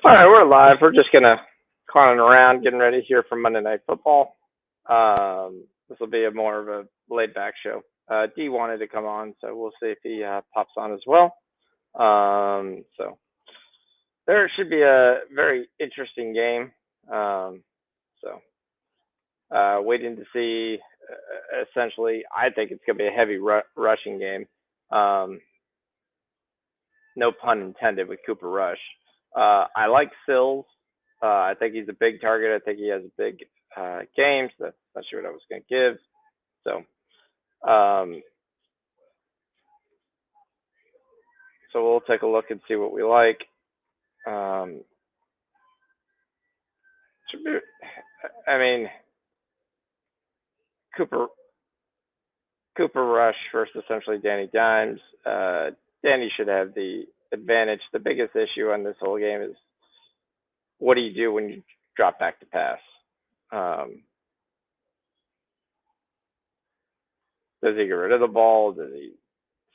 All right, we're live. We're just gonna clowning around, getting ready here for Monday Night Football. This will be a more of a laid-back show. D wanted to come on, so we'll see if he pops on as well. So there should be a very interesting game. Waiting to see. Essentially, I think it's gonna be a heavy rushing game. No pun intended with Cooper Rush. I like Sills. I think he's a big target. I think he has a big game. So that's not sure what I was going to give. So we'll take a look and see what we like. Should be, I mean, Cooper Rush versus essentially Danny Dimes. Danny should have the advantage. The biggest issue on this whole game is what do you do when you drop back to pass? Does he get rid of the ball? Does he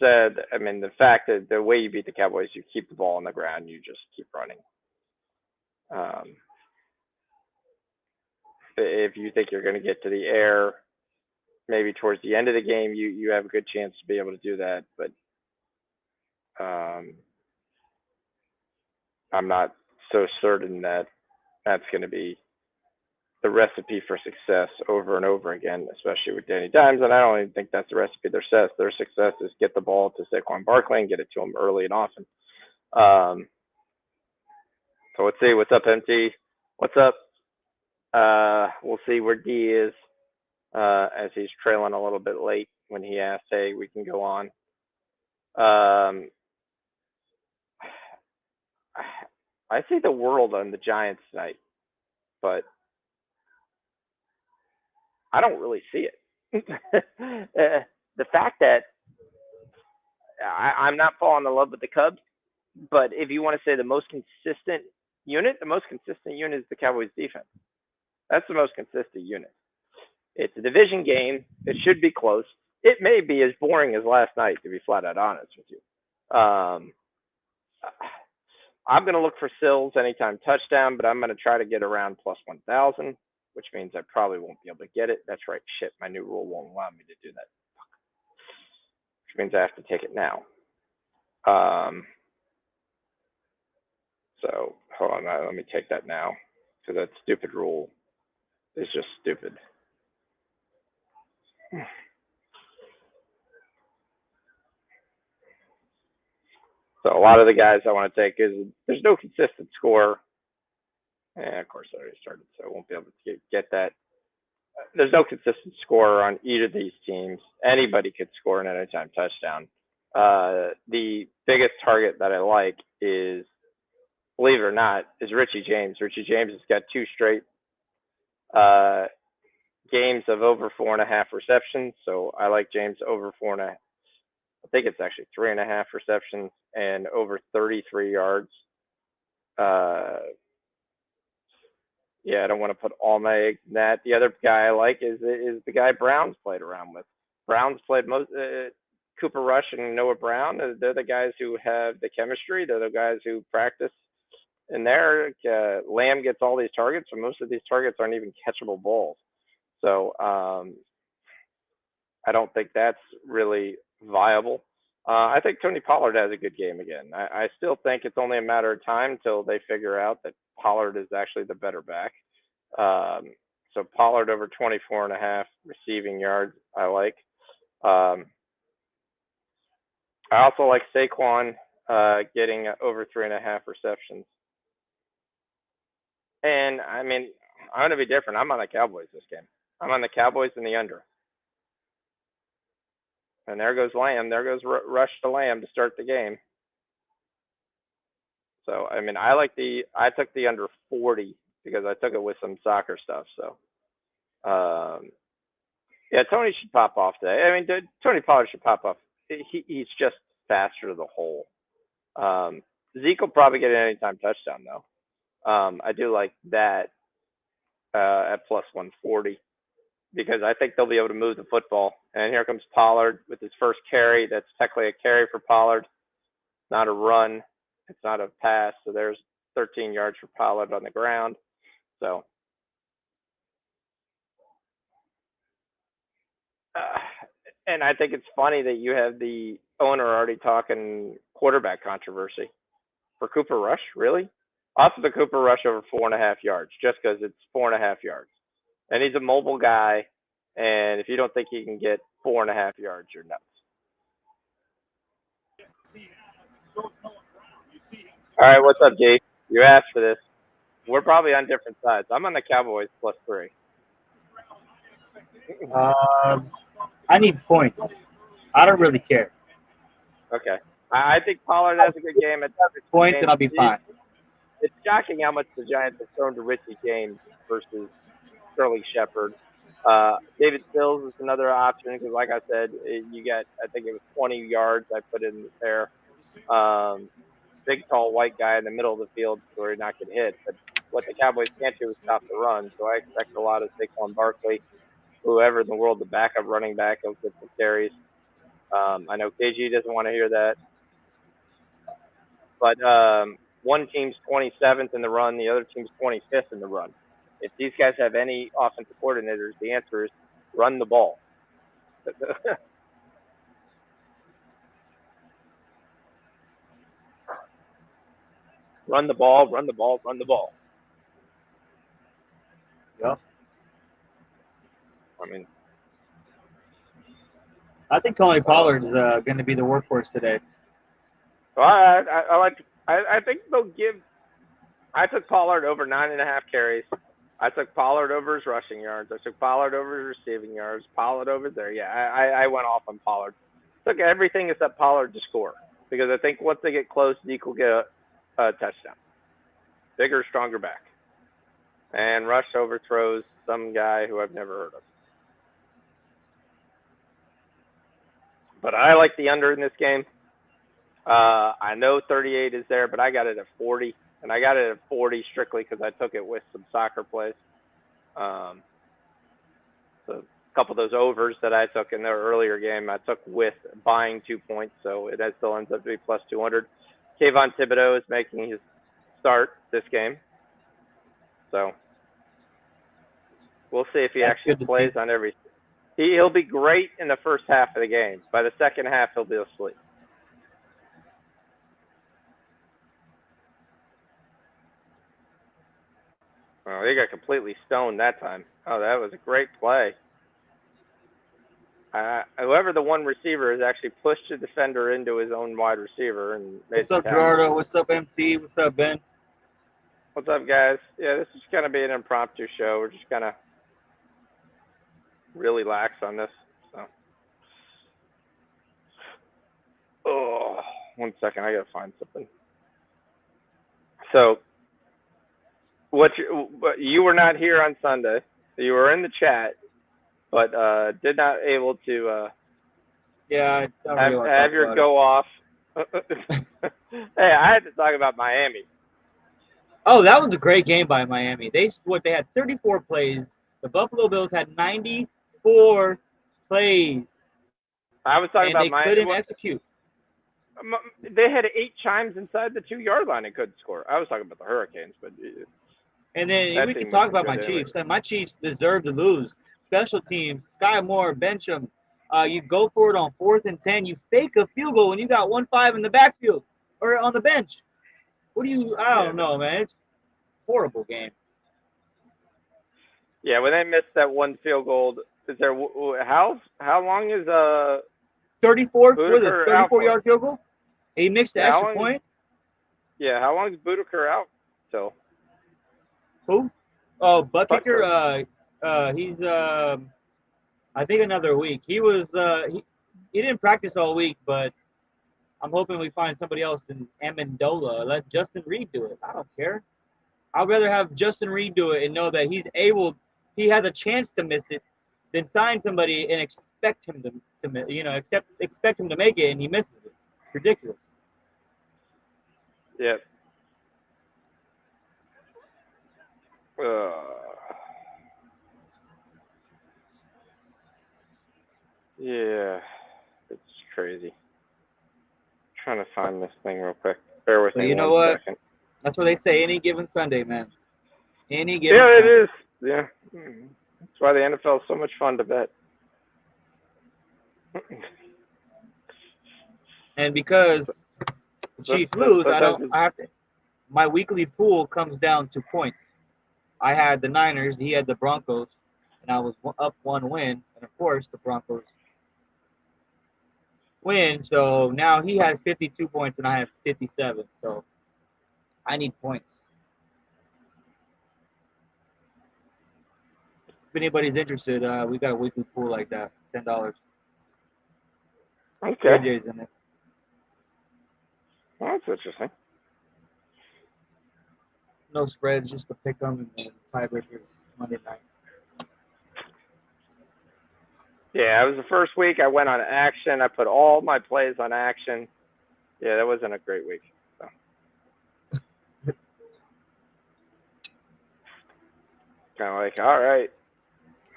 I mean, the fact that the way you beat the Cowboys, you keep the ball on the ground, you just keep running. If you think you're going to get to the air, maybe towards the end of the game, you have a good chance to be able to do that. But I'm not so certain that that's going to be the recipe for success over and over again, especially with Danny Dimes. And I don't even think that's the recipe. Their success is get the ball to Saquon Barkley and get it to him early and often. So let's see. What's up, MT? What's up? We'll see where D is as he's trailing a little bit late when he asked, hey, we can go on. I see the world on the Giants tonight, but I don't really see it. The fact that I'm not falling in love with the Cubs, but if you want to say the most consistent unit is the Cowboys defense. That's the most consistent unit. It's a division game. It should be close. It may be as boring as last night, to be flat out honest with you. I'm going to look for Sills anytime touchdown, but I'm going to try to get around plus 1,000, which means I probably won't be able to get it. That's right. Shit, my new rule won't allow me to do that. Which means I have to take it now. So hold on, let me take that now, because that stupid rule is just stupid. So a lot of the guys I want to take is there's no consistent score. And of course, I already started, so I won't be able to get that. There's no consistent score on either of these teams. Anybody could score an anytime touchdown. The biggest target that I like is, believe it or not, is Richie James. Richie James has got 2 straight games of over 4.5 receptions. So I like James over 4.5. I think it's actually 3.5 receptions and over 33 yards. Yeah, I don't want to put all my eggs in that. The other guy I like is the guy Brown's played around with. Brown's played most Cooper Rush and Noah Brown. They're the guys who have the chemistry. They're the guys who practice in there. Lamb gets all these targets, but most of these targets aren't even catchable balls. So I don't think that's really viable. I think Tony Pollard has a good game again. I still think it's only a matter of time until they figure out that Pollard is actually the better back. So Pollard over 24.5 receiving yards, I like. I also like Saquon getting over 3.5 receptions. And, I mean, I'm going to be different. I'm on the Cowboys this game. I'm on the Cowboys in the under. And there goes Lamb. There goes Rush to Lamb to start the game. So, I mean, I took the under 40 because I took it with some soccer stuff. So, yeah, Tony should pop off today. I mean, Tony Pollard should pop off. He's just faster to the hole. Zeke will probably get an anytime touchdown, though. I do like that at plus 140 because I think they'll be able to move the football. And here comes Pollard with his first carry. That's technically a carry for Pollard, not a run. It's not a pass. So there's 13 yards for Pollard on the ground. So, and I think it's funny that you have the owner already talking quarterback controversy for Cooper Rush. Really? Also, the Cooper Rush over 4.5 yards, just because it's 4.5 yards, and he's a mobile guy. And if you don't think he can get 4.5 yards, you're nuts. All right, what's up, Jake? You asked for this. We're probably on different sides. I'm on the Cowboys +3. I need points. I don't really care. Okay. I think Pollard has a good game. Points, and I'll be fine. It's shocking how much the Giants have thrown to Richie James versus Sterling Shepard. David Sills is another option because, like I said, you got, I think it was 20 yards I put in there. Big, tall, white guy in the middle of the field where he's not getting hit. But what the Cowboys can't do is stop the run. So I expect a lot of Saquon Barkley, whoever in the world, the backup running back, will get some carries. I know KG doesn't want to hear that. But one team's 27th in the run, the other team's 25th in the run. If these guys have any offensive coordinators, the answer is run the ball. Run the ball, run the ball, run the ball. Yeah. I mean, I think Tony Pollard is going to be the workhorse today. So I think they'll give. I took Pollard over 9.5 carries. I took Pollard over his rushing yards. I took Pollard over his receiving yards. Pollard over there. Yeah, I went off on Pollard. Took everything except Pollard to score because I think once they get close, Zeke will get a touchdown. Bigger, stronger back. And Rush overthrows some guy who I've never heard of. But I like the under in this game. I know 38 is there, but I got it at 40. And I got it at 40 strictly because I took it with some soccer plays. So a couple of those overs that I took in the earlier game, I took with buying 2 points. So it still ends up to be plus 200. Kayvon Thibodeau is making his start this game. So we'll see if he actually plays on every. He'll be great in the first half of the game. By the second half, he'll be asleep. Oh, they got completely stoned that time. Oh, that was a great play. Whoever the one receiver is actually pushed the defender into his own wide receiver and made. What's up, Gerardo? What's up, MC? What's up, Ben? What's up, guys? Yeah, this is going to be an impromptu show. We're just going to really lax on this. So. Oh, 1 second. I got to find something. So, you were not here on Sunday. You were in the chat, but did not able to have your go off. Hey, I had to talk about Miami. Oh, that was a great game by Miami. They had 34 plays. The Buffalo Bills had 94 plays. I was talking about Miami. They couldn't execute. They had 8 chimes inside the 2-yard line and couldn't score. I was talking about the Hurricanes, but. And then we can talk about my Chiefs. Anyway. My Chiefs deserve to lose. Special teams, Sky Moore, bench them. You go for it on 4th and 10. You fake a field goal when you got 1-5 in the backfield or on the bench. What do you? I don't know, man. It's a horrible game. Yeah, when they missed that one field goal, is there how long is 34 for the 34-yard field goal? He missed the extra point. Yeah, how long is Budaker out till? Who? Oh, butt kicker. He's I think another week. He was he didn't practice all week, but I'm hoping we find somebody else in Amendola. Let Justin Reed do it. I don't care. I'd rather have Justin Reed do it and know that he has a chance to miss it, than sign somebody and expect him to expect him to make it and he misses it. It's ridiculous. Yeah. Yeah, it's crazy. I'm trying to find this thing real quick. Bear with me. You know what? Second. That's what they say. Any given Sunday, man. Any given Yeah, it Sunday. is. Yeah. That's why the NFL is so much fun to bet. And because the Chiefs lose, Sometimes I have to. My weekly pool comes down to points. I had the Niners, he had the Broncos, and I was up 1 win. And of course, the Broncos win. So now he has 52 points and I have 57. So I need points. If anybody's interested, we got a weekly pool like that, $10. okay. JJ's in it. Well, that's interesting. No spreads, just to pick them and then tiebreakers Monday night. Yeah, it was the first week I went on action. I put all my plays on action. Yeah, that wasn't a great week. So. Kind of like, all right,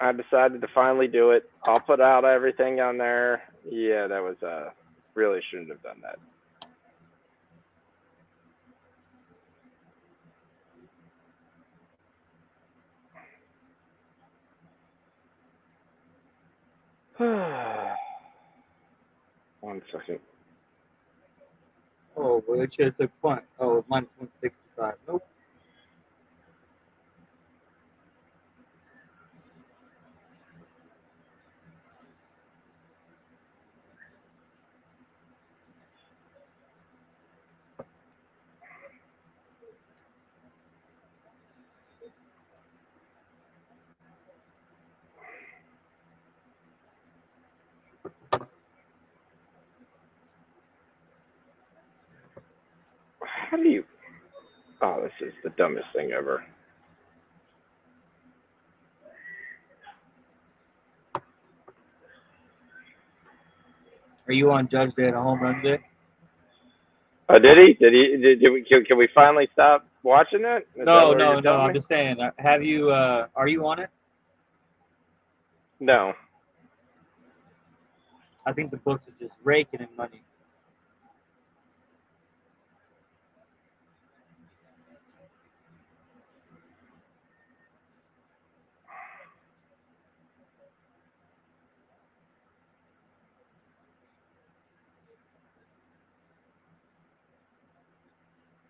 I decided to finally do it. I'll put out everything on there. Yeah, that was really shouldn't have done that. One second. Oh, well, it should have took punt. Oh, minus 165. Nope. How do you? Oh, this is the dumbest thing ever. Are you on Judge Day at a home run day? Oh, did he? Did we? Can we finally stop watching it? Is that No, what no, you're no. telling I'm me? just saying. Have you? Are you on it? No. I think the books are just raking in money.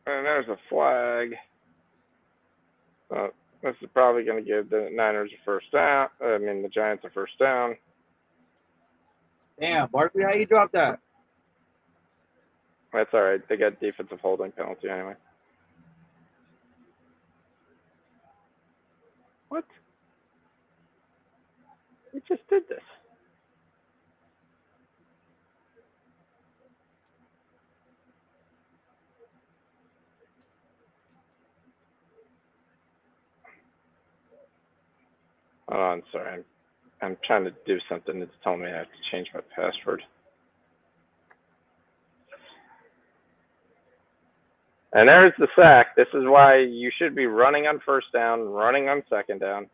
And there's a flag. This is probably going to give the Niners a first down. I mean, the Giants a first down. Damn, Barkley, how you drop that? That's all right. They got defensive holding penalty anyway. What? We just did this. Oh, I'm sorry. I'm trying to do something that's telling me I have to change my password. And there's the sack. This is why you should be running on first down, running on second down.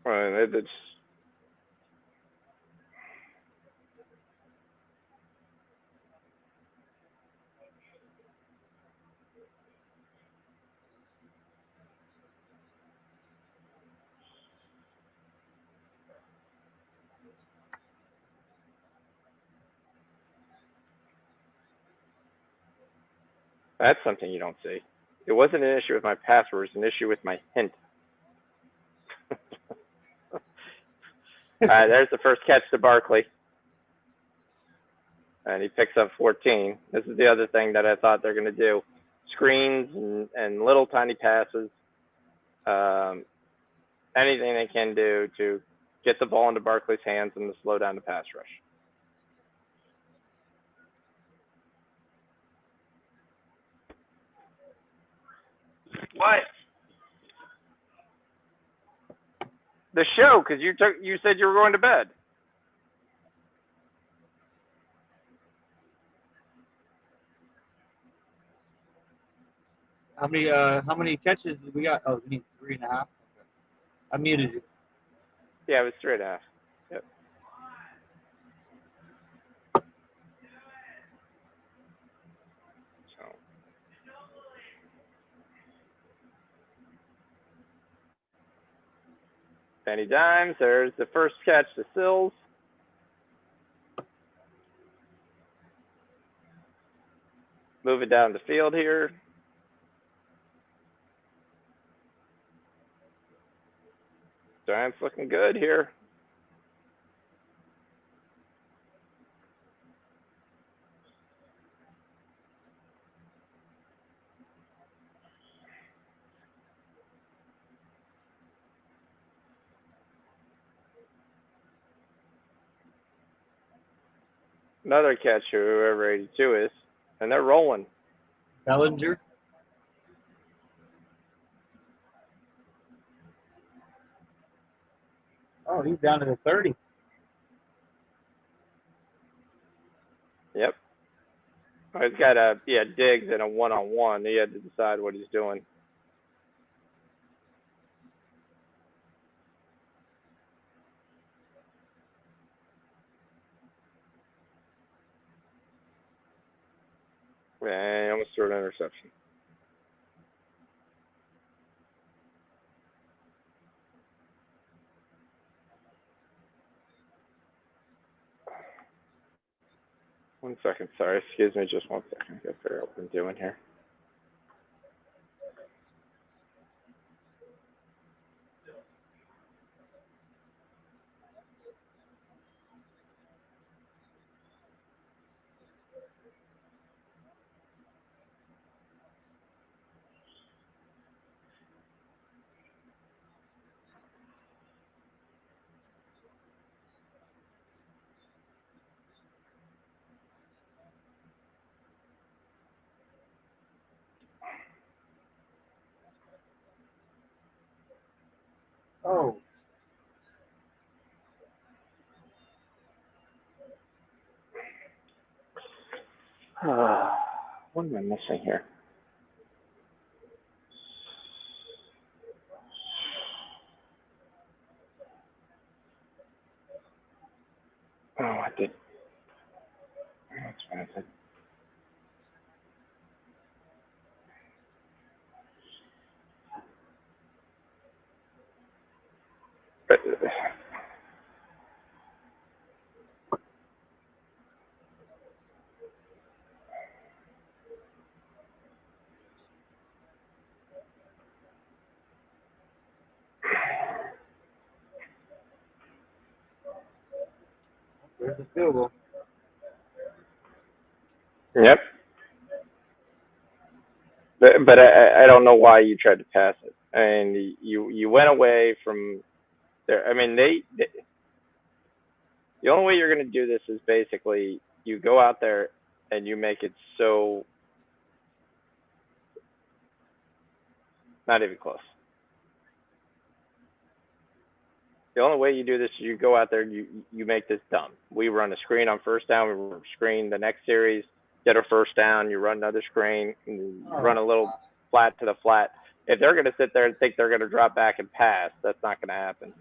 It's that's something you don't see. It wasn't an issue with my password. It's an issue with my hint. All right, there's the first catch to Barkley. And he picks up 14. This is the other thing that I thought they're going to do. Screens and little tiny passes. Anything they can do to get the ball into Barkley's hands and to slow down the pass rush. What? The show, because you said you were going to bed. How many catches did we got? Oh, we need 3.5. Okay. I muted you. Yeah, it was 3.5. Yep. Danny Dimes. There's the first catch to Sills. Moving down the field here. Giants looking good here. Another catch, whoever 82 is. And they're rolling. Bellinger. Oh, he's down to the 30. Yep. Oh, he's got a Diggs and a one-on-one. He had to decide what he's doing. And he almost threw an interception. One second, sorry. Excuse me, just 1 second. I gotta figure out what I'm doing here. Oh. What am I missing here? Oh, I did. That's what I did. But, There's a field goal. yep. But I don't know why you tried to pass it. And you went away from there. I mean, the only way you're going to do this is basically you go out there and you make it so not even close. The only way you do this is you go out there and you make this dumb. We run a screen on first down. We run a screen the next series, get a first down. You run another screen, and run a little flat to the flat. If they're going to sit there and think they're going to drop back and pass, that's not going to happen.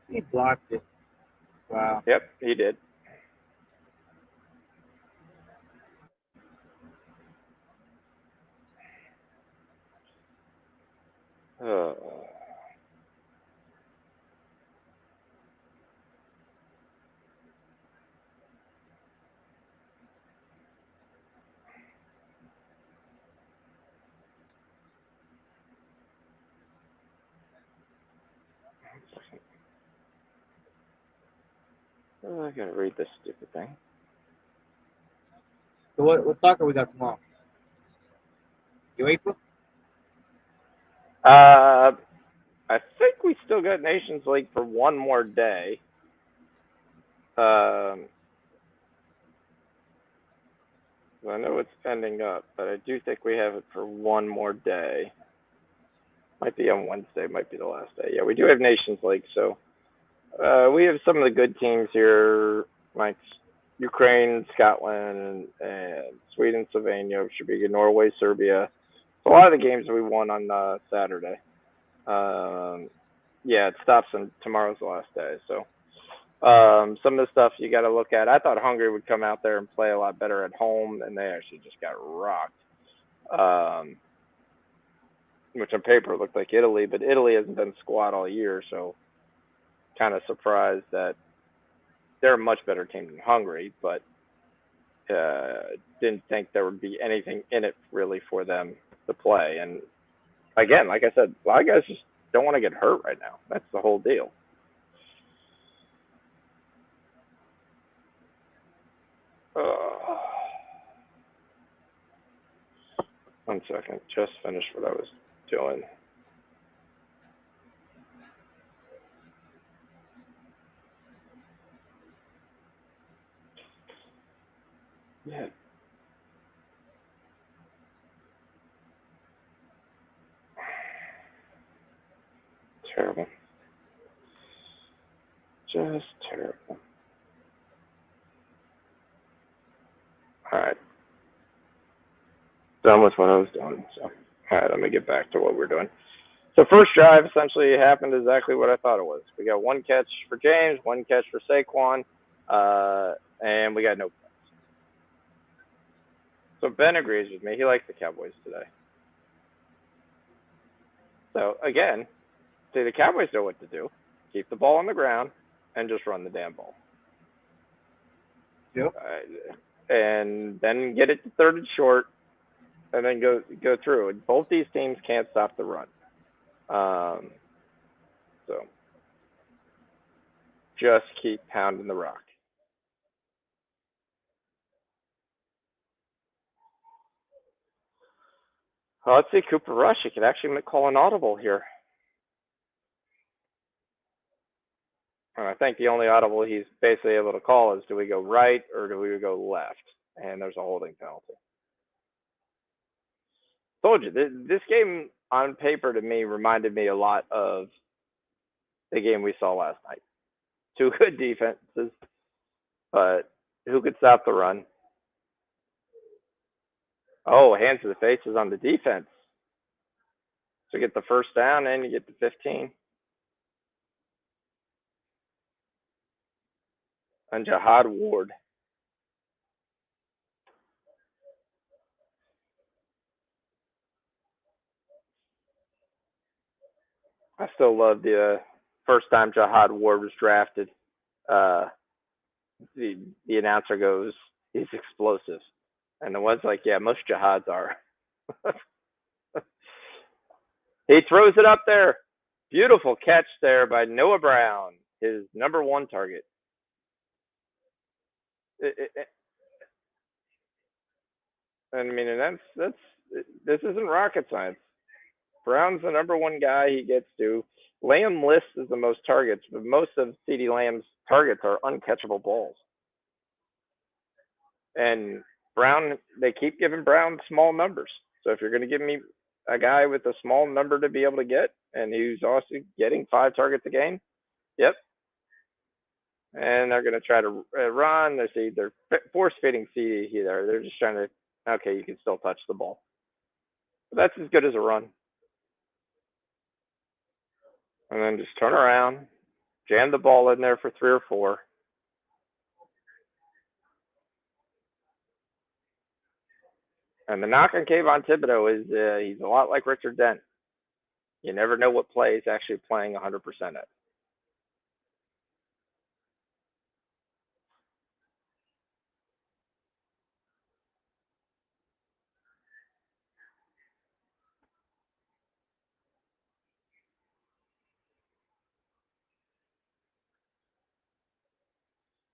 He blocked it. Wow. Yep, he did. I gotta read this stupid thing. So what soccer we got tomorrow? UEFA? I think we still got Nations League for one more day. I know it's ending up, but I do think we have it for one more day. Might be on Wednesday, might be the last day. Yeah, we do have Nations League, so we have some of the good teams here, like Ukraine, Scotland, and Sweden, Slovenia, should be good. Norway, Serbia. So a lot of the games we won on Saturday. Yeah, it stops on tomorrow's the last day. So some of the stuff you got to look at. I thought Hungary would come out there and play a lot better at home, and they actually just got rocked. which on paper looked like Italy, but Italy hasn't done squat all year, so kind of surprised that they're a much better team than Hungary, but didn't think there would be anything in it really for them to play. And again, like I said, a lot of guys just don't want to get hurt right now. That's the whole deal. One second, just finished what I was doing. Yeah. Terrible. Just terrible. All right. Done with what I was doing. So, all right, let me get back to what we're doing. So, first drive essentially happened exactly what I thought it was. We got one catch for James, one catch for Saquon, and we got no points. So, Ben agrees with me. He likes the Cowboys today. So, again, see, the Cowboys know what to do. Keep the ball on the ground and just run the damn ball. Yep. And then get it to third and short, and then go through. And both these teams can't stop the run. So just keep pounding the rock. Let's see, Cooper Rush. He could actually call an audible here. And I think the only audible he's basically able to call is, do we go right or do we go left? And there's a holding penalty. Told you, this game on paper to me reminded me a lot of the game we saw last night. Two good defenses, but who could stop the run? Oh, hands to the faces on the defense. So you get the first down and you get the 15. And Jihad Ward. I still love the first time Jihad Ward was drafted. The announcer goes, he's explosive. And the one's like, yeah, most Jihads are. He throws it up there. Beautiful catch there by Noah Brown, his number one target. And I mean, and this isn't rocket science. Brown's the number one guy he gets to. Lamb lists as the most targets, but most of CeeDee Lamb's targets are uncatchable balls. And Brown, they keep giving Brown small numbers. So if you're going to give me a guy with a small number to be able to get, and who's also getting 5 targets a game, yep. And they're going to try to run. They're force fitting CeeDee here. They're just trying to, okay, you can still touch the ball. But that's as good as a run. And then just turn around, jam the ball in there for 3 or 4. And the knock on Kayvon Thibodeau is he's a lot like Richard Dent. You never know what play he's actually playing 100% at.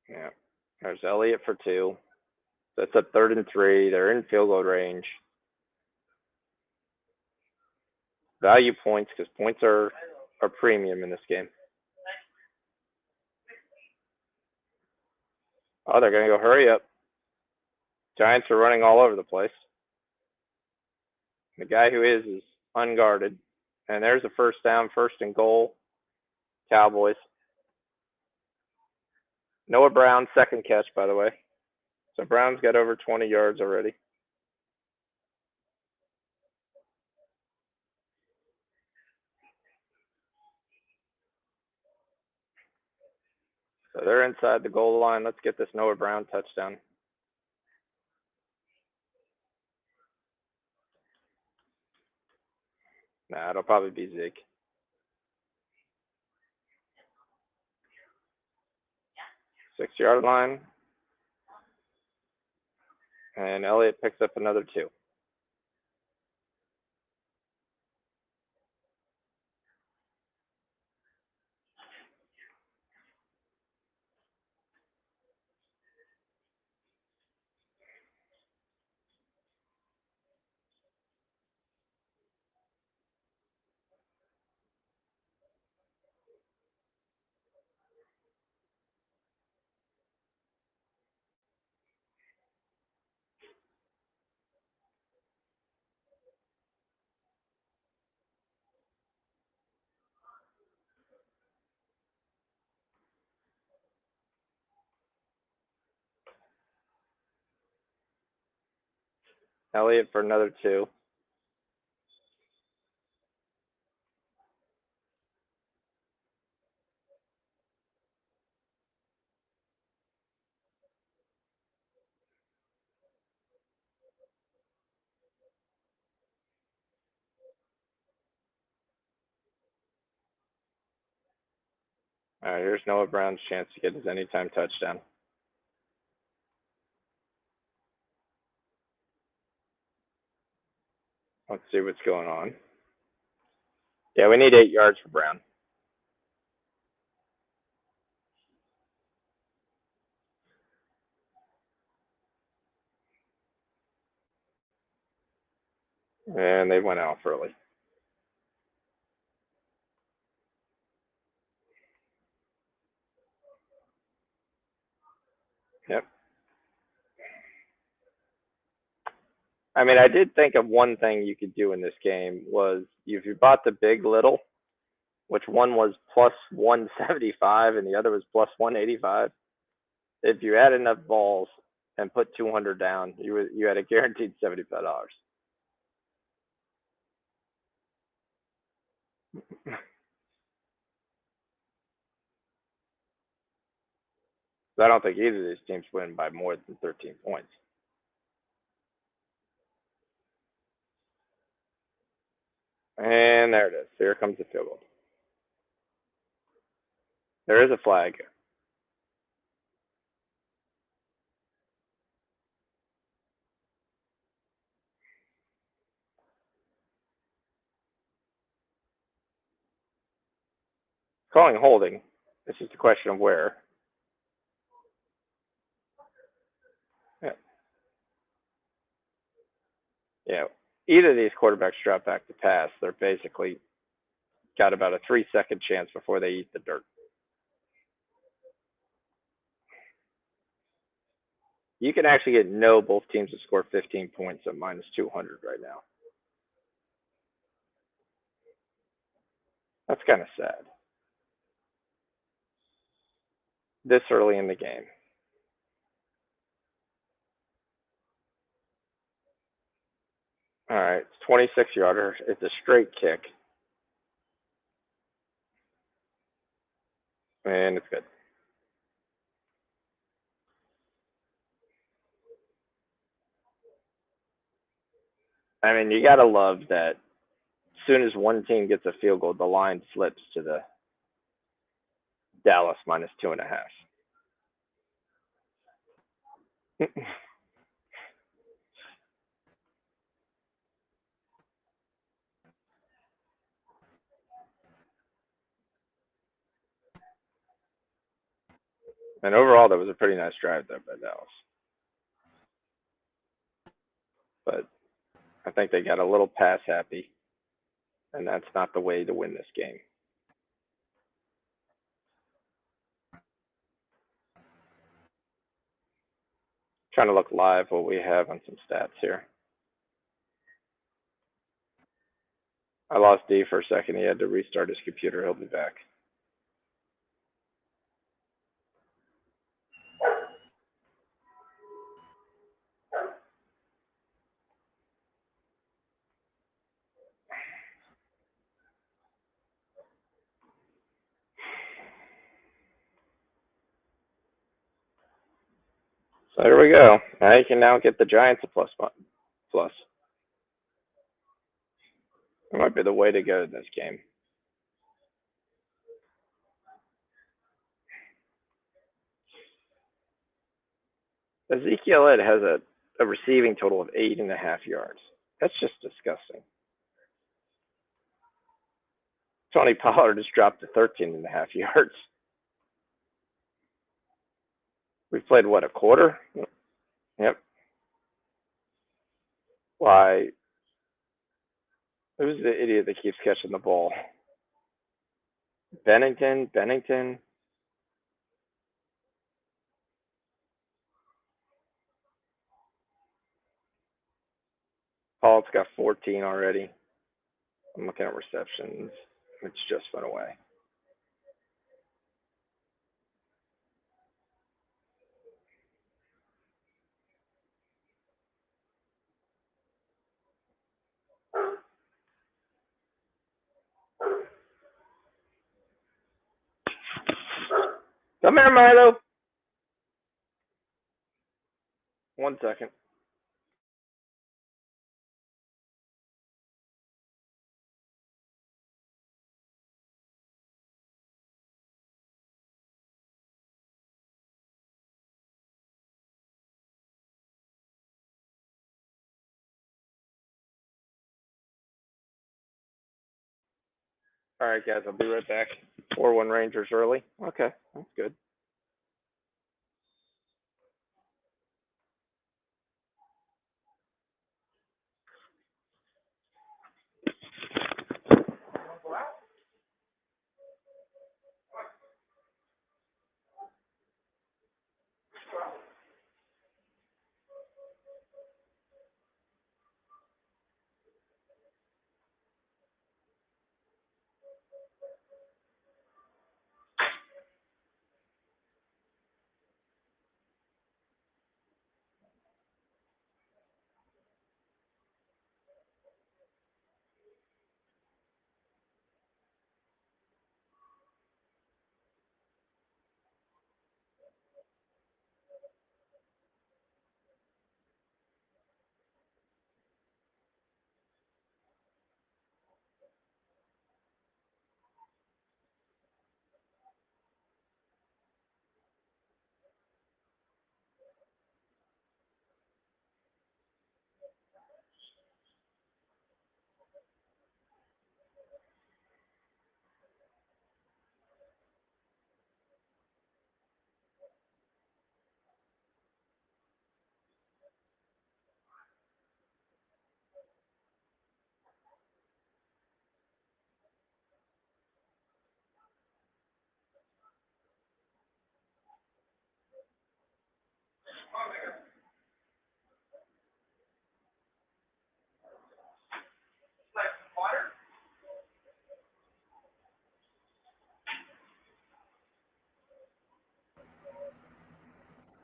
Yeah. There's Elliott for 2. That's up 3rd and 3. They're in field goal range. Value points because points are premium in this game. Oh, they're going to go hurry up. Giants are running all over the place. The guy who is unguarded. And there's a first down, 1st and goal. Cowboys. Noah Brown, 2nd catch, by the way. So Brown's got over 20 yards already. So they're inside the goal line. Let's get this Noah Brown touchdown. Nah, it'll probably be Zeke. Six-yard line. And Elliott picks up another 2. Elliott for another 2. All right, here's Noah Brown's chance to get his anytime touchdown. Let's see what's going on. Yeah, we need 8 yards for Brown. And they went off early. Yep. I mean, I did think of one thing you could do in this game was if you bought the big little, which one was plus 175 and the other was plus 185. If you had enough balls and put 200 down, you had a guaranteed $75. So I don't think either of these teams win by more than 13 points. And there it is. Here comes the field goal. There is a flag. Calling holding. It's just a question of where. Yeah. Yeah. Either of these quarterbacks drop back to pass, they're basically got about a 3-second chance before they eat the dirt. You can actually get both teams to score 15 points at minus 200 right now. That's kind of sad. This early in the game. All right, it's 26-yarder. It's a straight kick. And it's good. I mean, you got to love that as soon as one team gets a field goal, the line flips to the Dallas minus 2.5. And overall, that was a pretty nice drive there by Dallas. But I think they got a little pass happy, and that's not the way to win this game. Trying to look live what we have on some stats here. I lost D for a second. He had to restart his computer. He'll be back. So there we go. Now you can now get the Giants a plus. It might be the way to go in this game. Ezekiel Ed has a receiving total of 8.5 yards. That's just disgusting. Tony Pollard just dropped to 13.5 yards. We've played, what, a quarter? Yep. Why? Who's the idiot that keeps catching the ball? Bennington? Pollard's got 14 already. I'm looking at receptions. It's just went away. Come here, Milo. 1 second. All right, guys, I'll be right back. 4-1 Rangers early. Okay, that's good.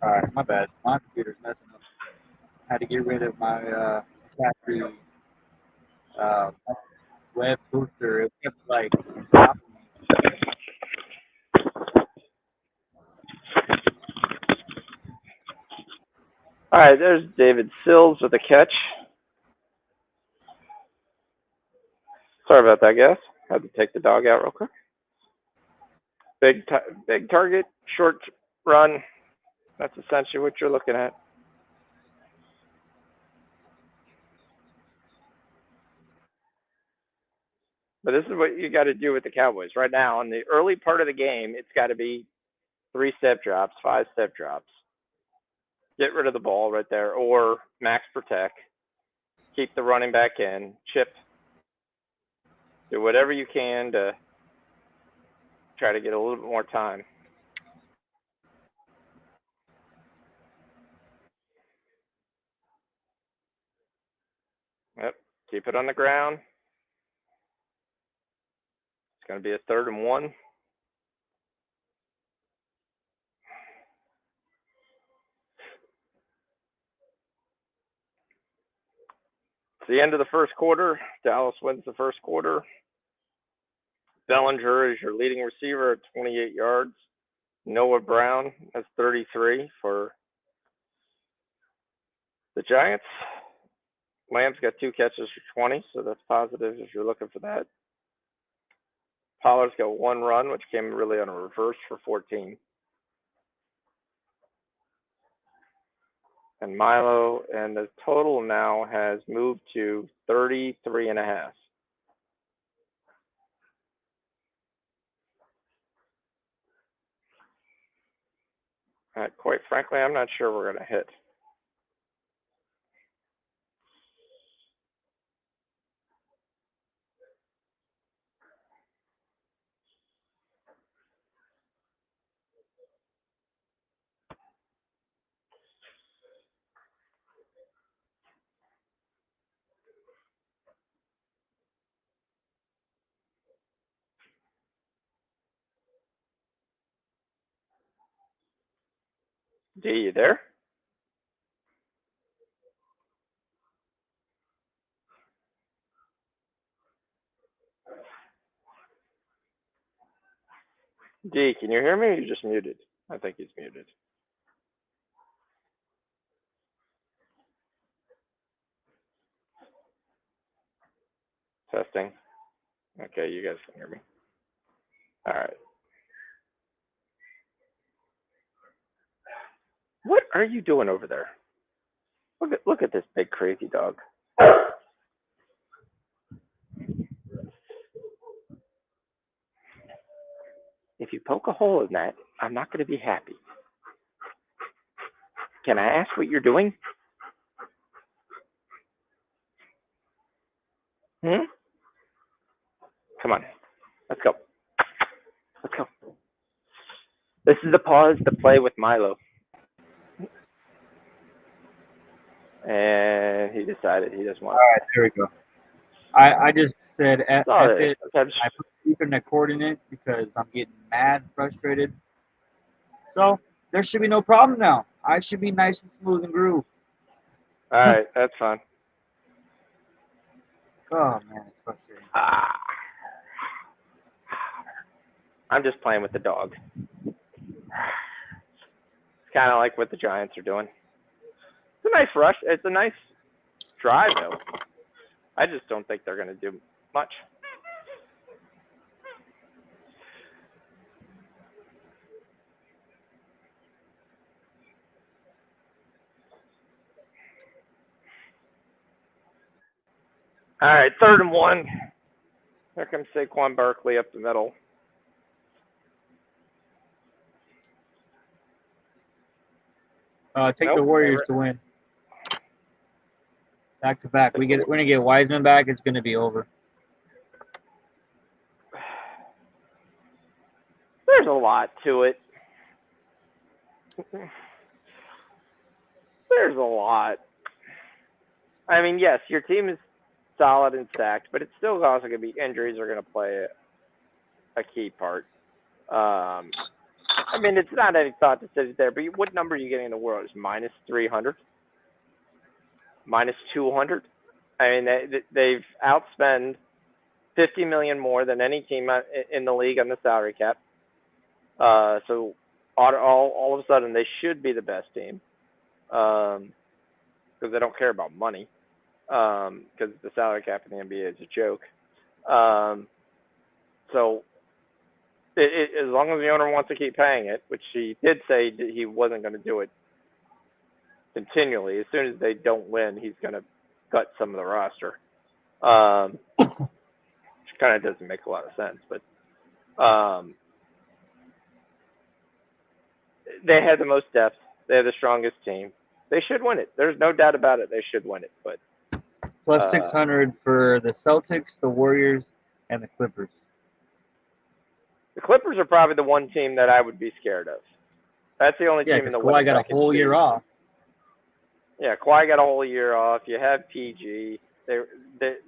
All right, my bad. My computer's messing up. I had to get rid of my factory uh, web booster. It kept like stopping me. All right, there's David Sills with a catch. Sorry about that, guys. Had to take the dog out real quick. Big target, short run. That's essentially what you're looking at. But this is what you got to do with the Cowboys right now. In the early part of the game, it's got to be 3-step drops, 5-step drops. Get rid of the ball right there, or max protect. Keep the running back in, chip. Do whatever you can to try to get a little bit more time. Yep. Keep it on the ground. It's going to be a 3rd and 1. It's the end of the first quarter. Dallas wins the first quarter. Bellinger is your leading receiver at 28 yards. Noah Brown has 33 for the Giants. Lamb's got 2 catches for 20, so that's positive if you're looking for that. Pollard's got 1 run, which came really on a reverse for 14. And Milo, and the total now has moved to 33.5. Quite frankly, I'm not sure we're going to hit. D, you there? D, can you hear me? You're just muted. I think he's muted. Testing. Okay, you guys can hear me. All right. What are you doing over there? Look at this big crazy dog. If you poke a hole in that, I'm not going to be happy. Can I ask what you're doing? Hmm? Come on. Let's go. Let's go. This is the pause to play with Milo. And he decided he doesn't want All right, there we go. I just said F it. Okay. I put the Ethernet cord in it because I'm getting mad, frustrated. So there should be no problem now. I should be nice and smooth and groove. All right, that's fine. Oh man, it's frustrating. I'm just playing with the dog. It's kind of like what the Giants are doing. It's a nice rush. It's a nice drive, though. I just don't think they're going to do much. All right, 3rd and 1. Here comes Saquon Barkley up the middle. Take the Warriors to win. Back to back. We're gonna get Wiseman back. It's gonna be over. There's a lot to it. There's a lot. I mean, yes, your team is solid and stacked, but it's still also going to be injuries are going to play a key part. I mean, it's not any thought to sit there, but what number are you getting in the world? Is minus 300? Minus 200? I mean, they've outspent $50 million more than any team in the league on the salary cap. So all of a sudden, they should be the best team because they don't care about money because the salary cap in the NBA is a joke. So as long as the owner wants to keep paying it, which he did say he wasn't going to do it continually, as soon as they don't win, he's going to cut some of the roster, which kind of doesn't make a lot of sense. But they had the most depth. They have the strongest team. They should win it. There's no doubt about it. They should win it. But plus 600 for the Celtics, the Warriors, and the Clippers. The Clippers are probably the one team that I would be scared of. That's the only team in the West. Kawhi got a whole year off. Yeah, Kawhi got a whole year off. You have PG. They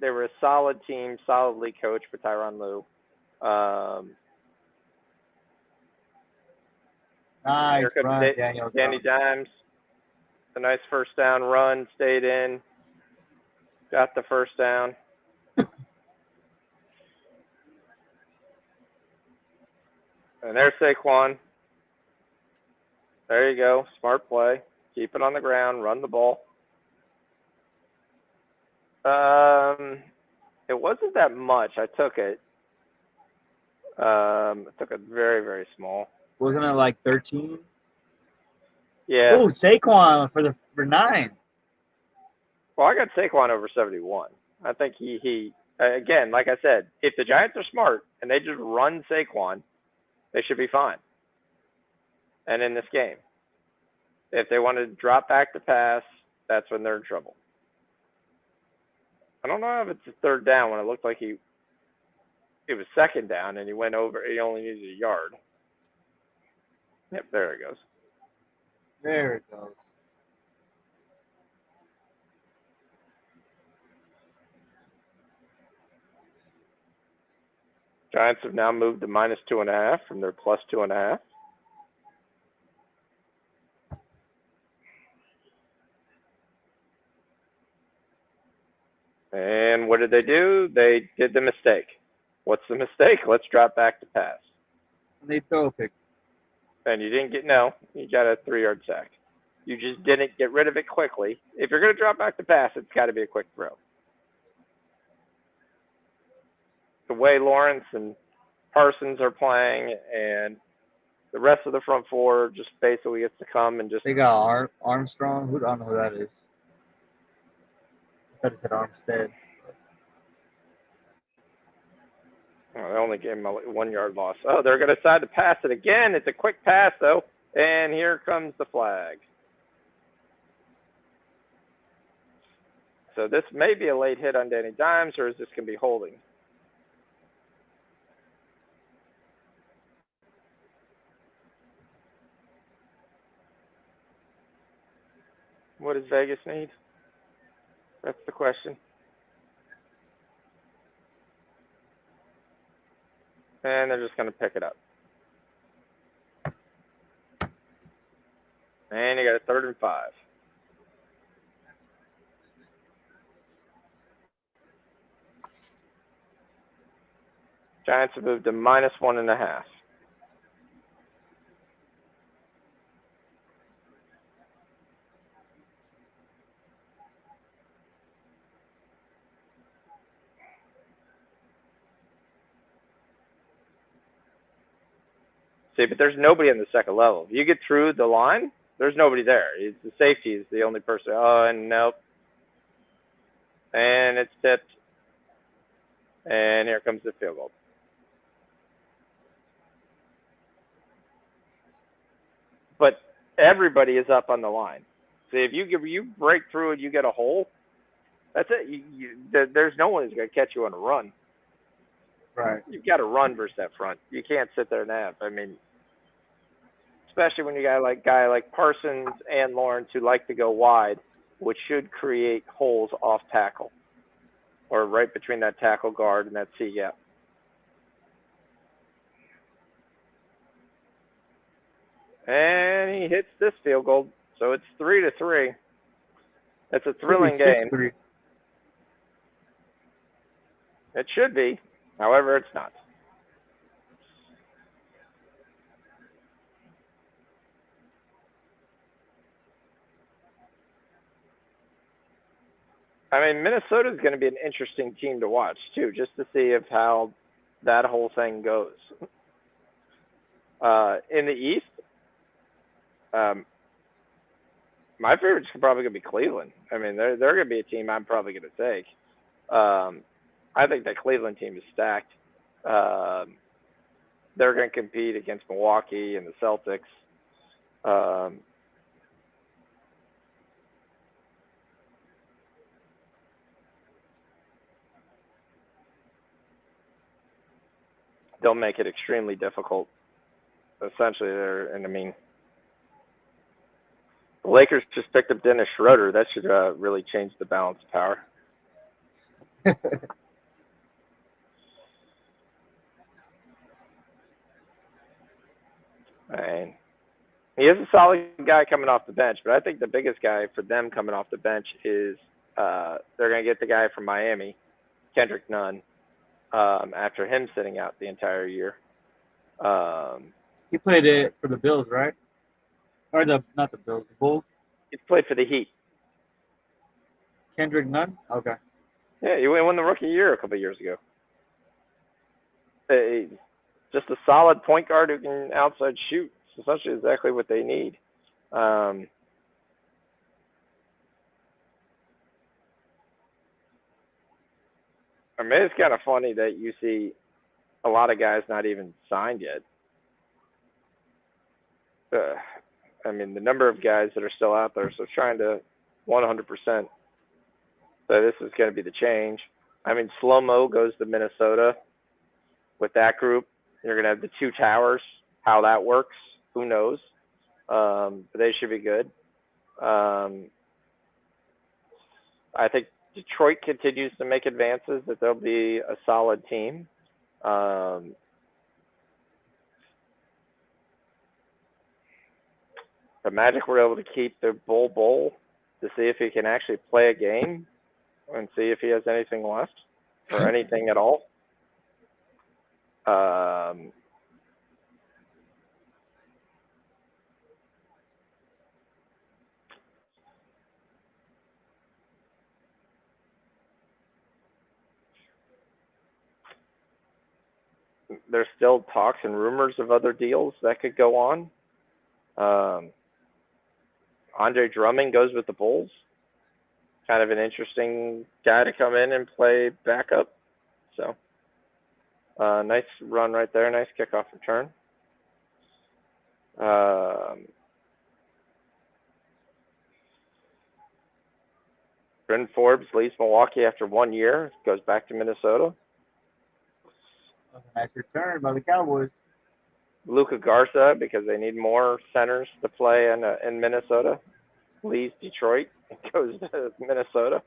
were a solid team, solidly coached for Tyronn Lue. Nice here comes run, Danny Dimes. A nice first down run, stayed in, got the first down. And there's Saquon. There you go. Smart play. Keep it on the ground. Run the ball. It wasn't that much. I took it. I took it very, very small. Wasn't it like 13? Yeah. Oh, Saquon for 9. Well, I got Saquon over 71. I think he again, like I said, if the Giants are smart and they just run Saquon, they should be fine. And in this game, if they want to drop back to pass, that's when they're in trouble. I don't know if it's a third down when it looked like it was second down and he went over. He only needed a yard. Yep, there it goes. There it goes. Giants have now moved to -2.5 from their +2.5. And what did they do? They did the mistake. What's the mistake? Let's drop back to pass. They throw a pick. And you didn't get, no, you got a 3-yard sack. You just didn't get rid of it quickly. If you're going to drop back to pass, it's got to be a quick throw. The way Lawrence and Parsons are playing and the rest of the front four just basically gets to come and just. They got Armstrong. I don't know who that is. I thought it said Armstead. Oh, they only gave him a 1-yard loss. Oh, they're going to decide to pass it again. It's a quick pass, though. And here comes the flag. So this may be a late hit on Danny Dimes, or is this going to be holding? What does Vegas need? That's the question. And they're just going to pick it up. And you got a 3rd and 5. Giants have moved to -1.5. See, but there's nobody in the second level. If you get through the line, there's nobody there. It's the safety is the only person. Oh, and nope. And it's tipped. And here comes the field goal. But everybody is up on the line. See, if you break through and you get a hole, that's it. There's no one who's going to catch you on a run. Right. You've got to run versus that front. You can't sit there and nap. I mean, especially when you got a guy like Parsons and Lawrence who like to go wide, which should create holes off tackle or right between that tackle guard and that C gap. And he hits this field goal, so it's 3-3. It's a thrilling game. 6-3. It should be, however, it's not. I mean, Minnesota is going to be an interesting team to watch too, just to see if how that whole thing goes. In the East, my favorite's probably going to be Cleveland. I mean, they're going to be a team I'm probably going to take. I think that Cleveland team is stacked. They're going to compete against Milwaukee and the Celtics. They'll make it extremely difficult. Essentially, the Lakers just picked up Dennis Schroeder. That should really change the balance of power. I mean, he is a solid guy coming off the bench, but I think the biggest guy for them coming off the bench is they're going to get the guy from Miami, Kendrick Nunn, after him sitting out the entire year. He played it for the Bills, right? Or not the Bills, the Bulls. He played for the Heat. Kendrick Nunn? Okay. Yeah, he won the rookie year a couple of years ago. Just a solid point guard who can outside shoot. It's essentially exactly what they need. I mean, it's kind of funny that you see a lot of guys not even signed yet. I mean, the number of guys that are still out there, so trying to 100% say this is going to be the change. I mean, Slow Mo goes to Minnesota with that group. You're going to have the two towers. How that works, who knows? But they should be good. I think Detroit continues to make advances, that they'll be a solid team. The Magic were able to keep their Bull to see if he can actually play a game and see if he has anything left or anything at all. There's still talks and rumors of other deals that could go on. Andre Drummond goes with the Bulls. Kind of an interesting guy to come in and play backup. So, nice run right there. Nice kickoff return. Bryn Forbes leaves Milwaukee after 1 year. Goes back to Minnesota. Nice return by the Cowboys. Luka Garza, because they need more centers to play in Minnesota, leaves Detroit and goes to Minnesota.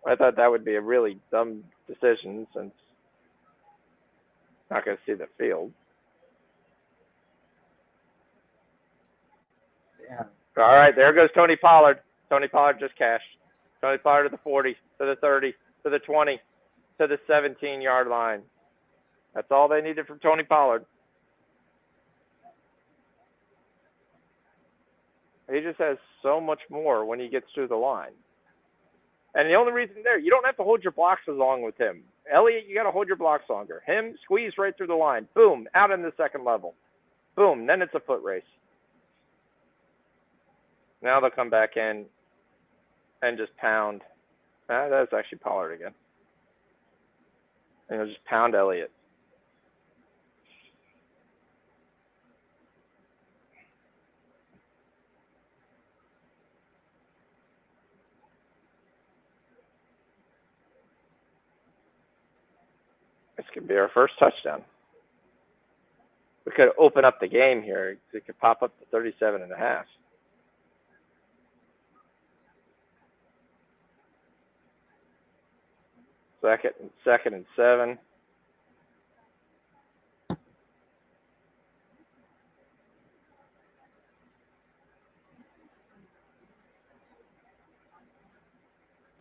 I thought that would be a really dumb decision since I'm not going to see the field. Yeah. All right, there goes Tony Pollard. Tony Pollard just cashed. Tony Pollard to the 40, to the 30, to the 20, to the 17-yard line. That's all they needed from Tony Pollard. He just has so much more when he gets through the line. And the only reason there, you don't have to hold your blocks as long with him. Elliott, you got to hold your blocks longer. Him, squeeze right through the line. Boom, out in the second level. Boom, then it's a foot race. Now they'll come back in and just pound. That's actually Pollard again. And they'll just pound Elliott. This could be our first touchdown. We could open up the game here. It could pop up to 37.5. Second and 7.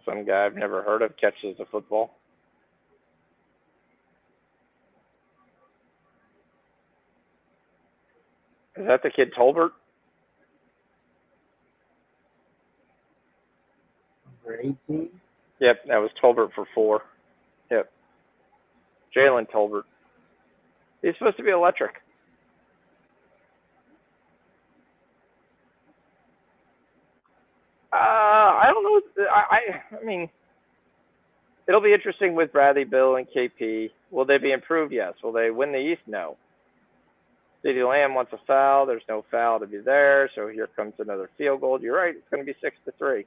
Some guy I've never heard of catches a football. Is that the kid Tolbert? Number 18? Yep, that was Tolbert for 4. Yep. Jalen Tolbert. He's supposed to be electric. I don't know. I mean, it'll be interesting with Bradley, Bill, and KP. Will they be improved? Yes. Will they win the East? No. CeeDee Lamb wants a foul. There's no foul to be there, so here comes another field goal. You're right. It's going to be 6-3.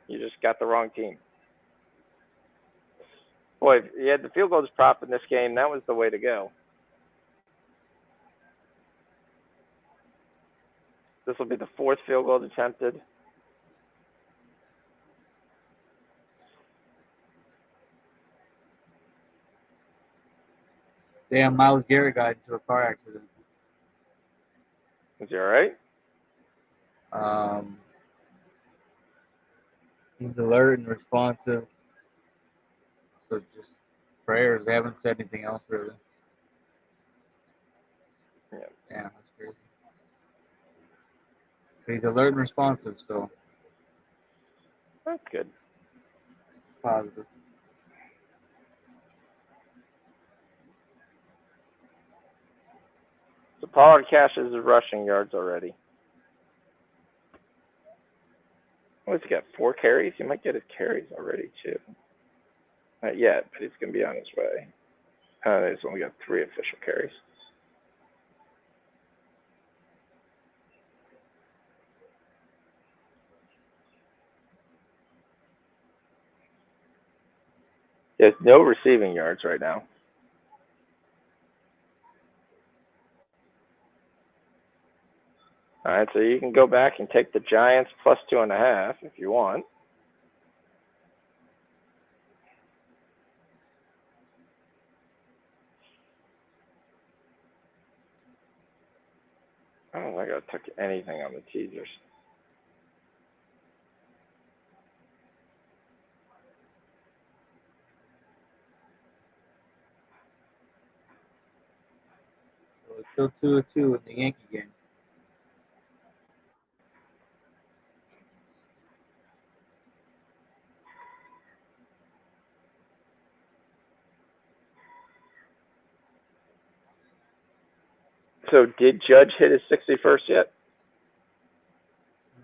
You just got the wrong team. Boy, if you had the field goals prop in this game, that was the way to go. This will be the 4th field goal attempted. Damn, Myles Garrett got into a car accident. Is he all right? He's alert and responsive. So just prayers. They haven't said anything else really. Yeah. Yeah, that's crazy. But he's alert and responsive, so That's good. positive. Pollard cashes his rushing yards already. What's he got? 4 carries? He might get his carries already, too. Not yet, but he's going to be on his way. He's only got 3 official carries. He has no receiving yards right now. All right, so you can go back and take the Giants plus 2.5 if you want. I don't think I took anything on the teasers. So it's still 2-2 in the Yankee game. So did Judge hit his 61st yet?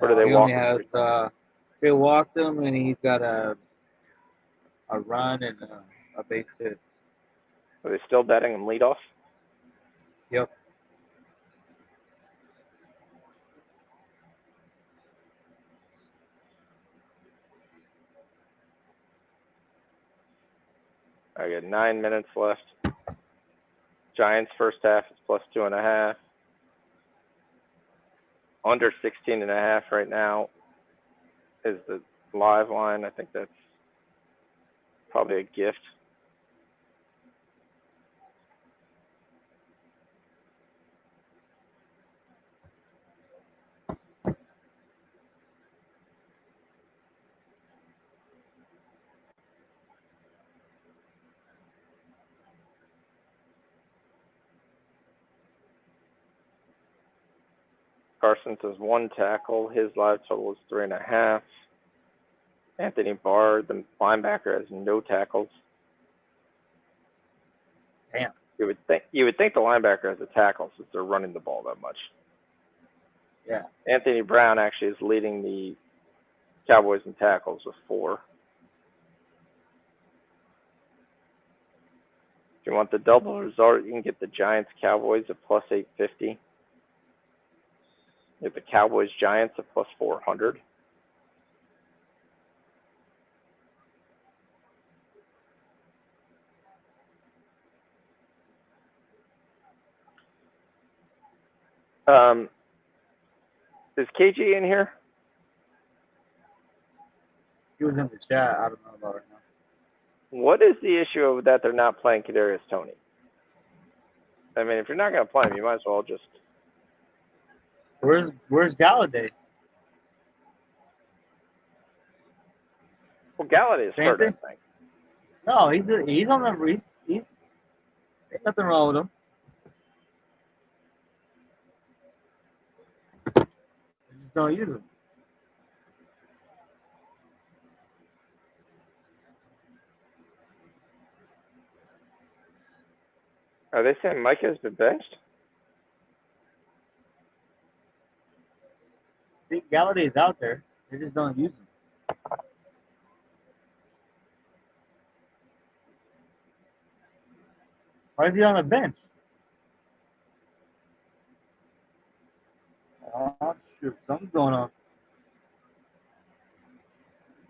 Or do they he walk only him? has, they walked him, and he's got a run and a base hit. Are they still betting him leadoff? Yep. I got 9 minutes left. Giants first half is plus 2.5. Under 16.5 right now is the live line. I think that's probably a gift. Carson says 1 tackle. His live total is 3.5. Anthony Barr, the linebacker, has no tackles. Damn. You would think the linebacker has a tackle since they're running the ball that much. Yeah. Anthony Brown actually is leading the Cowboys in tackles with 4. If you want the double result, you can get the Giants Cowboys at plus 850. You have the Cowboys Giants at plus 400. Is KG in here? He was in the chat. I don't know about it now. What is the issue of that they're not playing Kadarius Toney? I mean, if you're not going to play him, you might as well just. Where's Galladay? Well, Galladay is hurt, I think. No, he's on the he's ain't nothing wrong with him. They just don't use him. Are they saying Mike has been benched? See, Galladay's out there. They just don't use him. Why is he on the bench? Oh, shoot. Something's going on.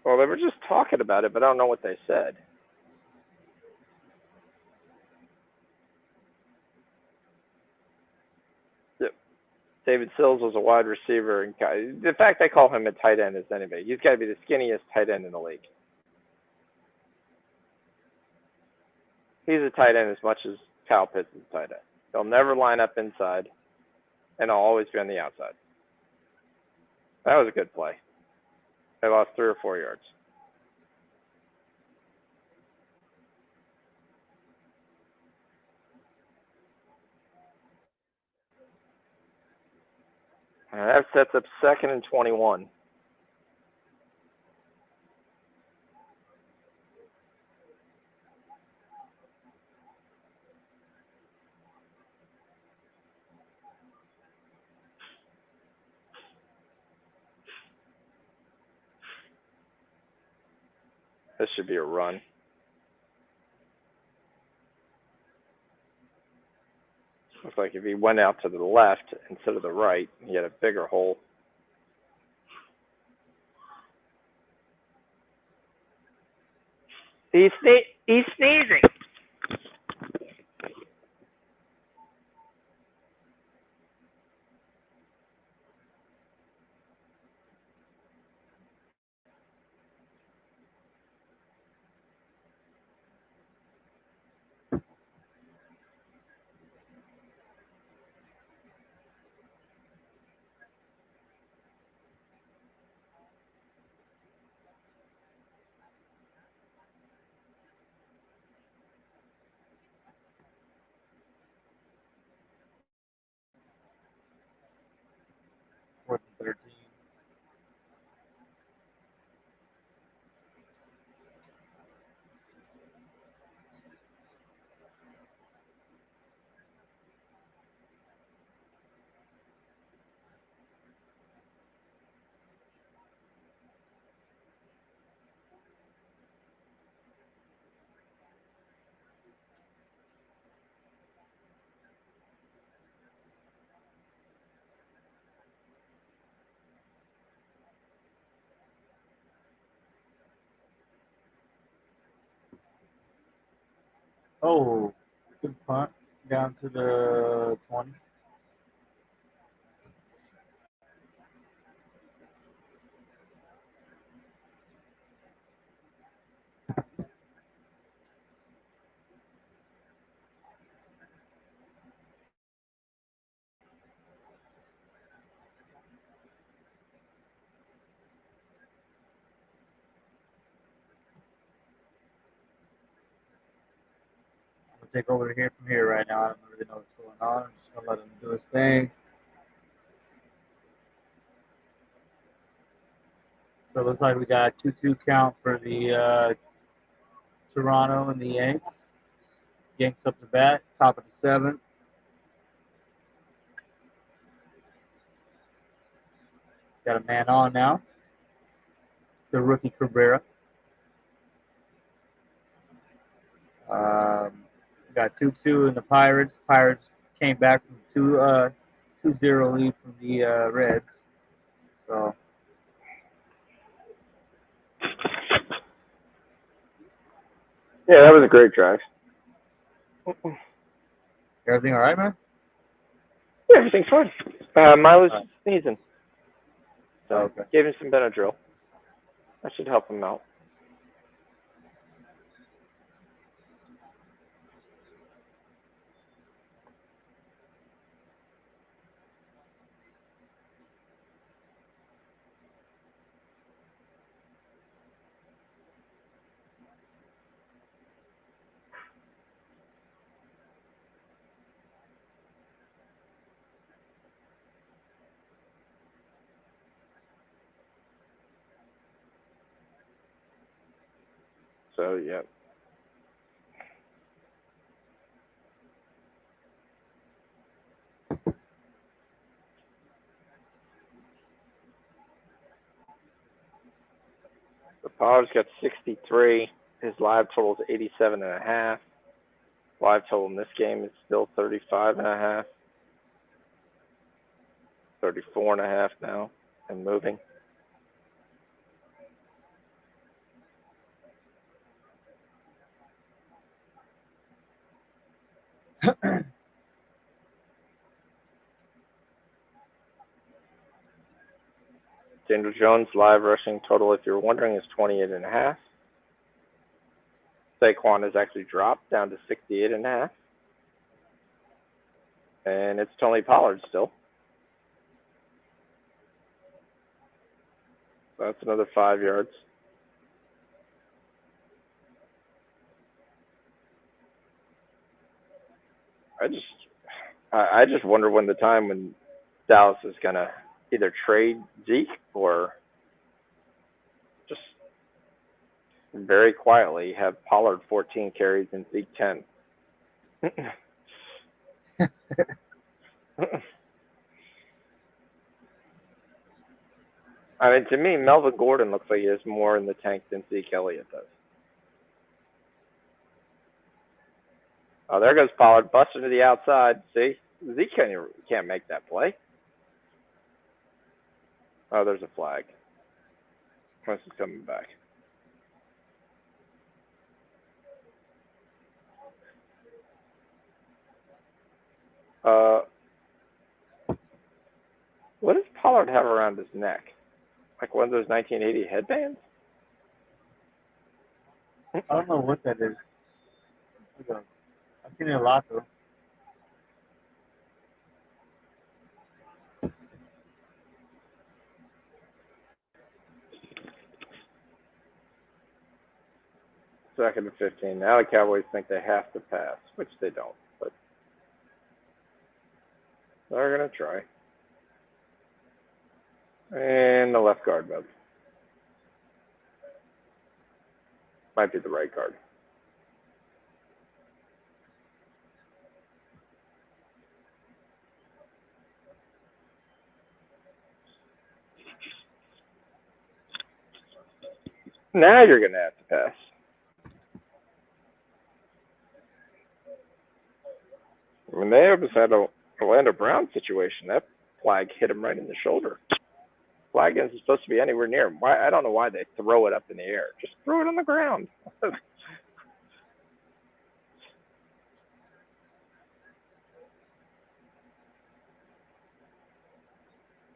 Well, they were just talking about it, but I don't know what they said. Yep. David Sills was a wide receiver. And the fact they call him a tight end is anybody. He's got to be the skinniest tight end in the league. He's a tight end as much as Kyle Pitts is a tight end. He'll never line up inside, and he'll always be on the outside. That was a good play. They lost 3 or 4 yards. That sets up 2nd and 21. This should be a run. Looks like if he went out to the left instead of the right, he had a bigger hole. He's sneezing. Fourth and 13. Oh, good punt down to the 20. I'll take over here from here right now. I don't really know what's going on. I'm just gonna let him do his thing. So it looks like we got a 2-2 count for the Toronto and the Yanks. Yanks up to bat, top of the 7th. Got a man on now. The rookie Cabrera. Got 2-2 in the Pirates. Pirates came back from 2-0 lead from the Reds. So Yeah, that was a great drive. everything all right, man? Yeah, everything's fine. Milo's sneezing. So Okay. gave him some Benadryl. That should help him out. So, yeah. The Pollard's got 63. His live total is 87.5. Live total in this game is still 35.5. 34.5 now and moving. Daniel Jones live rushing total, if you're wondering, is 28.5. Saquon has actually dropped down to 68.5. And it's Tony Pollard still. So that's another 5 yards. I just wonder when the time when Dallas is gonna either trade Zeke or just very quietly have Pollard 14 carries and Zeke 10. I mean, to me, Melvin Gordon looks like he has more in the tank than Zeke Elliott does. Oh, there goes Pollard, busting to the outside. See, Zeke can't make that play. Oh, there's a flag. Wes is coming back. What does Pollard have around his neck? Like one of those 1980 headbands? I don't know what that is. I've seen it a lot though. Second and 15. Now the Cowboys think they have to pass, which they don't, but they're going to try. And the left guard move. Might be the right guard. Now you're going to have to pass. When they almost had a Orlando Brown situation, that flag hit him right in the shoulder. Flag isn't supposed to be anywhere near him. Why? I don't know why they throw it up in the air. Just throw it on the ground.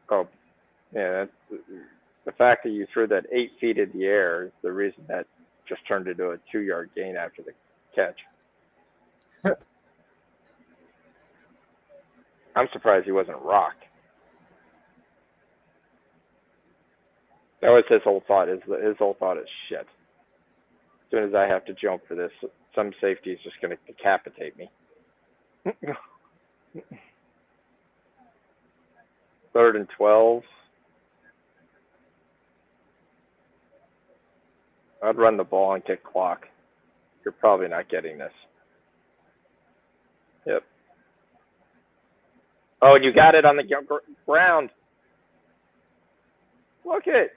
Oh, yeah. The fact that you threw that 8 feet in the air is the reason that just turned into a 2-yard gain after the catch. I'm surprised he wasn't rocked. That was his whole thought. His whole thought is shit. As soon as I have to jump for this, some safety is just going to decapitate me. 3rd and 12. I'd run the ball and kick clock. You're probably not getting this. Yep. Oh, and you got it on the ground. Look it.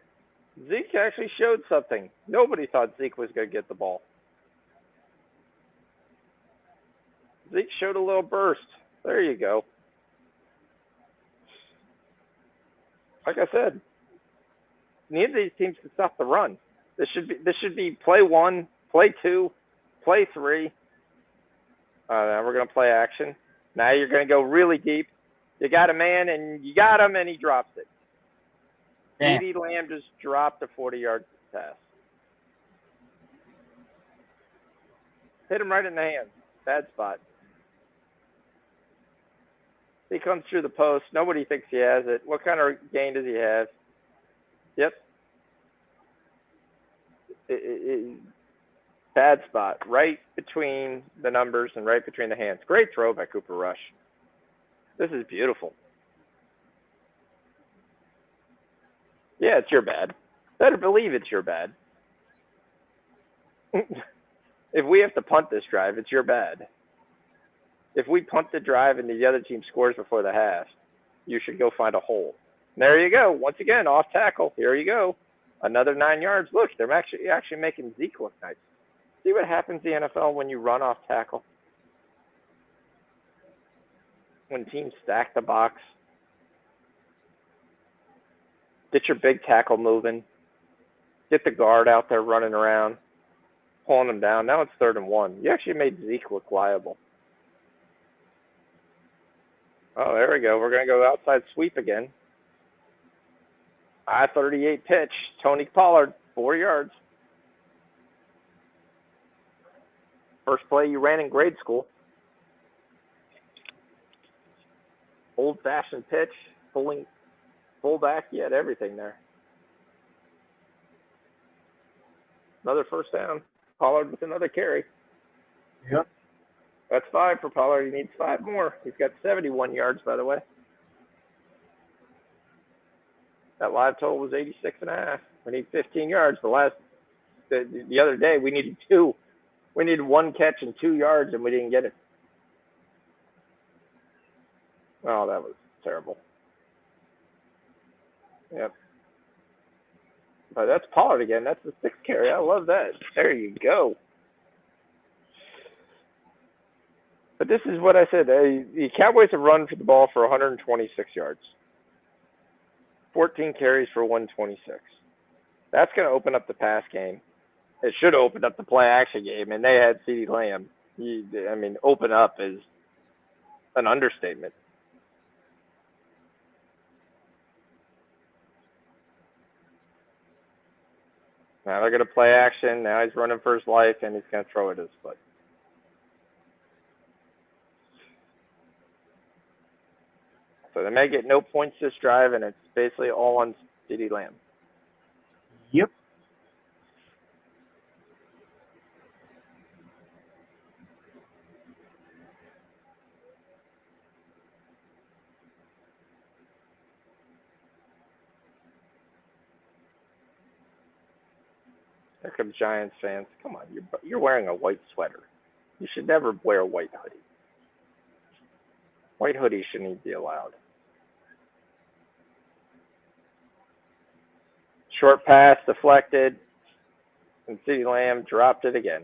Zeke actually showed something. Nobody thought Zeke was going to get the ball. Zeke showed a little burst. There you go. Like I said, neither of these teams can stop the run. This should be play 1, play 2, play 3. Now we're going to play action. Now you're going to go really deep. You got a man, and you got him, and he drops it. CeeDee Lamb just dropped a 40-yard pass. Hit him right in the hand. Bad spot. He comes through the post. Nobody thinks he has it. What kind of gain does he have? Yep. Bad spot. Right between the numbers and right between the hands. Great throw by Cooper Rush. This is beautiful. Yeah, it's your bad. Better believe it's your bad. If we have to punt this drive, it's your bad. If we punt the drive and the other team scores before the half, you should go find a hole. And there you go. Once again, off tackle. Here you go. Another 9 yards. Look, they're actually making Zeke look nice. See what happens in the NFL when you run off tackle? When teams stack the box. Get your big tackle moving. Get the guard out there running around, pulling them down. Now it's 3rd and 1. You actually made Zeke look liable. Oh, there we go. We're going to go outside sweep again. I-38 pitch. Tony Pollard, 4 yards. First play you ran in grade school. Old-fashioned pitch, fullback. You had everything there. Another first down. Pollard with another carry. Yep. That's 5 for Pollard. He needs 5 more. He's got 71 yards, by the way. That live total was 86.5. We need 15 yards. The other day, we needed 2. We needed 1 catch and 2 yards, and we didn't get it. Oh, that was terrible. Yep. But that's Pollard again. That's the 6th carry. I love that. There you go. But this is what I said. The Cowboys have run for the ball for 126 yards, 14 carries for 126. That's going to open up the pass game. It should open up the play action game, and they had CeeDee Lamb. I mean, open up is an understatement. Now they're going to play action. Now he's running for his life, and he's going to throw it his foot. So they may get no points this drive, and it's basically all on CeeDee Lamb. Yep. Here comes Giants fans. Come on, you're wearing a white sweater. You should never wear a white hoodie. White hoodie shouldn't be allowed. Short pass deflected, and CeeDee Lamb dropped it again.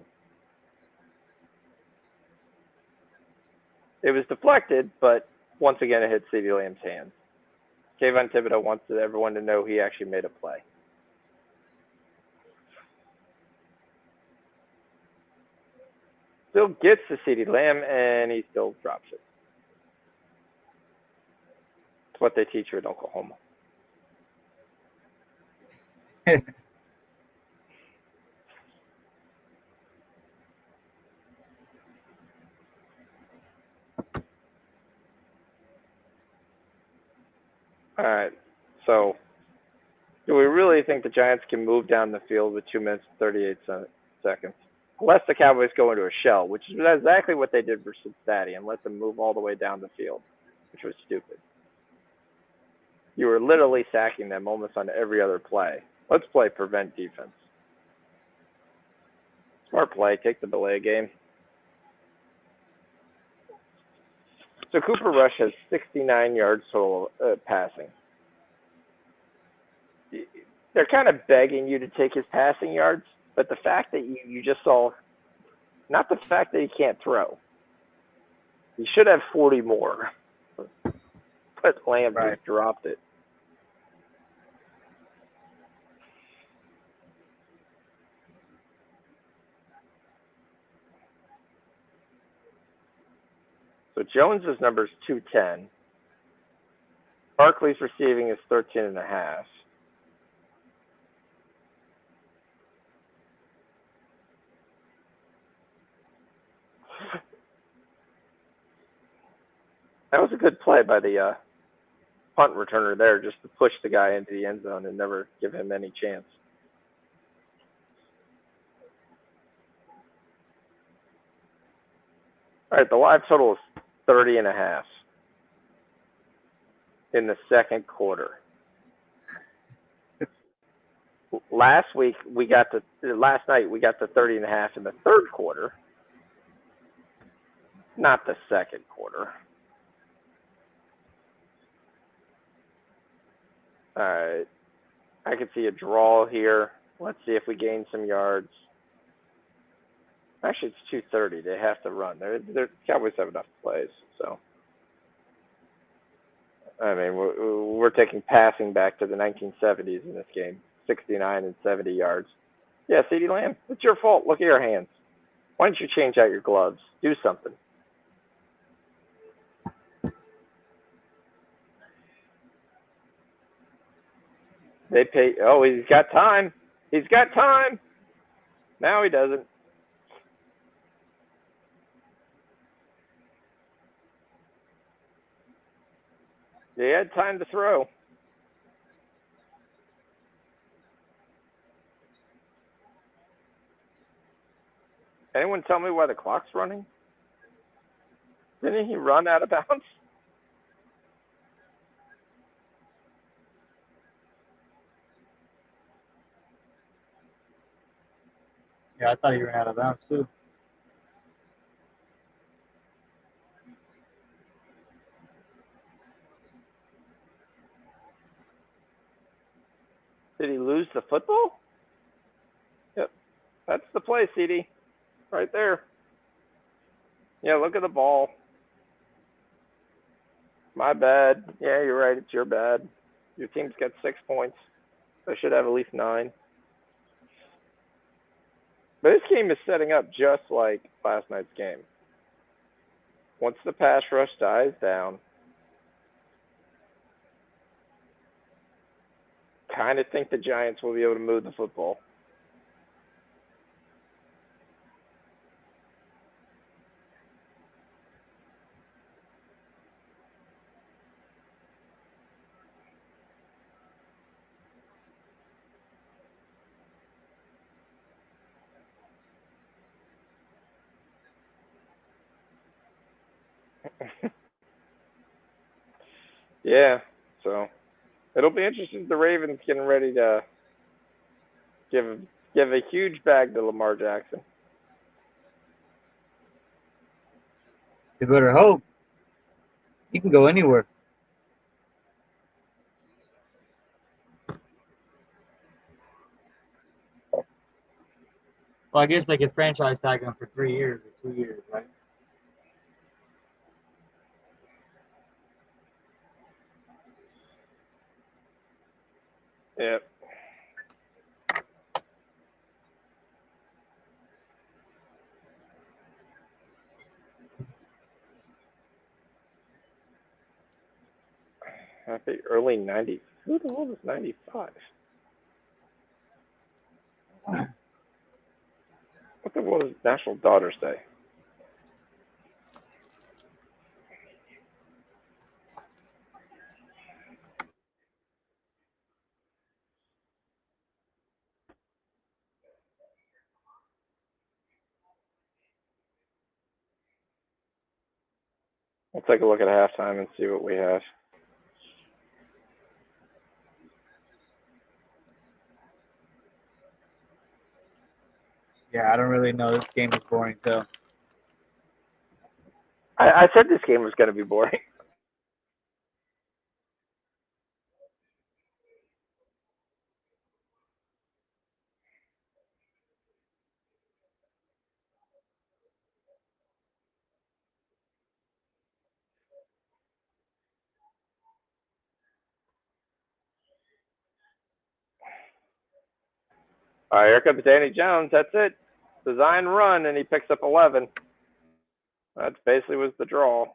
It was deflected, but once again it hit CeeDee Lamb's hands. Kayvon Thibodeau wants everyone to know he actually made a play. Still gets to CeeDee Lamb, and he still drops it. It's what they teach you in Oklahoma. All right. So, do we really think the Giants can move down the field with 2 minutes and 38 seconds? Unless the Cowboys go into a shell, which is exactly what they did for Cincinnati, and let them move all the way down the field, which was stupid. You were literally sacking them almost on every other play. Let's play prevent defense. Smart play. Take the delay game. So Cooper Rush has 69 yards total passing. They're kind of begging you to take his passing yards, but the fact that you just saw, not the fact that he can't throw. He should have 40 more, but Lamb just dropped it. So Jones's number is 210. Barkley's receiving is 13.5. That was a good play by the punt returner there, just to push the guy into the end zone and never give him any chance. All right, the live total is 30.5 in the second quarter. Last night we got to 30.5 in the third quarter, not the second quarter. All right, I can see a draw here. Let's see if we gain some yards. Actually, it's 2:30. They have to run. They're Cowboys have enough plays, so. I mean, we're taking passing back to the 1970s in this game. 69 and 70 yards. Yeah, CeeDee Lamb, it's your fault. Look at your hands. Why don't you change out your gloves? Do something. They pay. Oh, he's got time. He's got time. Now he doesn't. They had time to throw. Anyone tell me why the clock's running? Didn't he run out of bounds? Yeah, I thought you ran out of bounds too. Did he lose the football? Yep. That's the play, CD. Right there. Yeah, look at the ball. My bad. Yeah, you're right. It's your bad. Your team's got 6 points. They should have at least 9. But this game is setting up just like last night's game. Once the pass rush dies down, kind of think the Giants will be able to move the football. Yeah, so it'll be interesting. The Ravens getting ready to give give a huge bag to Lamar Jackson. You better hope. He can go anywhere. Well, I guess they could franchise tag him for 3 years or 2 years, right? Yeah. I think early 90s. Who the hell is 95? What the hell does National Daughters Day? We'll take a look at halftime and see what we have. Yeah, I don't really know. This game is boring, so. I said this game was going to be boring. All right, here comes Danny Jones. That's it. Design run, and he picks up 11. That basically was the draw.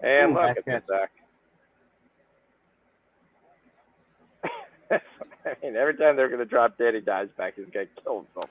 And Ooh, look, nice it's a catch. sack. I mean, every time they're going to drop Danny Dimes back, he's going to kill himself.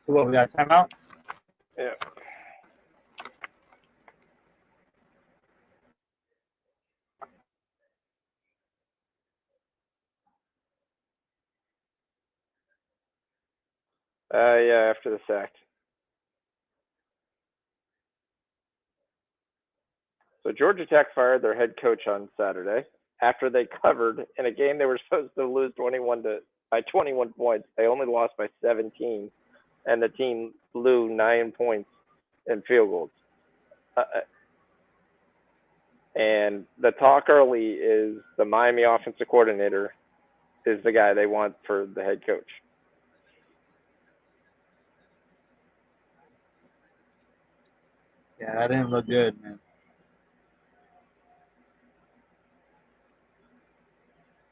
So what, we got a timeout? Yeah. Yeah, after the sack. So Georgia Tech fired their head coach on Saturday after they covered in a game they were supposed to lose 21 points. They only lost by 17, and the team blew 9 points in field goals. Uh, And the talk early is the Miami offensive coordinator is the guy they want for the head coach. Yeah, that didn't look good, man.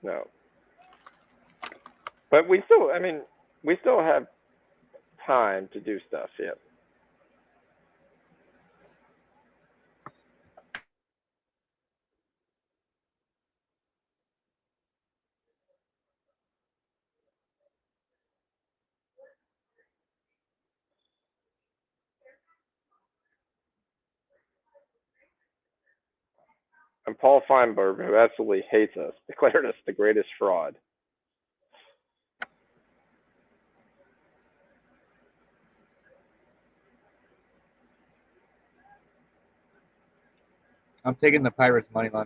No. But we still, I mean, we still have time to do stuff yet. And Paul Feinberg, who absolutely hates us, declared us the greatest fraud. I'm taking the Pirates money line.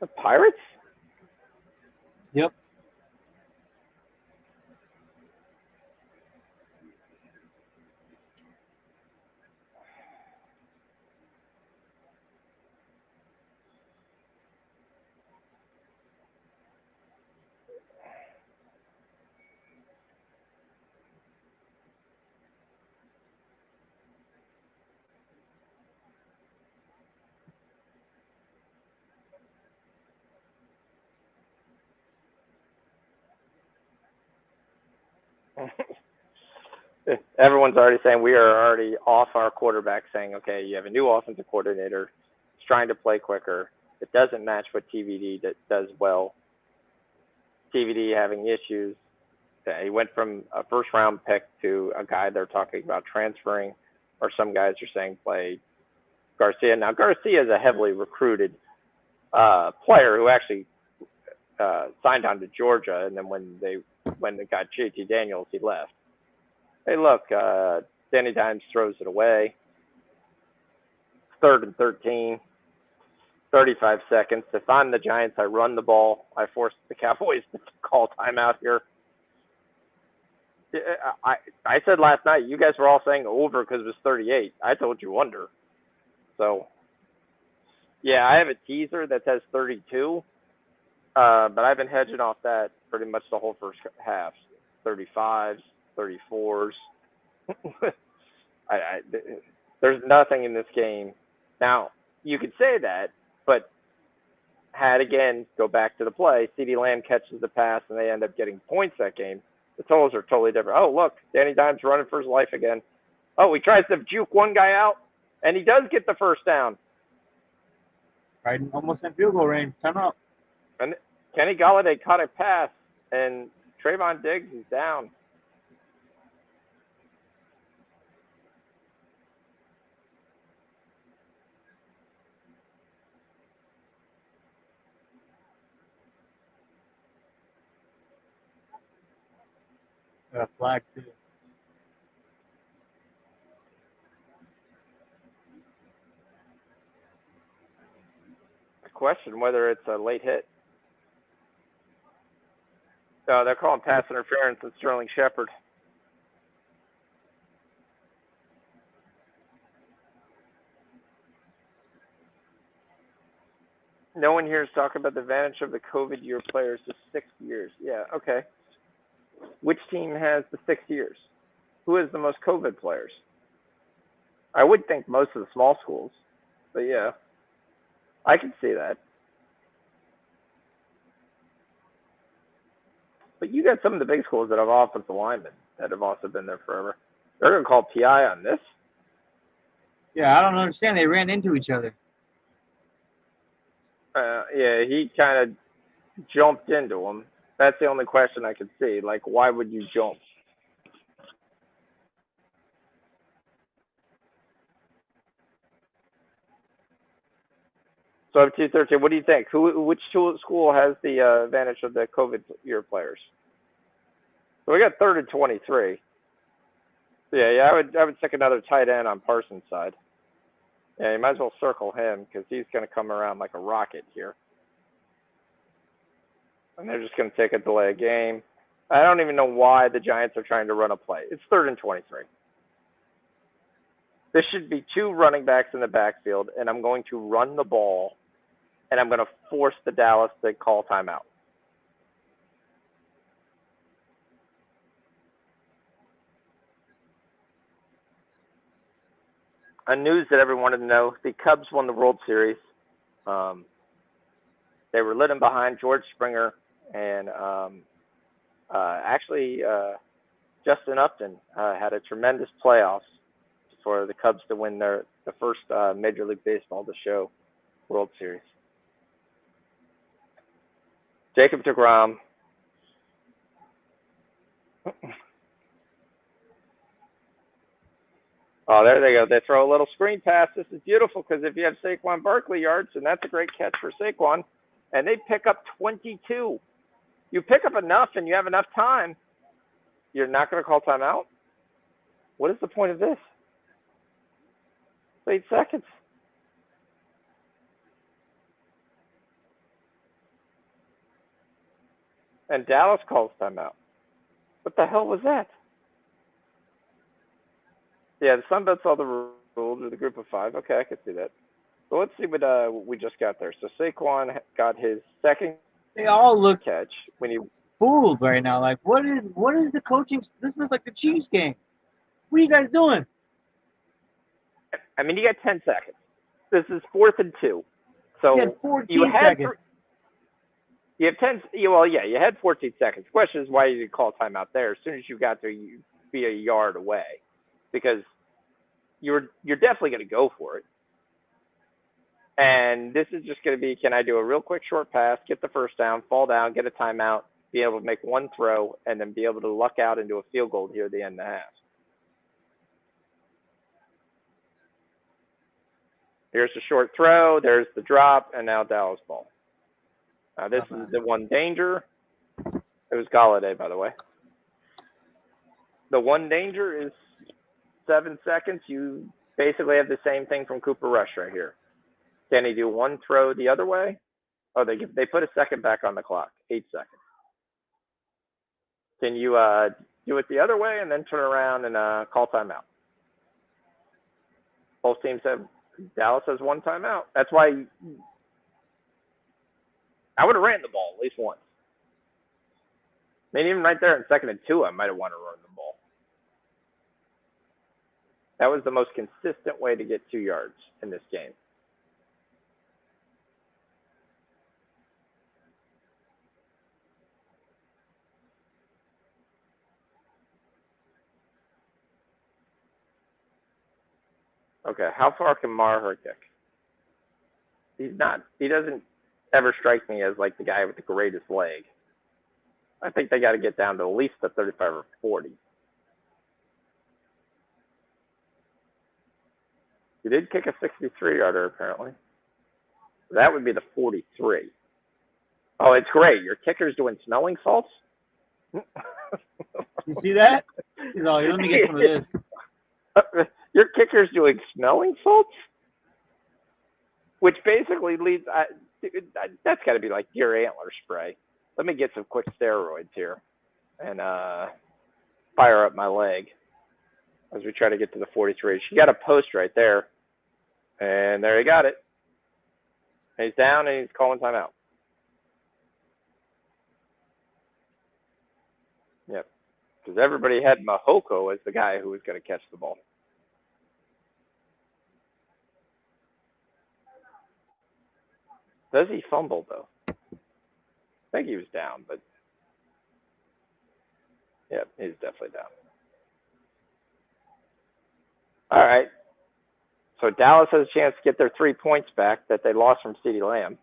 The Pirates? Yep. Everyone's already saying we are already off our quarterback, saying, okay, you have a new offensive coordinator. He's trying to play quicker. It doesn't match what TVD does well. TVD having issues. He went from a first-round pick to a guy they're talking about transferring, or some guys are saying play Garcia. Now, Garcia is a heavily recruited player who actually signed on to Georgia, and then when they got JT Daniels, he left. Hey, look, Danny Dimes throws it away. 3rd and 13, 35 seconds. If I'm the Giants, I run the ball. I force the Cowboys to call timeout here. I said last night, you guys were all saying over because it was 38. I told you under. So, yeah, I have a teaser that says 32, but I've been hedging off that pretty much the whole first half. 35s, 34s. There's nothing in this game. Now, you could say that, but had, again, go back to the play, CeeDee Lamb catches the pass and they end up getting points that game. The totals are totally different. Oh, look, Danny Dimes running for his life again. Oh, he tries to juke one guy out, and he does get the first down. Right, almost in field goal range. Time out. And Kenny Golladay caught a pass, and Trayvon Diggs is down. Got a flag, too. Question whether it's a late hit. They're calling pass interference on Sterling Shepard. No one here is talking about the advantage of the COVID year players to 6 years. Yeah, okay. Which team has the 6 years? Who has the most COVID players? I would think most of the small schools, but yeah, I can see that. But you got some of the big schools that have offensive linemen that have also been there forever. They're going to call PI on this? Yeah, I don't understand. They ran into each other. Yeah, he kind of jumped into him. That's the only question I could see. Like, why would you jump? So up to 13, what do you think? Which school has the advantage of the COVID year players? So we got 3rd and 23. Yeah, I would stick another tight end on Parsons' side. Yeah, you might as well circle him because he's going to come around like a rocket here. And they're just going to take a delay of game. I don't even know why the Giants are trying to run a play. It's 3rd and 23. This should be 2 running backs in the backfield, and I'm going to run the ball, and I'm going to force the Dallas to call timeout. News that everyone wanted to know: the Cubs won the World Series. They were little behind George Springer and actually Justin Upton had a tremendous playoffs for the Cubs to win the first Major League Baseball to show World Series. Jacob deGrom. Oh, there they go. They throw a little screen pass. This is beautiful because if you have Saquon Barkley yards, and that's a great catch for Saquon, and they pick up 22. You pick up enough and you have enough time, you're not going to call timeout? What is the point of this? 8 seconds. And Dallas calls timeout. What the hell was that? Yeah, the Sunbelt saw the rules with a group of 5. Okay, I can see that. So let's see what we just got there. So Saquon got his second They all look catch when he fooled right now. Like, what is the coaching? This looks like the Chiefs game. What are you guys doing? I mean, you got 10 seconds. This is 4th and 2. So You had 14 you had seconds. You have 10. Well, yeah, you had 14 seconds. The question is why you didn't call timeout there as soon as you got there. You be a yard away, because you're definitely going to go for it. And this is just going to be, can I do a real quick short pass, get the first down, fall down, get a timeout, be able to make one throw, and then be able to luck out into a field goal here at the end of the half. Here's the short throw. There's the drop, and now Dallas ball. Now this is the one danger. It was Galladay, by the way. The one danger is 7 seconds. You basically have the same thing from Cooper Rush right here. Can he do one throw the other way? Oh, they put a second back on the clock. 8 seconds. Can you do it the other way and then turn around and call timeout? Both teams have. Dallas has one timeout. That's why I would have ran the ball at least once. I mean, even right there in 2nd and 2, I might have wanted to run the ball. That was the most consistent way to get 2 yards in this game. Okay, how far can Maher kick? He doesn't ever strike me as like the guy with the greatest leg. I think they got to get down to at least the 35 or 40. He did kick a 63-yarder, apparently. That would be the 43. Oh, it's great. Your kicker's doing smelling salts? You see that? He's all, let me get some of this. Your kicker's doing smelling salts? Which basically leads, that's got to be like deer antler spray. Let me get some quick steroids here and fire up my leg as we try to get to the 43. She got a post right there. And there he got it. He's down and he's calling timeout. Yep. Because everybody had Mahoko as the guy who was going to catch the ball. Does he fumble, though? I think he was down, but yeah, he's definitely down. All right. So Dallas has a chance to get their 3 points back that they lost from CeeDee Lamb.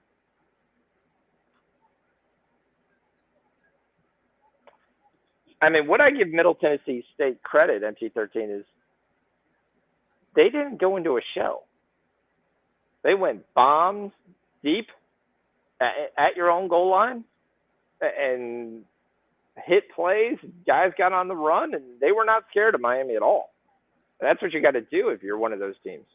I mean, what I give Middle Tennessee State credit, MT13, is they didn't go into a shell. They went bombs deep at your own goal line and hit plays. Guys got on the run, and they were not scared of Miami at all. And that's what you got to do if you're one of those teams.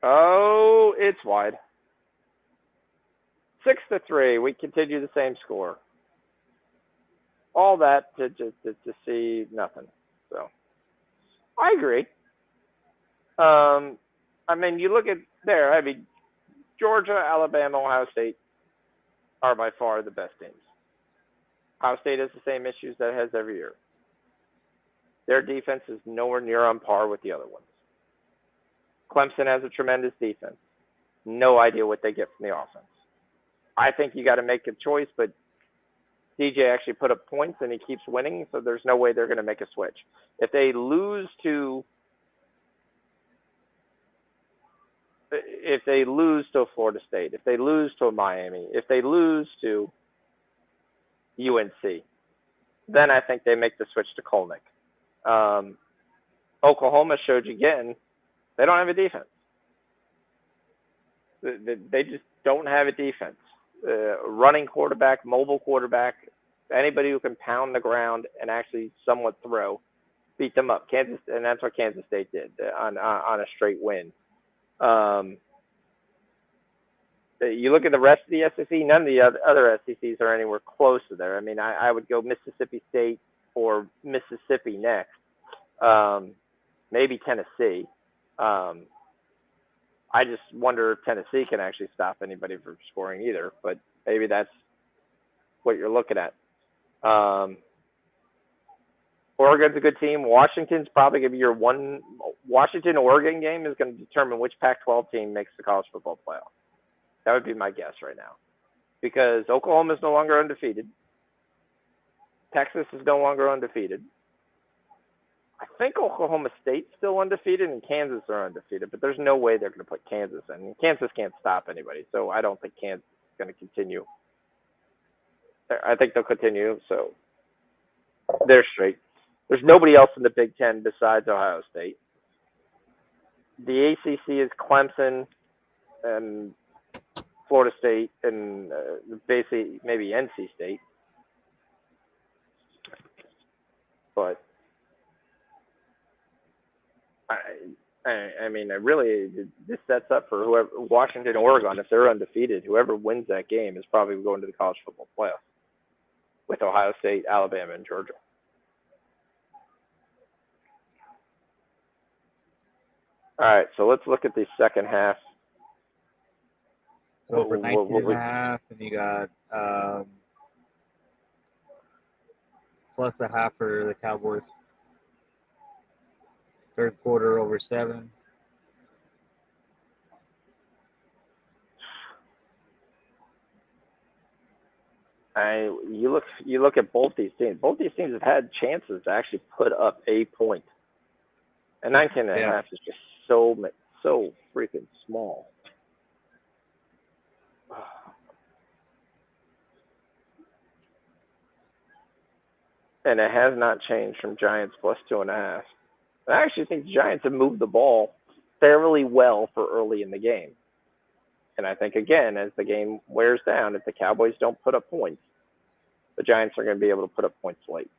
Oh, it's wide. 6-3. We continue the same score. all that to see nothing. So I agree. I mean, you look at there. I mean, Georgia, Alabama, Ohio State are by far the best teams. Ohio State has the same issues that it has every year. Their defense is nowhere near on par with the other ones. Clemson has a tremendous defense. No idea what they get from the offense. I think you got to make a choice, but DJ actually put up points and he keeps winning, so there's no way they're going to make a switch. If they lose to Florida State, if they lose to Miami, if they lose to UNC, then I think they make the switch to Kolnick. Oklahoma showed you again, they don't have a defense. They just don't have a defense. Running quarterback, mobile quarterback, anybody who can pound the ground and actually somewhat throw, beat them up. Kansas, and that's what Kansas State did on a straight win. You look at the rest of the SEC, none of the other SECs are anywhere close to there. I mean, I would go Mississippi State or Mississippi next, maybe Tennessee. I just wonder if Tennessee can actually stop anybody from scoring either, but maybe that's what you're looking at. Oregon's a good team. Washington's probably going to be your one. Washington-Oregon game is going to determine which Pac-12 team makes the college football playoff. That would be my guess right now. Because Oklahoma is no longer undefeated. Texas is no longer undefeated. I think Oklahoma State's still undefeated and Kansas are undefeated, but there's no way they're going to put Kansas in. And Kansas can't stop anybody, so I don't think Kansas is going to continue. I think they'll continue, so they're straight. There's nobody else in the Big Ten besides Ohio State. The ACC is Clemson and Florida State and basically maybe NC State. But I mean, this sets up for whoever, Washington, Oregon, if they're undefeated, whoever wins that game is probably going to the college football playoff with Ohio State, Alabama, and Georgia. All right, so let's look at the second half. So for 19.5, and you got plus a half for the Cowboys. Third quarter over 7. You look at both these teams. Both these teams have had chances to actually put up a point. And 19.5 is just so freaking small. And it has not changed from Giants plus 2.5. I actually think the Giants have moved the ball fairly well for early in the game. And I think, again, as the game wears down, if the Cowboys don't put up points, the Giants are going to be able to put up points late.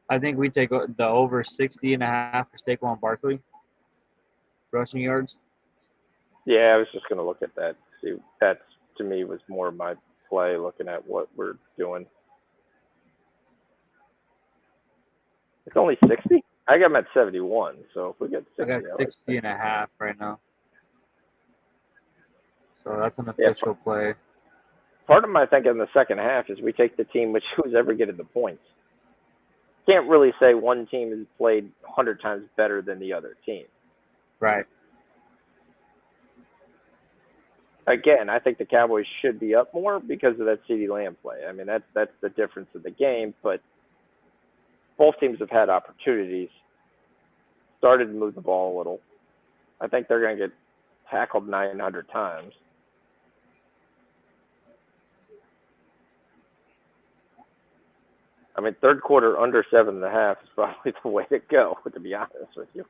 I think we take the over 60.5 for Saquon Barkley. Rushing yards. Yeah, I was just going to look at that. See, that to me was more my play, looking at what we're doing. It's only 60? I got him at 71, so if we get 60. I got 60.5 right now. So that's an official play. Part of my thinking in the second half is we take the team who's ever getting the points. Can't really say one team has played 100 times better than the other team. Right. Again, I think the Cowboys should be up more because of that CeeDee Lamb play. I mean, that's the difference in the game, but both teams have had opportunities, started to move the ball a little. I think they're going to get tackled 900 times. I mean, third quarter under 7.5 is probably the way to go, to be honest with you.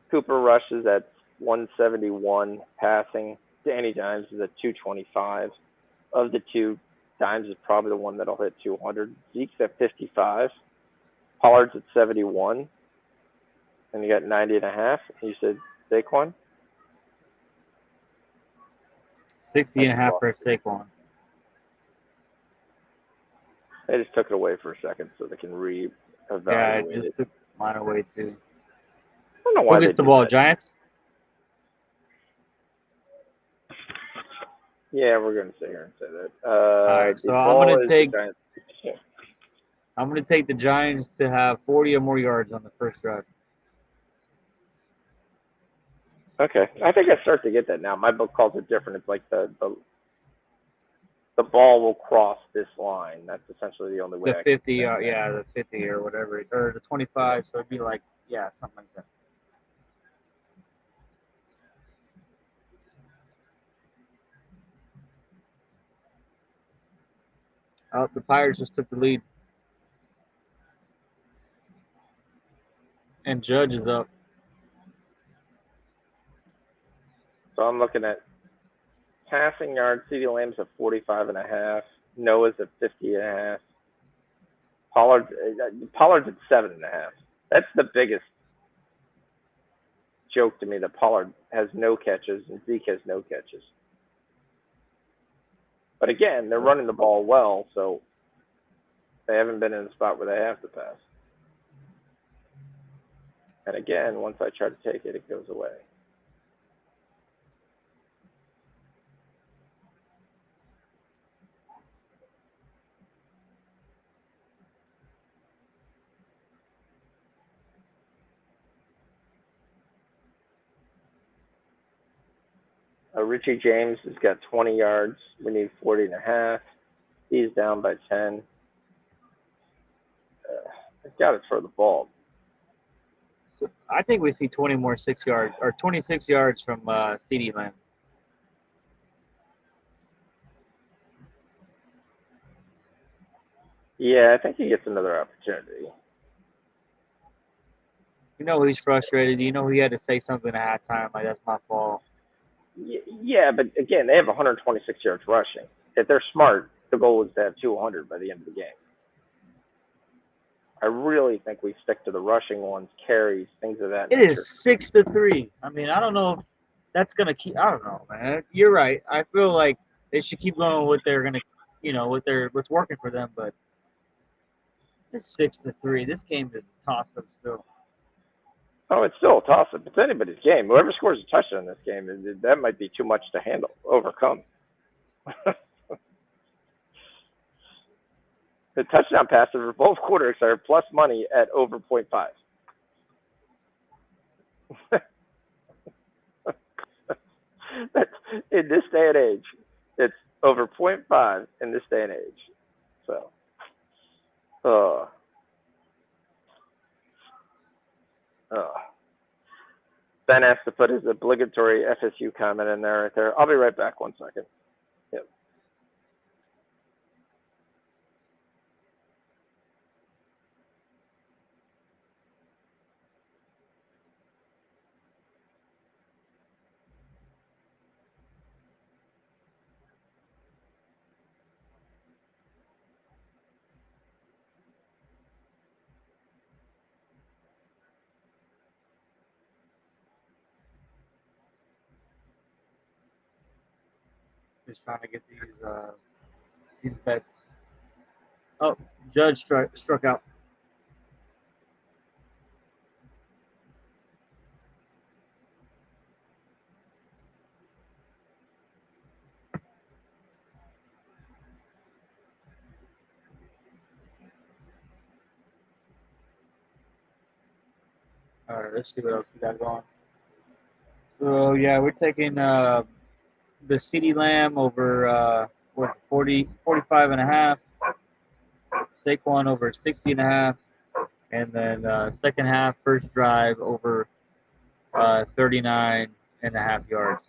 Cooper rushes at 171 passing. Danny Dimes is at 225. Of the two, Dimes is probably the one that'll hit 200. Zeke's at 55. Pollard's at 71. And you got 90.5. You said Saquon? 60.5 for Saquon. They just took it away for a second so they can Yeah, re-evaluate just it. took mine away too. I don't know why Who they gets the did ball? that. Giants? Yeah, we're going to sit here and say that. All right, The so I'm ball gonna is the take Giants. the Giants to have 40 or more yards on the first drive. Okay, I think I start to get that now. My book calls it different. It's like the ball will cross this line. That's essentially the only way. The 50, yeah, the 50 or whatever, or the 25. So it'd be like, yeah, something like that. Oh, the Pirates just took the lead, and Judge is up. So I'm looking at passing yards. CeeDee Lamb's at 45.5. Noah's at 50.5. Pollard's at 7.5. That's the biggest joke to me that Pollard has no catches and Zeke has no catches. But again, they're running the ball well, so they haven't been in a spot where they have to pass. And again, once I try to take it, it goes away. Richie James has got 20 yards. We need 40.5. He's down by 10. I've got to throw the ball. I think we see 20 more 6 yards or 26 yards from CeeDee Lamb. Yeah, I think he gets another opportunity. You know he's frustrated. You know he had to say something at halftime, like that's my fault. Yeah, but again, they have 126 yards rushing. If they're smart, the goal is to have 200 by the end of the game. I really think we stick to the rushing ones, carries, things of that It nature. is 6-3. I mean, I don't know if that's gonna keep. I don't know, man. You're right. I feel like they should keep going with what they're gonna, what's working for them. But it's 6-3. This game is a toss up still. Oh, it's still a toss-up. It's anybody's game. Whoever scores a touchdown in this game, that might be too much to overcome. The touchdown passes for both quarterbacks are plus money at over 0.5. That's, in this day and age, it's over 0.5 in this day and age. So, Ben has to put his obligatory FSU comment in there right there. I'll be right back. 1 second. Yep. Just trying to get these bets. Oh, Judge struck out. All right, let's see what else we got going. So yeah, we're taking the CeeDee Lamb over 45.5. Saquon over 60.5, and then second half, first drive over 39.5 yards.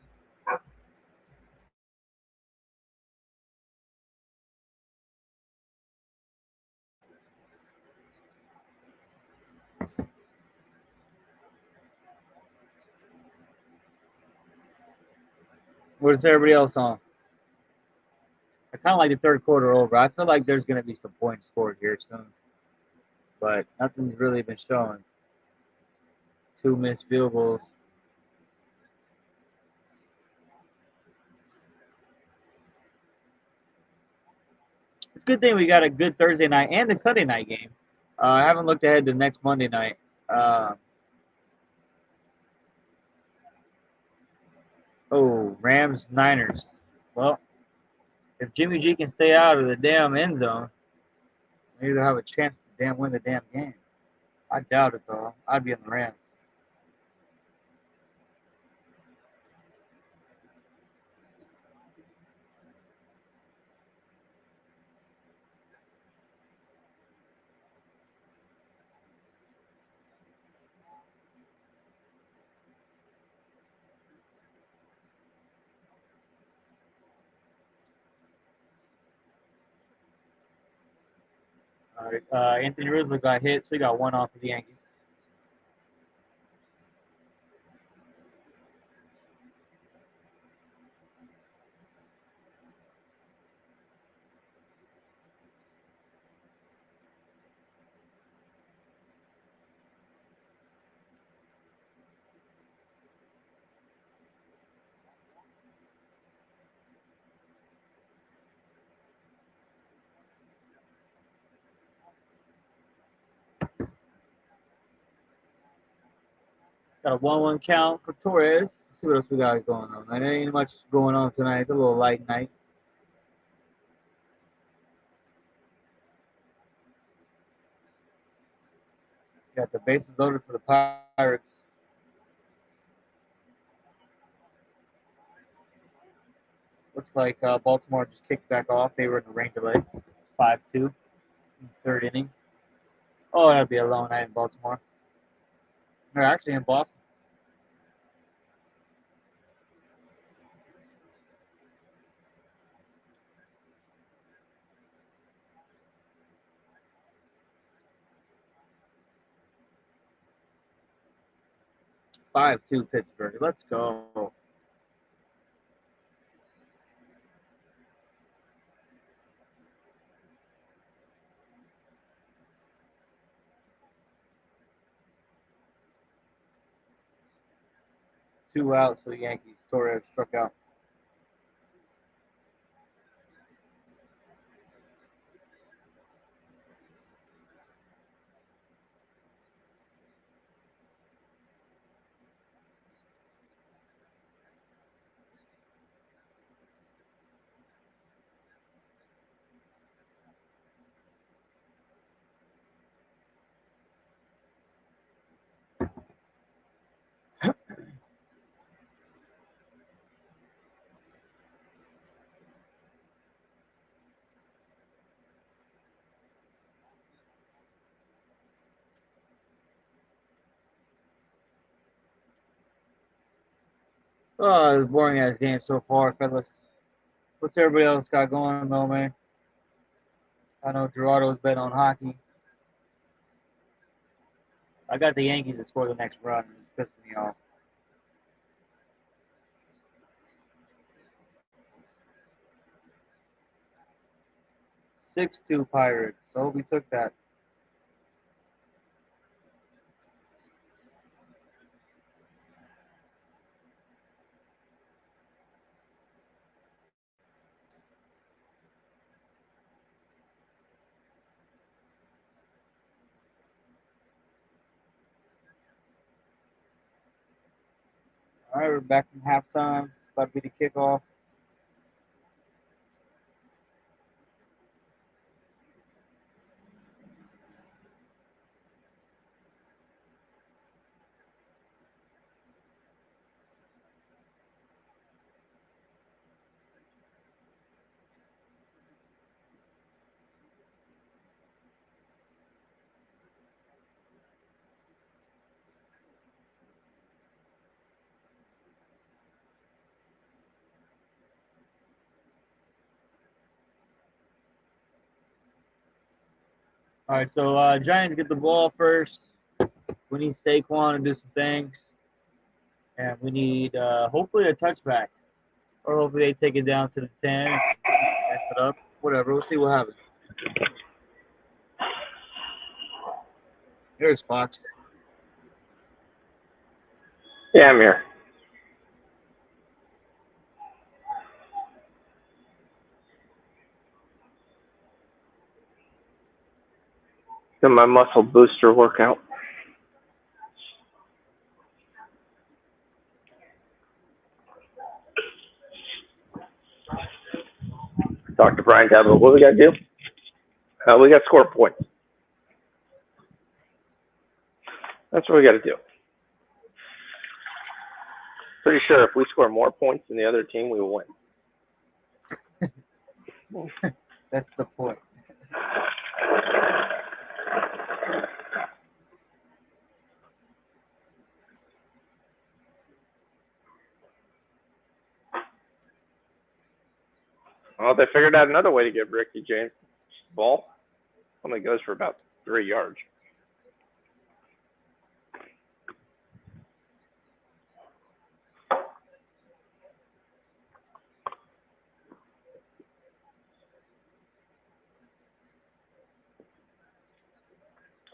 What's everybody else on? I kind of like the third quarter over. I feel like there's going to be some points scored here soon, but nothing's really been shown. 2 missed field goals. It's a good thing we got a good Thursday night and a Sunday night game. I haven't looked ahead to next Monday night. Rams Niners. Well, if Jimmy G can stay out of the damn end zone, maybe they'll have a chance to damn win the damn game. I doubt it though. I'd be on the Rams. All right. Anthony Rizzo got hit, so he got 1 off for the Yankees. Got a 1-1 count for Torres. Let's see what else we got going on. There ain't much going on tonight. It's a little light night. Got the bases loaded for the Pirates. Looks like Baltimore just kicked back off. They were in the rain delay. 5-2 third inning. Oh, that'd be a long night in Baltimore. They're actually in Boston. Five two Pittsburgh. Let's go. Two outs for the Yankees. Torres struck out. Oh, it's a boring ass game so far, fellas. What's everybody else got going though, man? I know Gerardo's bet on hockey. I got the Yankees to score the next run. It's pissing me off. 6-2 Pirates. So we took that. All right, we're back from halftime. It's about to be the kickoff. All right, so Giants get the ball first. We need Saquon to do some things, and we need hopefully a touchback, or hopefully they take it down to the 10, mess it up, whatever. We'll see what happens. Here's Fox. Yeah, I'm here. Did my muscle booster workout. Talk to Brian Dabble. What we got to do? We got to score points. That's what we got to do. Pretty sure if we score more points than the other team, we will win. That's the point. Well, they figured out another way to get Ricky James the ball. Only goes for about 3 yards.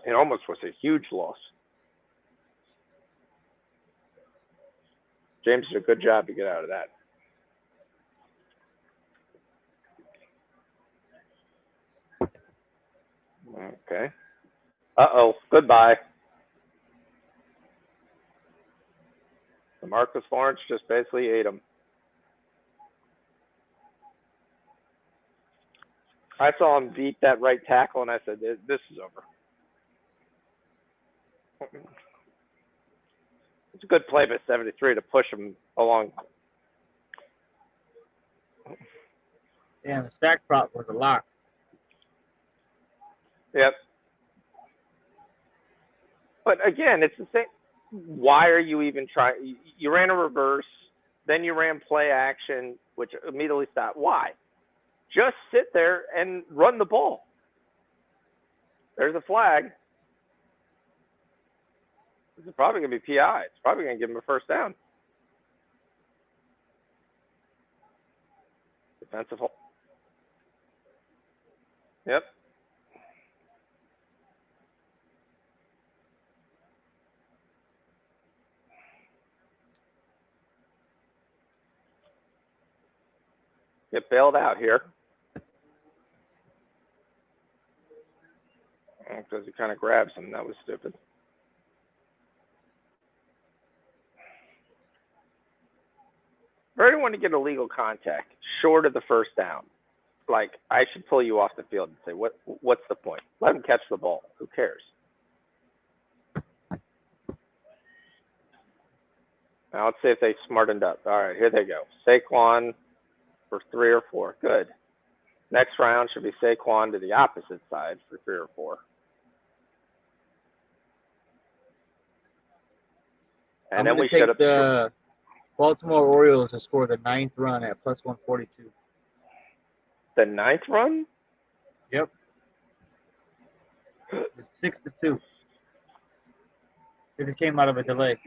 It almost was a huge loss. James did a good job to get out of that. Okay. Uh-oh. Goodbye. Marcus Lawrence just basically ate him. I saw him beat that right tackle, and I said, this is over. It's a good play by 73 to push him along. Damn, the stack prop was a lock. Yep. But again, it's the same. Why are you even trying? You ran a reverse, then you ran play action, which immediately stopped. Why? Just sit there and run the ball. There's a flag. This is probably going to be PI. It's probably going to give him a first down. Defensive hold. Yep. Get bailed out here. Because he kind of grabs him. That was stupid. If I want to get illegal contact short of the first down, like I should pull you off the field and say, what's the point? Let him catch the ball. Who cares? Now let's see if they smartened up. All right, here they go. Saquon for 3 or 4. Good. Next round should be Saquon to the opposite side for 3 or 4. And then we should have the Baltimore Orioles to score the 9th run at plus 142. The 9th run? Yep. It's 6-2. It just came out of a delay.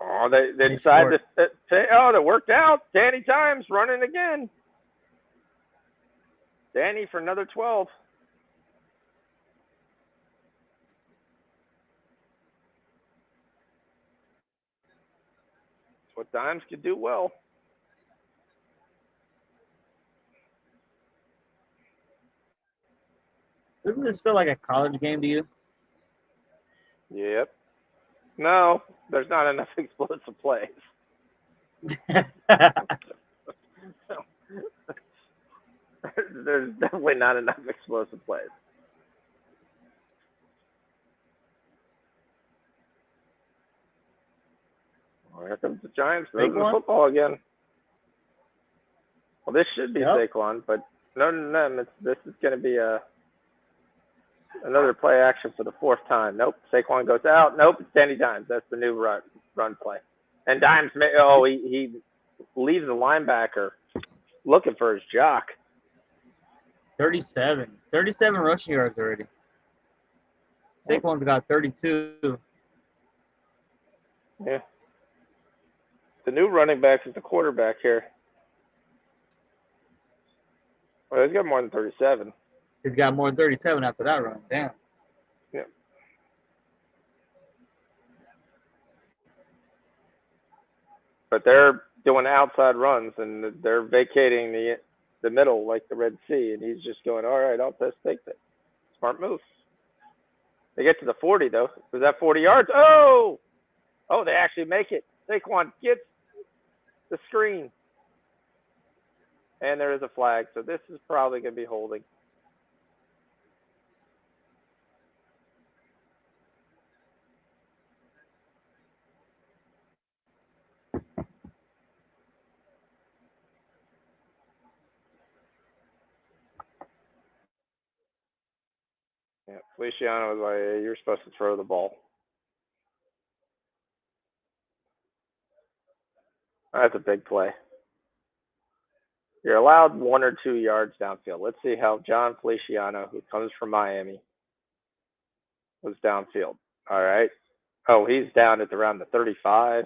Oh, they decided to say, oh, that worked out. Danny Times running again. Danny for another 12. That's what Dimes could do well. Doesn't this feel like a college game to you? Yep. No, there's not enough explosive plays. There's definitely not enough explosive plays. Well, here comes the Giants moving the football again. Well, this should be Saquon, but no. This is going to be another play action for the 4th time. Nope. Saquon goes out. Nope. It's Danny Dimes. That's the new run play. And Dimes, he leaves the linebacker looking for his jock. 37 rushing yards already. Saquon's got 32. Yeah. The new running back is the quarterback here. Well, he's got more than 37. He's got more than 37 after that run. Damn. Yeah. but they're doing outside runs and they're vacating the middle like the Red Sea, and he's just going, all right, I'll just take that. Smart move. They get to the 40 though. Was that 40 yards? Oh, they actually make it. Saquon gets the screen, and there is a flag. So this is probably going to be holding. Yeah, Feliciano was like, hey, you're supposed to throw the ball. That's a big play. You're allowed 1 or 2 yards downfield. Let's see how John Feliciano, who comes from Miami, was downfield. All right. Oh, he's down at around the 35.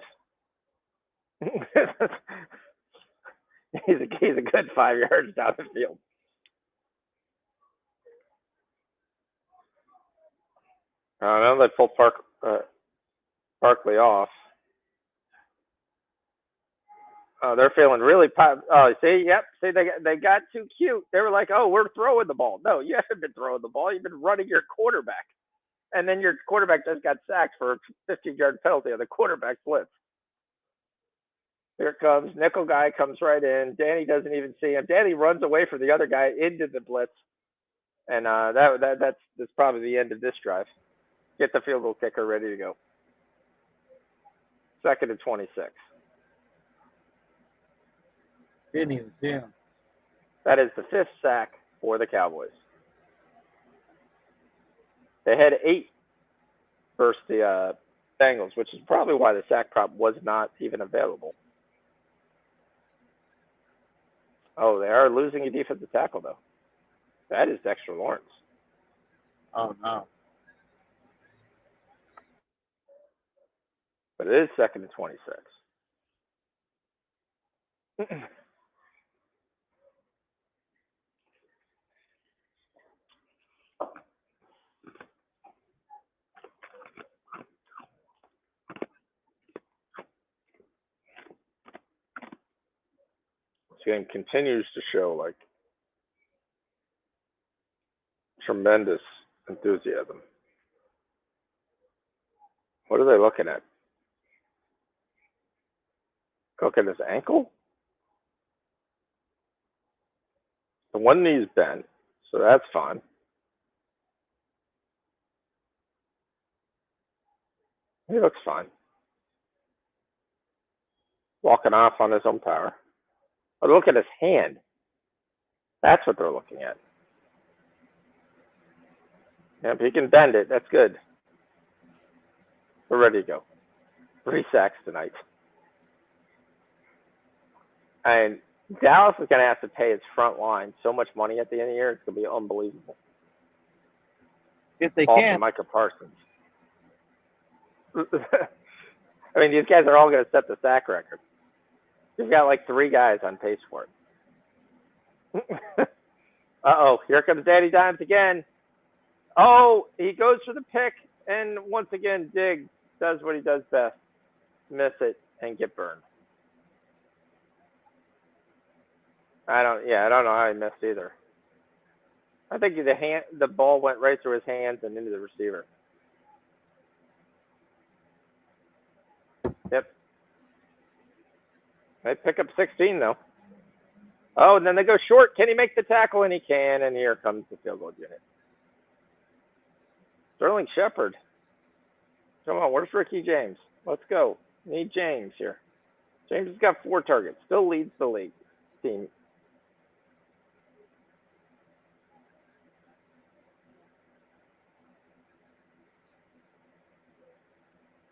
he's a good 5 yards down the field. Now they pull Barkley off. They're feeling really see, yep. See, they got too cute. They were like, oh, we're throwing the ball. No, you haven't been throwing the ball. You've been running your quarterback. And then your quarterback just got sacked for a 15-yard penalty on the quarterback blitz. Here it comes. Nickel guy comes right in. Danny doesn't even see him. Danny runs away from the other guy into the blitz. And that's probably the end of this drive. Get the field goal kicker ready to go. 2nd and 26. Didn't even see him. That is the 5th sack for the Cowboys. They had 8 versus the Bengals, which is probably why the sack prop was not even available. Oh, they are losing a defensive tackle, though. That is Dexter Lawrence. Oh, no. But it is 2nd and 26. This game continues to show like tremendous enthusiasm. What are they looking at? Look at his ankle? The one knee's bent, so that's fine. He looks fine. Walking off on his own power. But look at his hand. That's what they're looking at. Yeah, if he can bend it, that's good. We're ready to go. 3 sacks tonight. And Dallas is going to have to pay its front line so much money at the end of the year. It's going to be unbelievable. If they Paul can. and Micah Parsons. I mean, these guys are all going to set the sack record. You've got like 3 guys on pace for it. Uh-oh, here comes Danny Dimes again. Oh, he goes for the pick, and once again, Diggs does what he does best. Miss it and get burned. I don't know how he missed either. I think the ball went right through his hands and into the receiver. Yep. They pick up 16 though. Oh, and then they go short. Can he make the tackle? And he can. And here comes the field goal unit. Sterling Shepard. Come on, where's Ricky James? Let's go. Need James here. James has got 4 targets. Still leads the league team.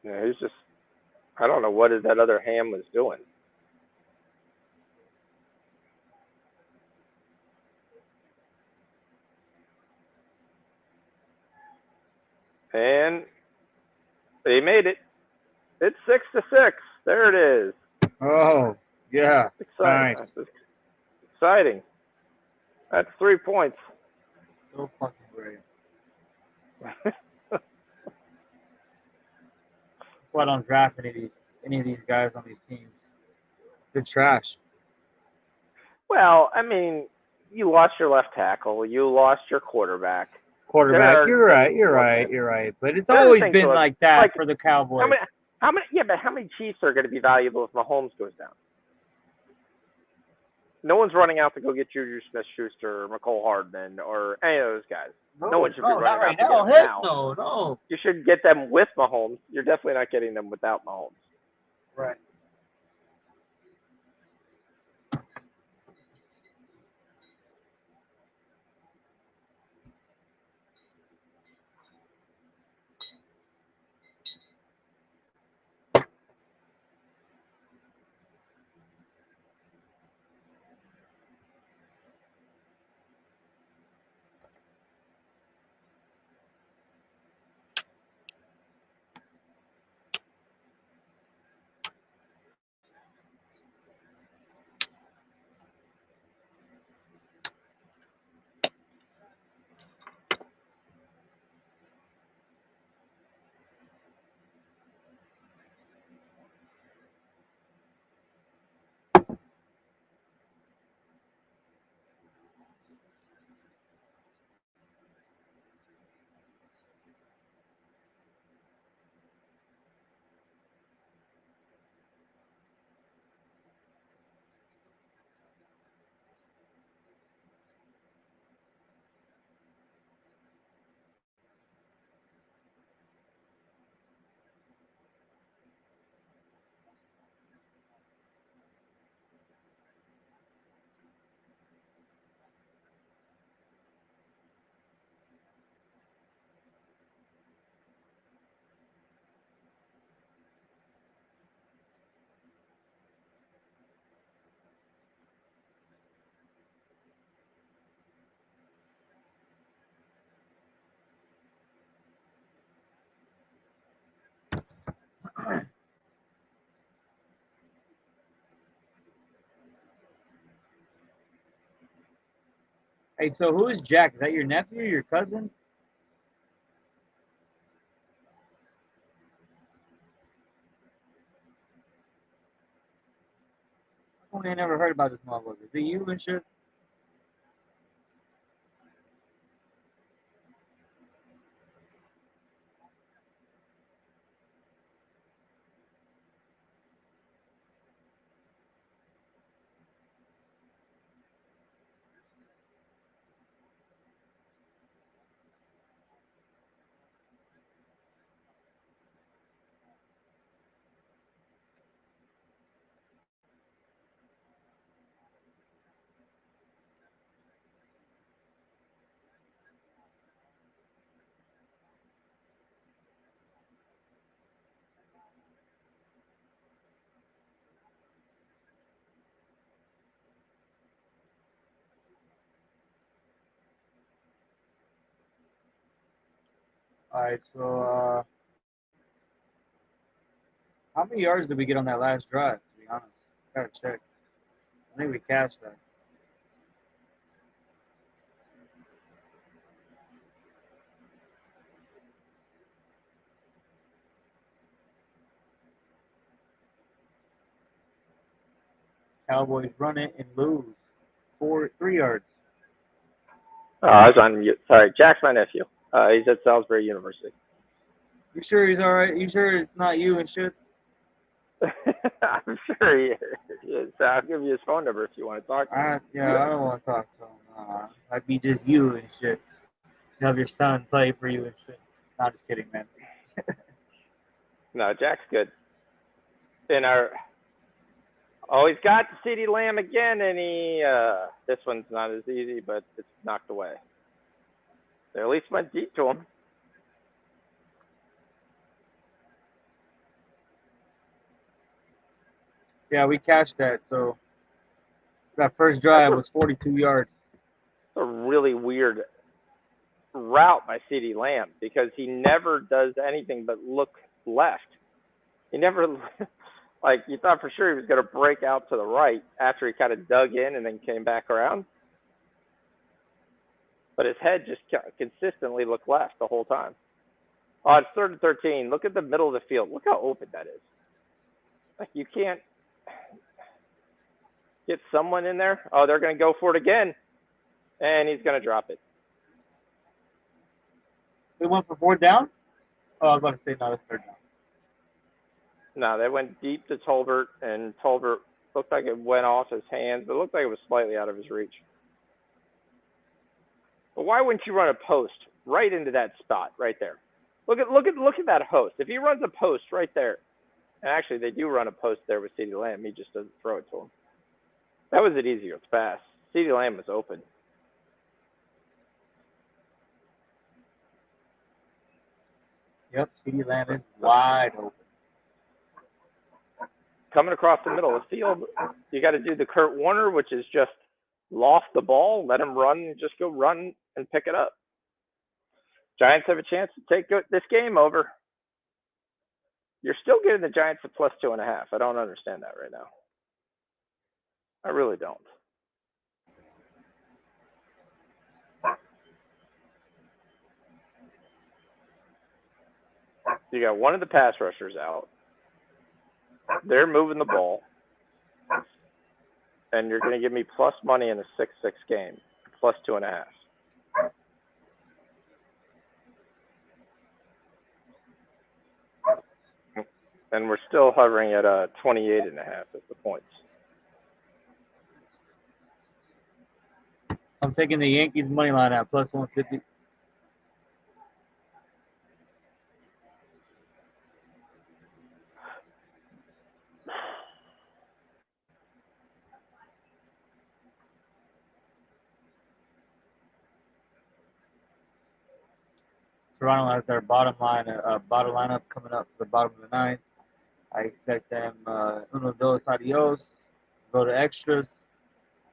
Yeah, he's just, I don't know what that other ham was doing. And they made it. It's 6-6. There it is. Oh, yeah. Exciting. Nice. That's exciting. That's 3 points. So fucking great. That's why I don't draft any of these guys on these teams. They're trash. Well, I mean, you lost your left tackle, you lost your quarterback. Quarterback. There are You're right. things You're to look right. at. You're right. But it's There are always things to been look like that like for the how Cowboys. many how many Chiefs are going to be valuable if Mahomes goes down? No one's running out to go get Juju Smith-Schuster or McCole Hardman or any of those guys. No one should be no, not running right out to get now. them Heck now. no, no. You should get them with Mahomes. You're definitely not getting them without Mahomes. Right. Hey, so who is Jack? Is that your nephew, your cousin? I never heard about this motherfucker. Is it you and shit? All right, so how many yards did we get on that last drive? To be honest, gotta check. I think we cashed that. Cowboys run it and lose 3 yards. I was on mute. Sorry, Jack's my nephew. He's at Salisbury University. You sure he's all right? You sure it's not you and shit? I'm sure he is. I'll give you his phone number if you want to talk to him. I don't want to talk to him. I'd be just you and shit. You have your son play for you and shit. Not just kidding, man. No, Jack's good. In our he's got the CeeDee Lamb again, and this one's not as easy, but it's knocked away. They at least went deep to him. Yeah, we cashed that. So that first drive was 42 yards. It's a really weird route by CeeDee Lamb because he never does anything but look left. He never, like, you thought for sure he was going to break out to the right after he kind of dug in and then came back around. But his head just consistently looked left the whole time. Oh, it's 3rd and 13. Look at the middle of the field. Look how open that is. Like, you can't. Get someone in there. Oh, they're going to go for it again. And he's going to drop it. They went for 4th down? Oh, I was about to say, no, that's 3rd down. No, they went deep to Tolbert, and Tolbert looked like it went off his hands, but it looked like it was slightly out of his reach. But why wouldn't you run a post right into that spot right there? Look at that host. If he runs a post right there, and actually they do run a post there with CeeDee Lamb, he just doesn't throw it to him. That was an easier pass. CeeDee Lamb was open. Yep, CeeDee Lamb is wide open. Coming across the middle of the field, you got to do the Kurt Warner, which is just loft the ball, let him run, and just go run and pick it up. Giants have a chance to take this game over. You're still getting the Giants at +2.5. I don't understand that right now. I really don't. You got one of the pass rushers out. They're moving the ball. And you're going to give me plus money in a 6-6 game, +2.5. And we're still hovering at 28.5 at the points. I'm taking the Yankees money line at +150. Toronto has their bottom lineup coming up for the bottom of the 9th. I expect them uno, dos, adios, go to extras,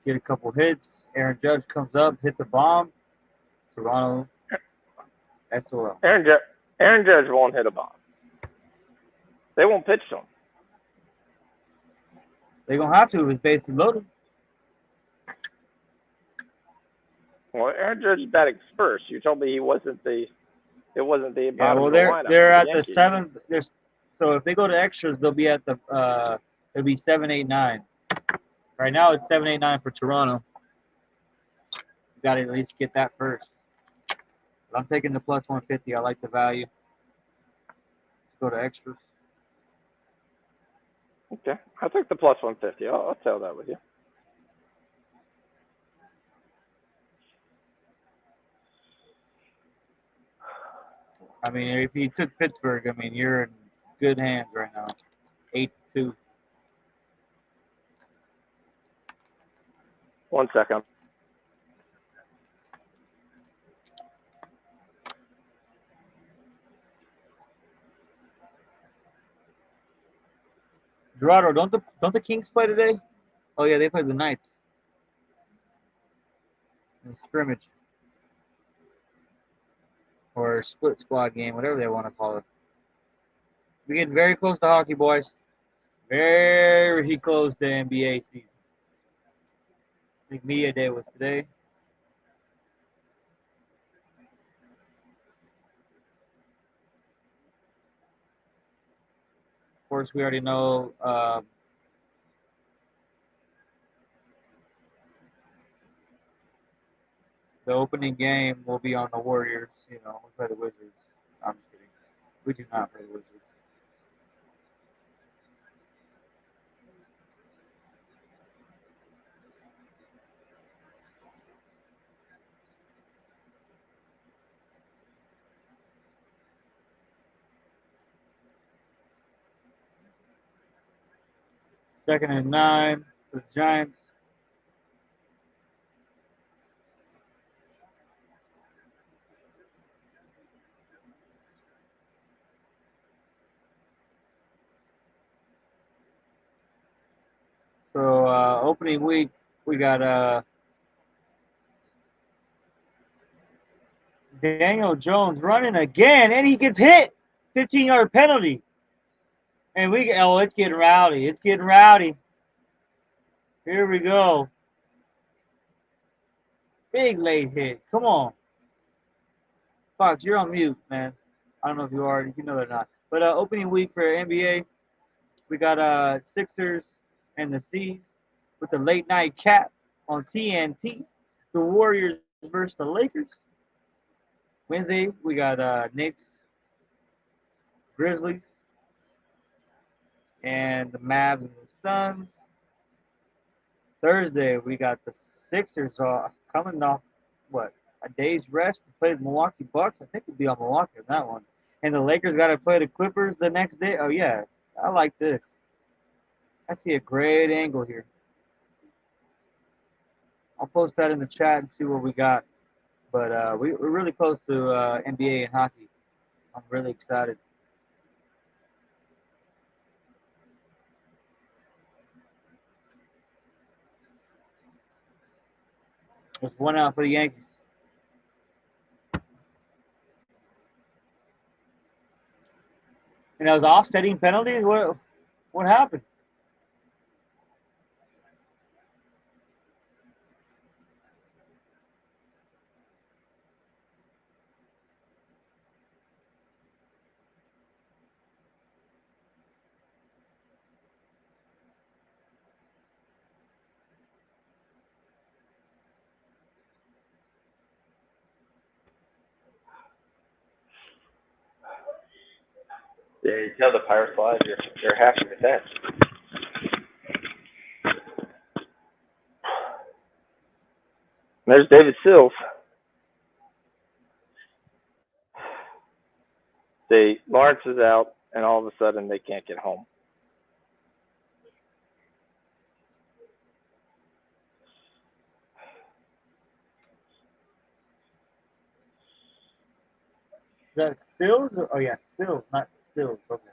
get a couple hits. Aaron Judge comes up, hits a bomb. Toronto, SOL. Aaron Judge won't hit a bomb. They won't pitch to him. They're going to have to if it's bases loaded. Well, Aaron Judge is batting first. You told me it wasn't the Yeah, well, of the lineup they're for at the 7th. So if they go to extras, they'll be at it'll be 7, 8, 9. Right now it's 7, 8, 9 for Toronto. You got to at least get that first. But I'm taking the +150. I like the value. Let's go to extras. Okay, I took the +150. I'll tell that with you. I mean, if you took Pittsburgh, I mean, you're in good hands right now. 8-2. 1 second. Gerardo, don't the Kings play today? Oh yeah, they play the Knights. In a scrimmage. Or split squad game, whatever they want to call it. We're getting very close to hockey, boys. Very close to NBA season. I think media day was today. Of course, we already know the opening game will be on the Warriors. You know, we play the Wizards. I'm just kidding. We do not play the Wizards. Second and 9 for the Giants. So opening week, we got Daniel Jones running again, and he gets hit. 15-yard penalty. And it's getting rowdy. It's getting rowdy. Here we go. Big late hit. Come on. Fox, you're on mute, man. I don't know if you are, if you know that or not. But opening week for NBA, we got Sixers and the C's. with the late night cap on TNT. The Warriors versus the Lakers. Wednesday, we got Knicks, Grizzlies, and the Mavs and the Suns. Thursday, we got the Sixers coming off, what, a day's rest to play the Milwaukee Bucks. I think we'll be on Milwaukee on that one. And the Lakers got to play the Clippers the next day. Oh, yeah, I like this. I see a great angle here. I'll post that in the chat and see what we got. But we're really close to NBA and hockey. I'm really excited. There's one out for the Yankees. And those offsetting penalties. What happened? Yeah, you tell the Pirates live you're happy with that. There's David Sills. Lawrence is out, and all of a sudden they can't get home. Is that Sills? Oh yeah, Sills, not Stills. Okay.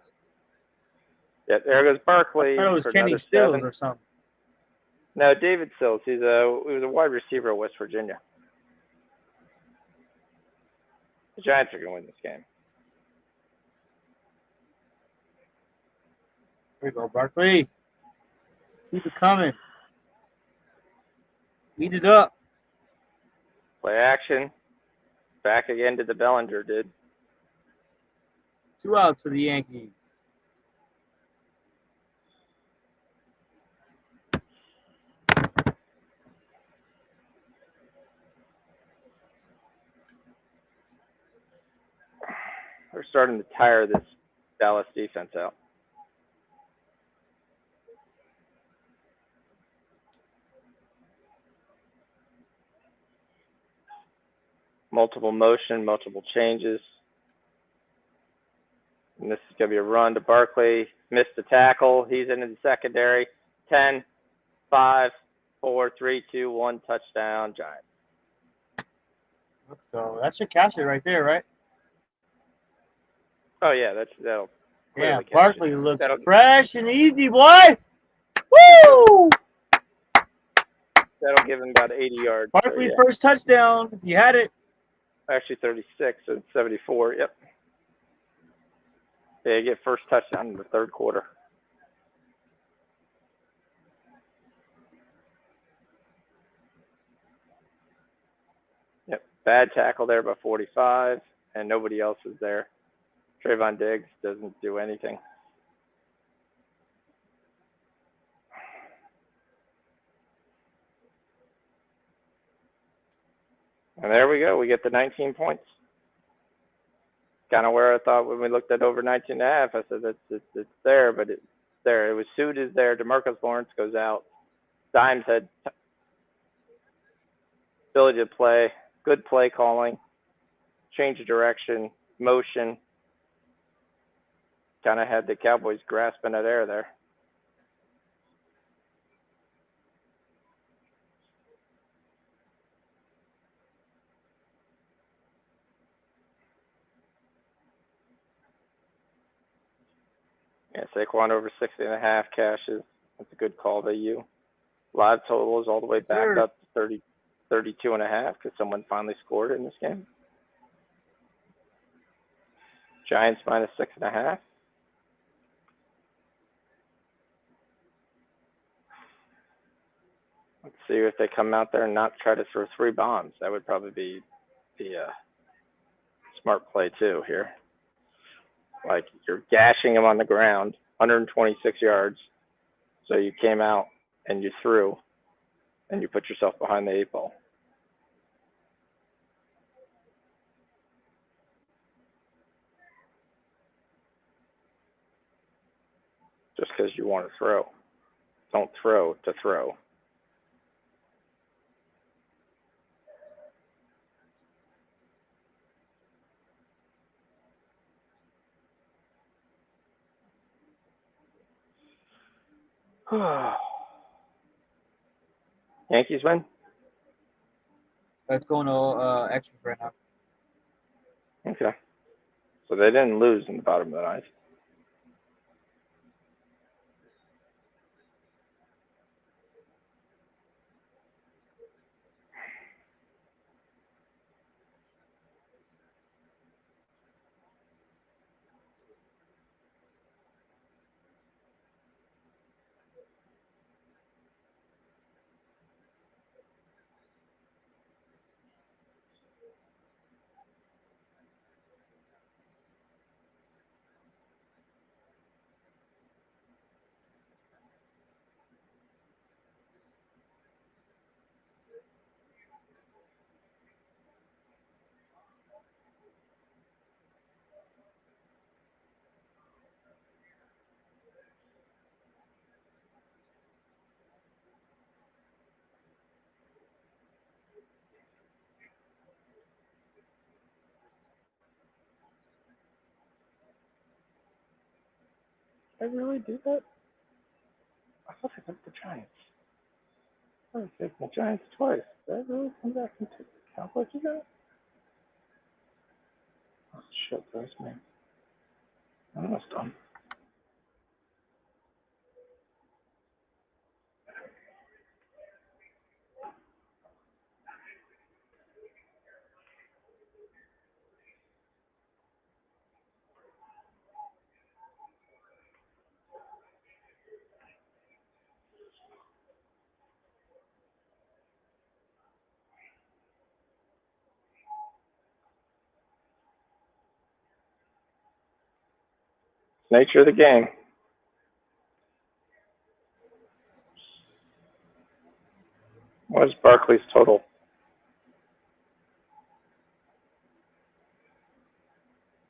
Yeah, there goes Barkley. I thought it was for Kenny another Stills 7. or something. No, David Sills. He was a wide receiver at West Virginia. The Giants are going to win this game. Here we go, Barkley. Keep it coming. Eat it up. Play action. Back again to the Bellinger, dude. 2 outs for the Yankees. We're starting to tire this Dallas defense out. Multiple motion, multiple changes. And this is going to be a run to Barkley. Missed the tackle. He's into the secondary. 10, 5, 4, 3, 2, 1, touchdown, Giants. Let's go. That should catch it right there, right? Oh, yeah, that'll Yeah, catch Barkley it. looks That'll fresh and easy, boy. Woo! give him about 80 yards. Barkley So, yeah. first touchdown. You had it. Actually 36, so it's 74. Yep. They get first touchdown in the third quarter. Yep. Bad tackle there by 45, and nobody else is there. Trayvon Diggs doesn't do anything. And there we go. We get the 19 points. Kind of where I thought when we looked at over 19 and a half, I said it's there, but it's there. It was Suit is there. DeMarcus Lawrence goes out. Dimes had ability to play, good play calling, change of direction, motion. Kind of had the Cowboys grasping at air there. Yeah, Saquon over 60.5 cashes. That's a good call by you. Live total is all the way back up to 32.5 because someone finally scored in this game. Giants minus 6.5. Let's see if they come out there and not try to throw 3 bombs. That would probably be the smart play too here. Like you're gashing him on the ground, 126 yards. So you came out and you threw, and you put yourself behind the 8 ball. Just because you want to throw. Don't throw to throw. Yankees win? Let's go into extras right now. Okay. So they didn't lose in the bottom of the ninth. Did I really do that? I thought I took the Giants. I was taking the Giants twice. Did I really come back and take the Cowboys again? Oh, shit, that's me. I'm almost done. Nature of the game. What is Barkley's total?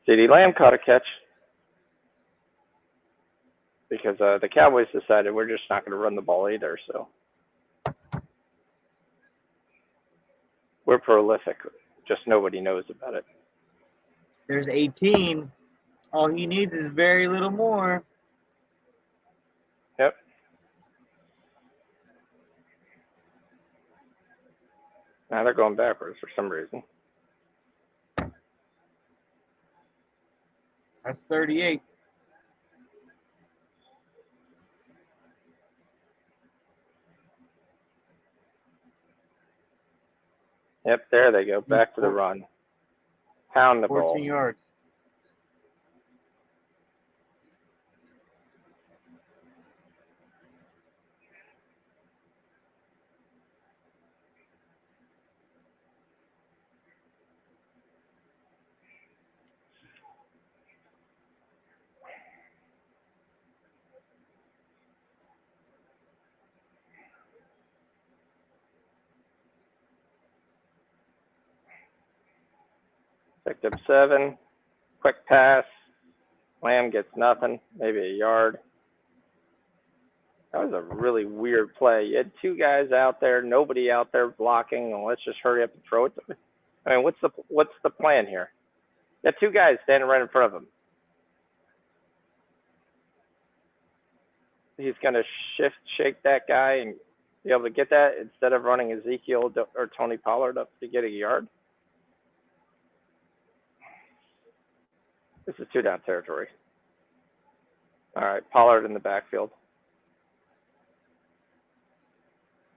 CeeDee Lamb caught a catch because the Cowboys decided we're just not going to run the ball either. So we're prolific. Just nobody knows about it. There's 18. All he needs is very little more. Yep. Now they're going backwards for some reason. That's 38. Yep, there they go. Back to the run. Pound the 14 ball. yards. Picked up 7. Quick pass. Lamb gets nothing. Maybe a yard. That was a really weird play. You had 2 guys out there, nobody out there blocking, and let's just hurry up and throw it to me. I mean, what's the plan here? You got 2 guys standing right in front of him. He's gonna shake that guy and be able to get that instead of running Ezekiel or Tony Pollard up to get a yard. This is 2-down territory. All right, Pollard in the backfield.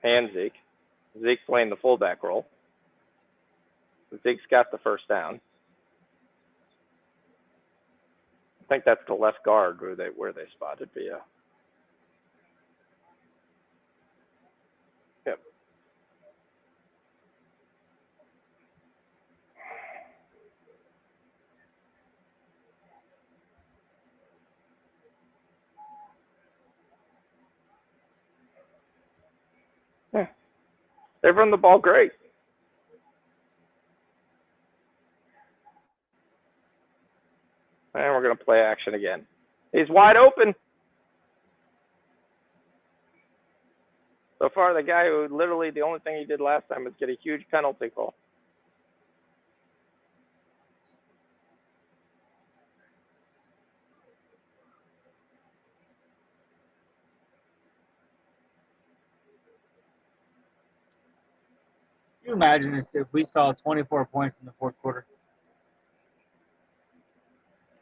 And Zeke. Zeke's playing the fullback role. Zeke's got the first down. I think that's the left guard where they spotted via. Yep. They run the ball great. And we're going to play action again. He's wide open. So far, the guy who literally the only thing he did last time was get a huge penalty call. Can you imagine if we saw 24 points in the fourth quarter?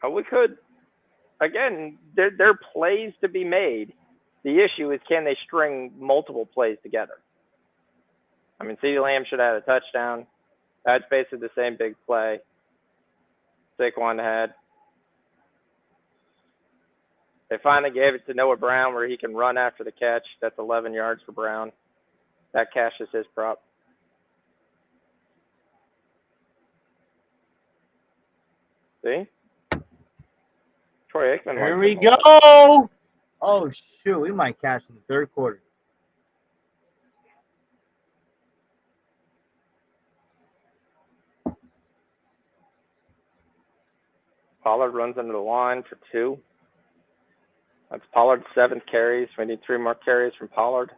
Oh, we could. Again, there are plays to be made. The issue is, can they string multiple plays together? I mean, CeeDee Lamb should have had a touchdown. That's basically the same big play Saquon had. They finally gave it to Noah Brown where he can run after the catch. That's 11 yards for Brown. That cashes his prop. See? Troy Aikman. Here we go. Oh, shoot. We might cash in the third quarter. Pollard runs into the line for 2. That's Pollard's 7th carries. We need 3 more carries from Pollard.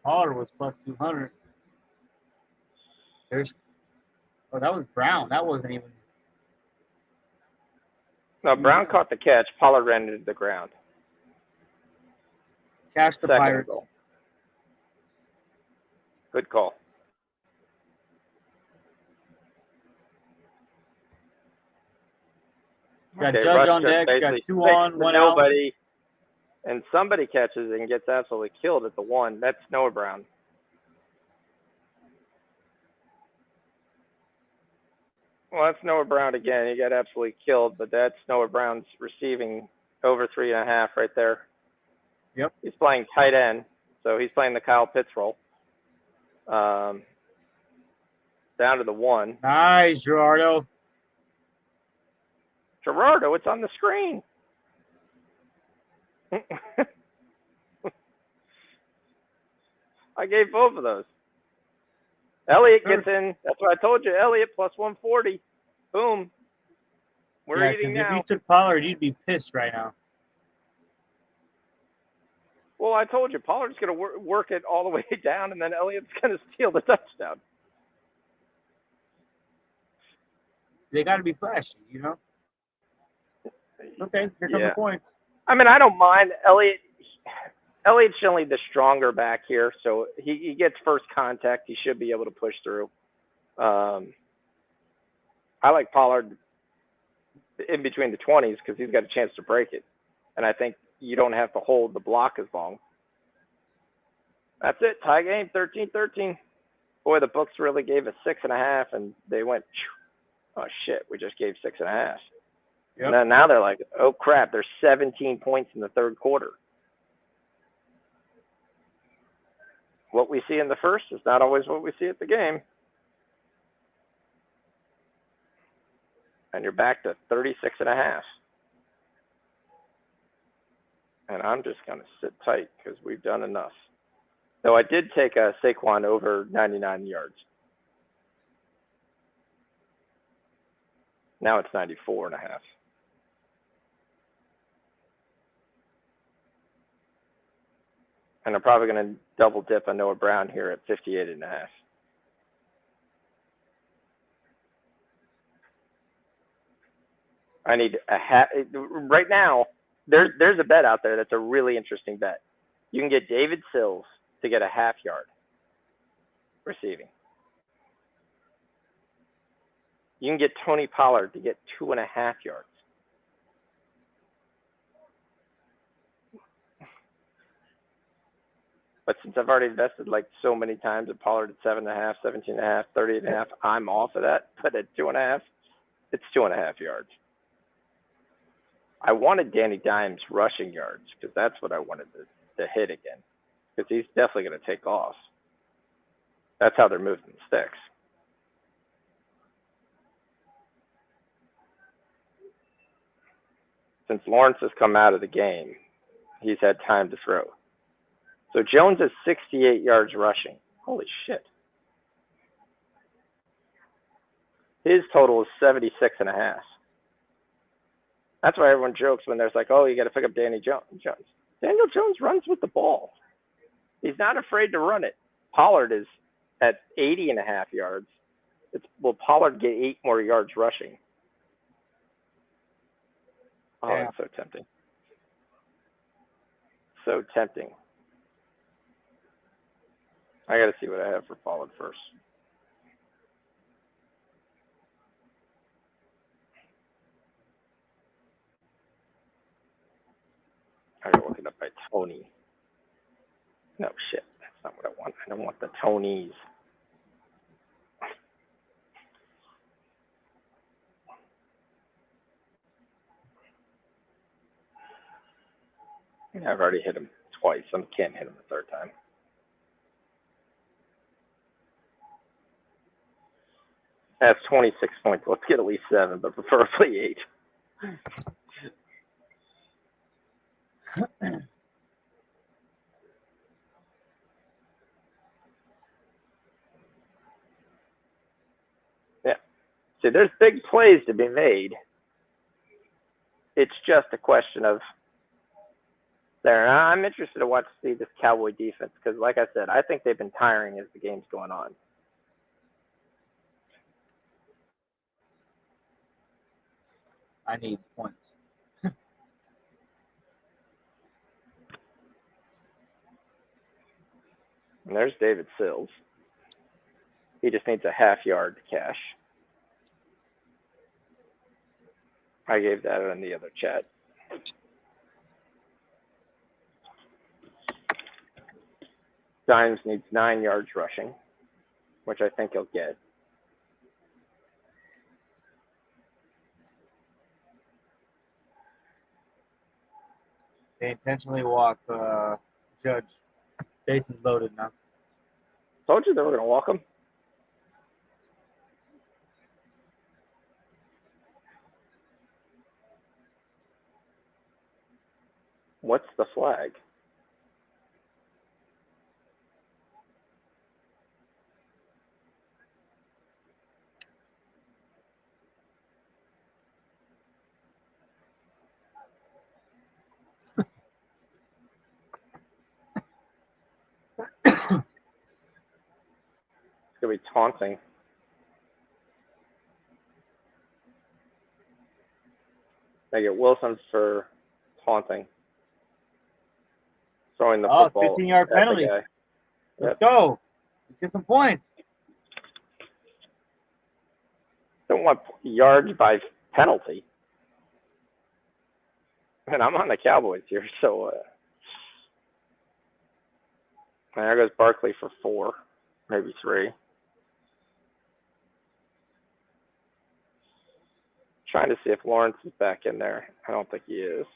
Pollard was plus 200. That was Brown. That wasn't even. No, Brown caught the catch. Pollard ran into the ground. Cash the Pirates. Goal. Good call. Got Judge on deck. Got 2 on, 1 out. Nobody, and somebody catches it and gets absolutely killed at the 1. That's Noah Brown. Well, that's Noah Brown again. He got absolutely killed, but that's Noah Brown's receiving over 3.5 right there. Yep. He's playing tight end, so he's playing the Kyle Pitts role. Down to the 1. Nice, Gerardo. Gerardo, it's on the screen. I gave both of those. Elliott gets in. That's what I told you. Elliott plus 140. Boom. We're eating now. If you took Pollard, you'd be pissed right now. Well, I told you, Pollard's going to work it all the way down, and then Elliott's going to steal the touchdown. They got to be flashy, you know? Okay, here come the points. I mean, I don't mind. Elliott's generally the stronger back here, so he gets first contact. He should be able to push through. I like Pollard in between the 20s because he's got a chance to break it. And I think you don't have to hold the block as long. That's it. Tie game, 13-13. Boy, the books really gave us 6.5, and they went, oh, shit, we just gave 6.5. Yep. And then now they're like, oh, crap, there's 17 points in the third quarter. What we see in the first is not always what we see at the game. And you're back to 36.5. And I'm just going to sit tight because we've done enough. Though I did take a Saquon over 99 yards. Now it's 94.5. And I'm probably going to double dip on Noah Brown here at 58.5. I need a half. Right now, there's a bet out there that's a really interesting bet. You can get David Sills to get a half yard receiving. You can get Tony Pollard to get 2.5 yards. But since I've already invested like so many times at Pollard at 7.5, 17.5, 38.5, I'm off of that. But at 2.5, it's 2.5 yards. I wanted Danny Dimes rushing yards because that's what I wanted to hit again. Because he's definitely going to take off. That's how they're moving the sticks. Since Lawrence has come out of the game, he's had time to throw. So Jones is 68 yards rushing. Holy shit. His total is 76 and a half. That's why everyone jokes when there's like, oh, you got to pick up Danny Jones. Daniel Jones runs with the ball. He's not afraid to run it. Pollard is at 80 and a half yards. Will Pollard get 8 more yards rushing? Oh, Yeah. That's so tempting. So tempting. I got to see what I have for Pollard first. I got to look it up by Tony. No, shit. That's not what I want. I don't want the Tonys. I've already hit him twice. I can't hit him a third time. That's 26 points. Let's get at least 7, but preferably 8. Yeah. See, there's big plays to be made. It's just a question of there. I'm interested to see this Cowboy defense because, like I said, I think they've been tiring as the game's going on. I need points. And there's David Sills. He just needs a half yard to cash. I gave that in the other chat. Dimes needs 9 yards rushing, which I think he'll get. They intentionally walk Judge. Bases loaded now. Told you they were going to walk him. What's the flag? It's going to be taunting. I get Wilson for taunting. Throwing the football. 15-yard penalty. Let's go. Let's get some points. Don't want yards by penalty. And I'm on the Cowboys here, so there goes Barkley for 4, maybe 3. Trying to see if Lawrence is back in there. I don't think he is.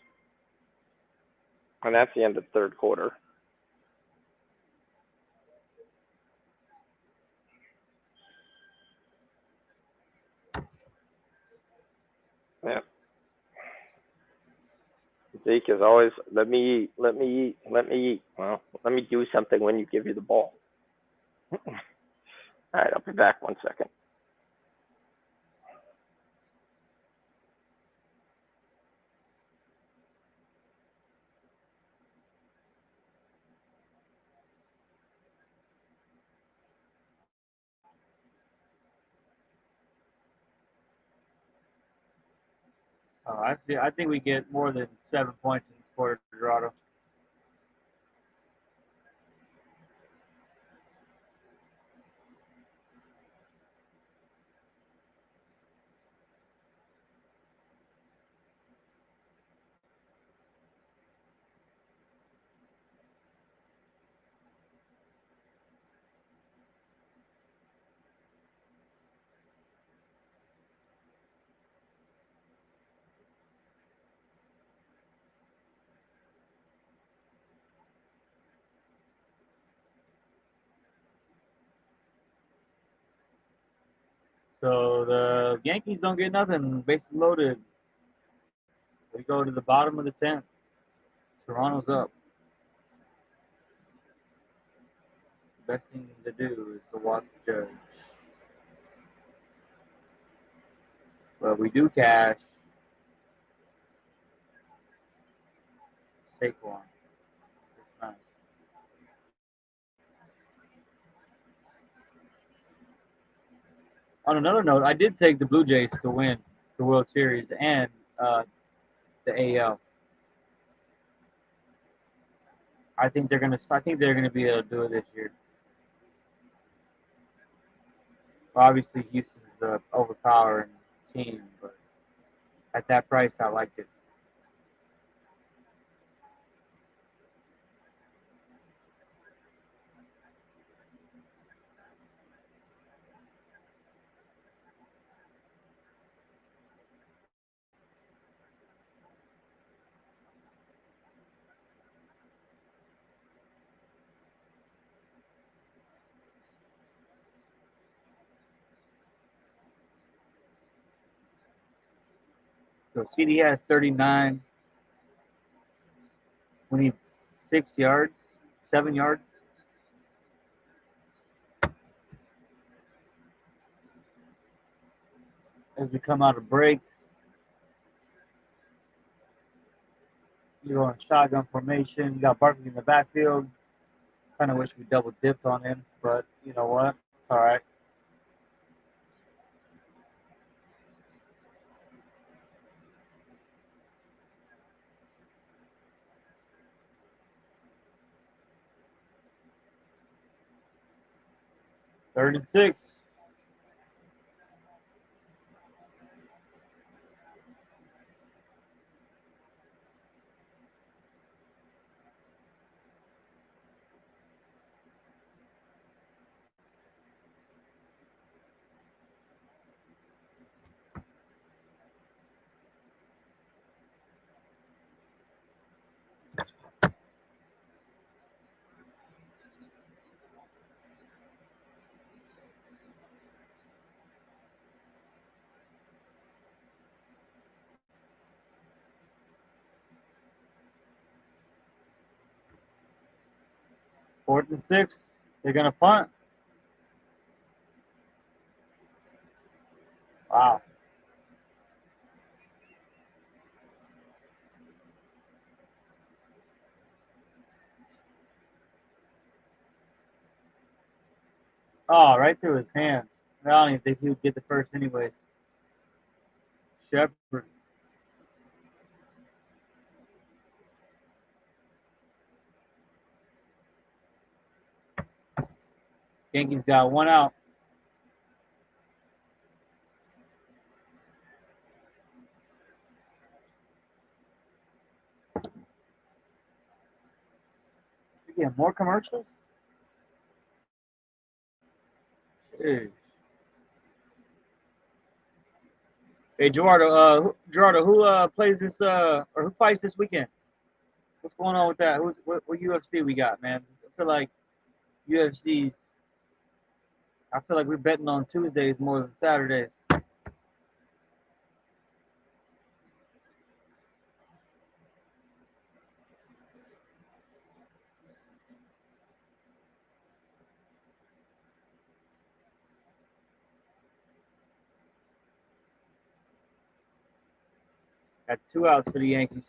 And that's the end of the third quarter. Yeah. Zeke is always, let me eat. Well, let me do something when you give you the ball. All right, I'll be back 1 second. I think we get more than 7 points in this quarter, Dorado. So the Yankees don't get nothing. Bases loaded. We go to the bottom of the 10th. Toronto's up. The best thing to do is to watch the judge. But we do cash Saquon. It's nice. On another note, I did take the Blue Jays to win the World Series and the AL. I think they're gonna be able to do it this year. Obviously, Houston's the overpowering team, but at that price, I liked it. So CD has 39. We need 6 yards, 7 yards. As we come out of break, you're on shotgun formation. You got Barkley in the backfield. Kind of wish we double dipped on him, but you know what? It's all right. Third and 6. Fourth and 6. They're gonna punt. Wow. Oh, right through his hands. I don't even think he would get the first anyways. Shepard. Yankees got one out. Again, more commercials? Jeez. Hey, Gerardo, who plays this or who fights this weekend? What's going on with that? What UFC we got, man? I feel like UFC's. I feel like we're betting on Tuesdays more than Saturdays. Got 2 outs for the Yankees.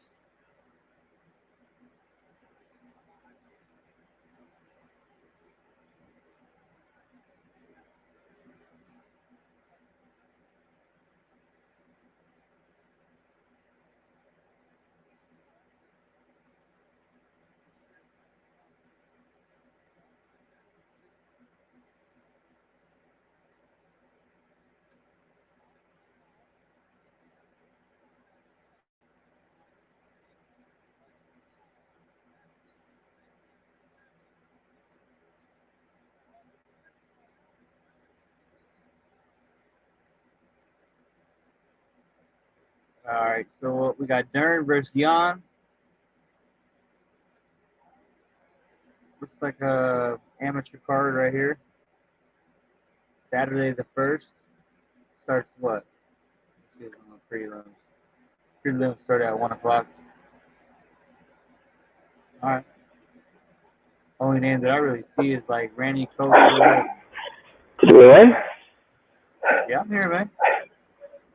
All right, so we got Dern versus Jan. Looks like a amateur card right here. Saturday the 1st. Starts what? Let's see on the prelims. Prelims start at 1 o'clock. All right. Only name that I really see is like Randy Costa. Did we win? Yeah, I'm here, man.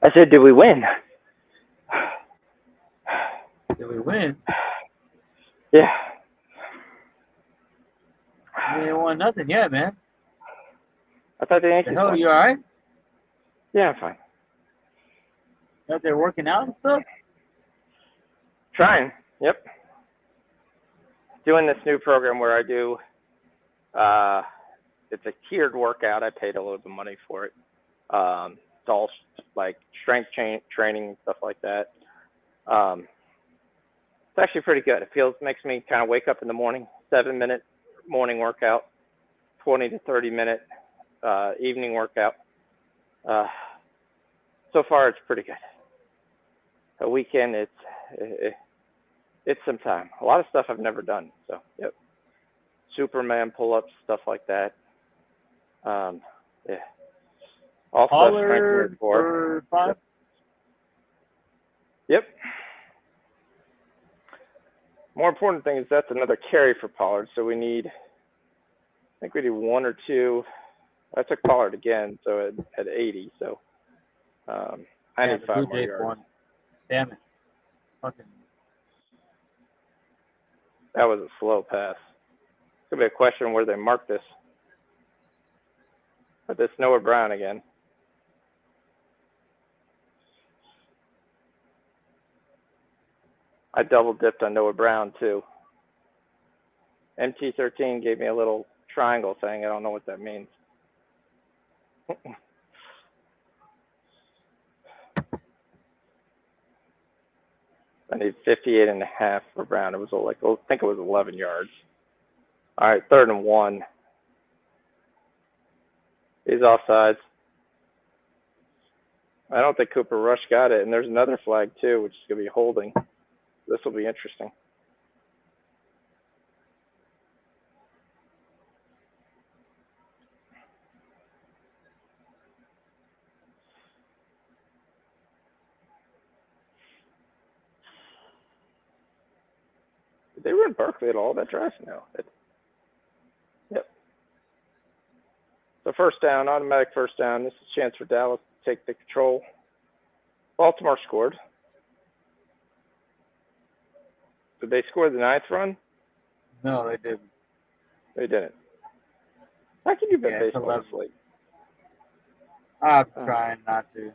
I said, did we win? Did we win? Yeah. We ain't won nothing yet, man. I thought the The Yankees hell, won. you all right? Yeah, I'm fine. Out there working out and stuff? Trying. Yep. Doing this new program where I do, it's a tiered workout. I paid a little bit of money for it. It's all like strength training and stuff like that. It's actually pretty good. It makes me kind of wake up in the morning, 7-minute morning workout, 20 to 30-minute evening workout. So far, it's pretty good. A weekend, it's some time. A lot of stuff I've never done. So, yep. Superman pull-ups, stuff like that. Yeah. All stuff strengthening for 5? Yep. More important thing is that's another carry for Pollard. So we need, I think we need 1 or 2. I took Pollard again, so at 80. So I need 5 more yards. Won. Damn it. Fucking. That was a slow pass. Could be a question where they mark this. But this Noah Brown again. I double dipped on Noah Brown too. MT13 gave me a little triangle thing. I don't know what that means. I need 58.5 for Brown. It was like, I think it was 11 yards. All right, 3rd and 1. He's offsides. I don't think Cooper Rush got it, and there's another flag too, which is going to be holding. This will be interesting. Did they run Berkeley at all that drive? No. Yep. So first down, automatic first down. This is a chance for Dallas to take the control. Baltimore scored. Did they score the 9th run? No, they didn't. They didn't. How can you bet it's baseball this late? I'm trying not to.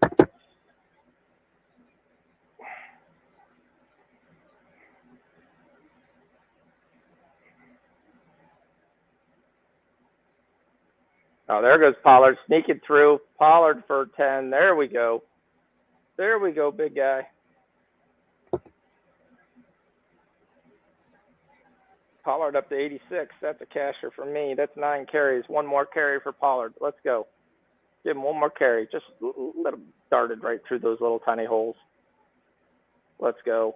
Oh, there goes Pollard sneaking through. Pollard for 10. There we go. There we go, big guy. Pollard up to 86. That's a casher for me. That's 9 carries. 1 more carry for Pollard. Let's go. Give him 1 more carry. Just let him darted right through those little tiny holes. Let's go.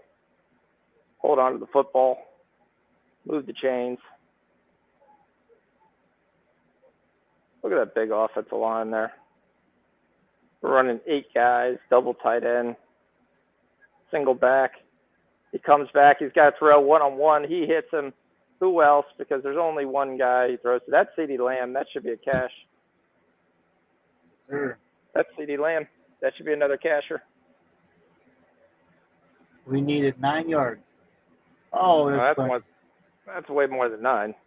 Hold on to the football. Move the chains. Look at that big offensive line there. We're running 8 guys, double tight end, single back. He comes back. He's got to throw one-on-one. He hits him. Who else? Because there's only one guy he throws to. That's CeeDee Lamb. That should be a cash. Sure. That's CeeDee Lamb. That should be another casher. We needed 9 yards. Oh, that's way more than 9. It's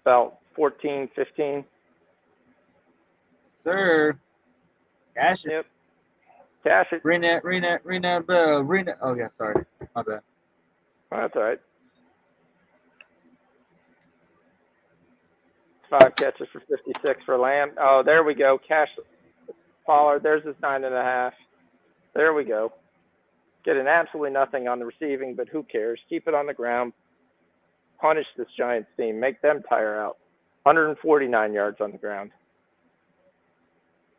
about 14, 15. Sir. Cash it. Yep. Cash it. Ring that bell. Oh, yeah, sorry. My bad. Oh, that's all right. 5 catches for 56 for Lamb. Oh, there we go. Cash Pollard. There's his 9.5. There we go. Getting absolutely nothing on the receiving, but who cares? Keep it on the ground. Punish this Giants team. Make them tire out. 149 yards on the ground.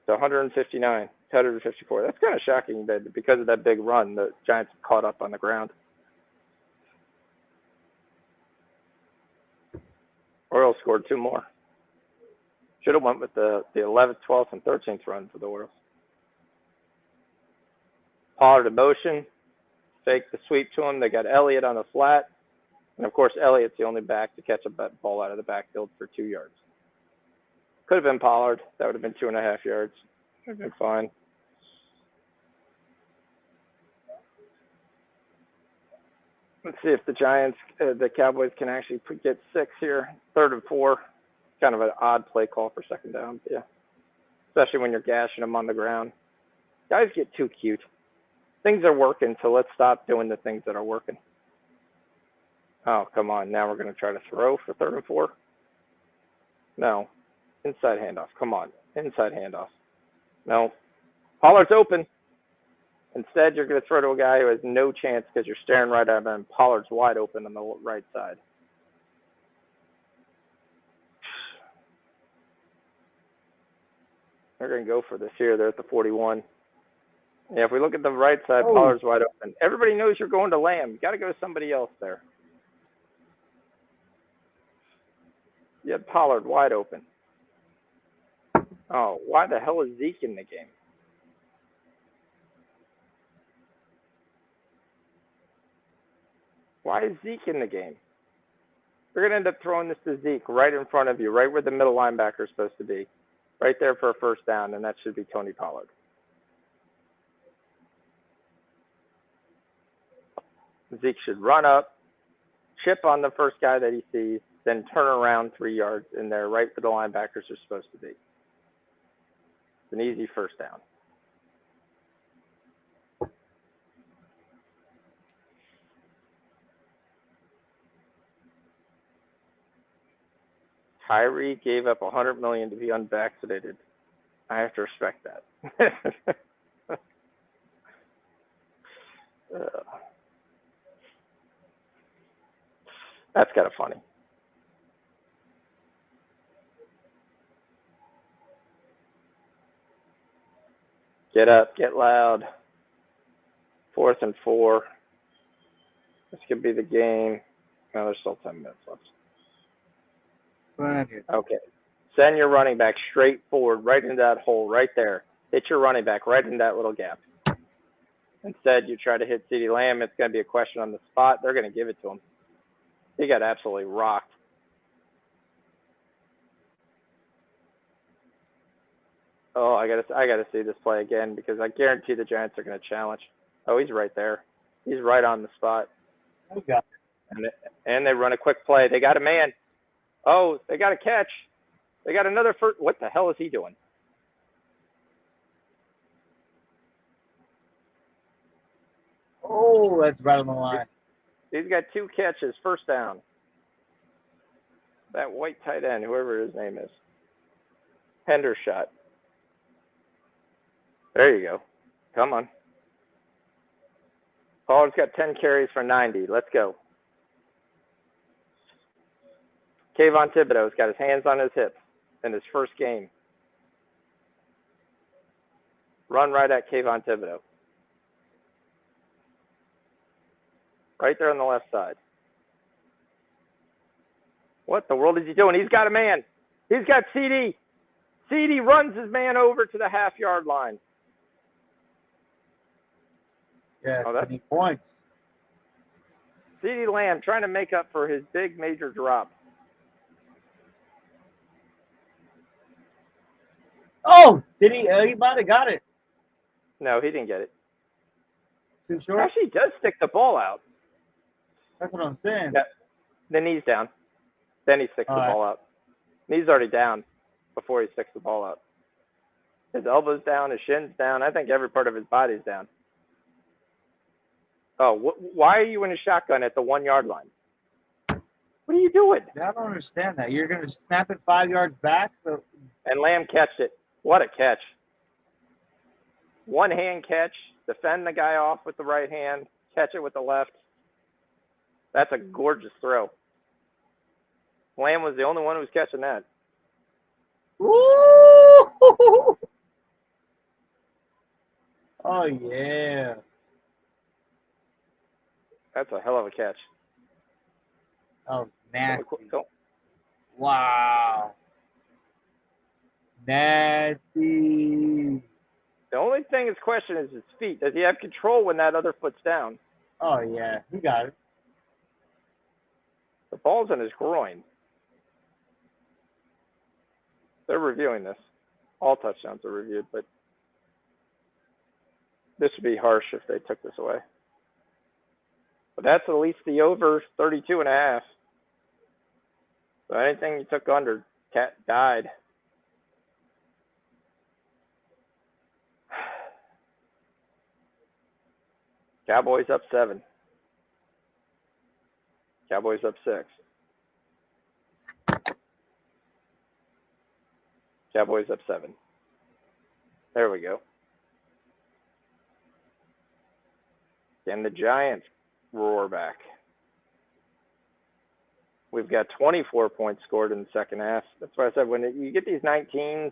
So 159, 154. That's kind of shocking that because of that big run, the Giants caught up on the ground. Orioles scored 2 more. Should have went with the 11th, 12th, and 13th run for the Orioles. Pollard in motion. Fake the sweep to him. They got Elliott on the flat. And, of course, Elliott's the only back to catch a ball out of the backfield for 2 yards. Could have been Pollard. That would have been 2.5 yards. Would have been fine. Let's see if the Giants, the Cowboys can actually get 6 here. 3rd and 4. Kind of an odd play call for 2nd down. Yeah. Especially when you're gashing them on the ground. Guys get too cute. Things are working, so let's stop doing the things that are working. Oh, come on. Now we're going to try to throw for 3rd and 4? No. Inside handoff. Come on. Inside handoff. No. Pollard's open. Instead, you're going to throw to a guy who has no chance because you're staring right at him. Pollard's wide open on the right side. They're going to go for this here. They're at the 41. Yeah, if we look at the right side, Pollard's wide open. Everybody knows you're going to Lamb. You got to go to somebody else there. You had Pollard wide open. Oh, why the hell is Zeke in the game? Why is Zeke in the game? You're going to end up throwing this to Zeke right in front of you, right where the middle linebacker is supposed to be. Right there for a 1st down, and that should be Tony Pollard. Zeke should run up, chip on the first guy that he sees, then turn around 3 yards in there, right where the linebackers are supposed to be. It's an easy 1st down. Tyree gave up $100 million to be unvaccinated. I have to respect that. That's kind of funny. Get up, get loud. 4th and 4. This could be the game. No, there's still 10 minutes left. Okay. Send your running back straight forward, right into that hole, right there. Hit your running back right in that little gap. Instead, you try to hit CeeDee Lamb. It's going to be a question on the spot. They're going to give it to him. He got absolutely rocked. Oh, I gotta see this play again because I guarantee the Giants are going to challenge. Oh, he's right there. He's right on the spot. Okay. And they run a quick play. They got a man. Oh, they got a catch. They got another first. What the hell is he doing? Oh, that's right on the line. He's got 2 catches, 1st down. That white tight end, whoever his name is. Hendershot. There you go. Come on. Pollard's got 10 carries for 90. Let's go. Kayvon Thibodeau's got his hands on his hips in his 1st game. Run right at Kayvon Thibodeau. Right there on the left side. What the world is he doing? He's got a man. He's got CD. CD runs his man over to the half-yard line. Yeah, 20 points. CeeDee Lamb trying to make up for his big major drop. Oh, did he? He might have got it. No, he didn't get it. Too short? Actually, he does stick the ball out. That's what I'm saying. Yeah. The knee's down. Then he sticks the ball out. Knee's already down before he sticks the ball out. His elbow's down, his shin's down. I think every part of his body's down. Oh, why are you in a shotgun at the 1 yard line? What are you doing? I don't understand that. You're going to snap it 5 yards back? So... And Lamb catched it. What a catch. One hand catch, defend the guy off with the right hand, catch it with the left. That's a gorgeous throw. Lamb was the only one who was catching that. Ooh! Oh, yeah. That's a hell of a catch. Oh, nasty. Wow. Nasty. The only thing is question is his feet. Does he have control when that other foot's down? Oh, yeah. He got it. The ball's in his groin. They're reviewing this. All touchdowns are reviewed, but this would be harsh if they took this away. But that's at least the over 32.5. So anything you took under, cat died. Cowboys up 7. Cowboys up 6. Cowboys up 7. There we go. And the Giants roar back. We've got 24 points scored in the second half. That's why I said when you get these 19s,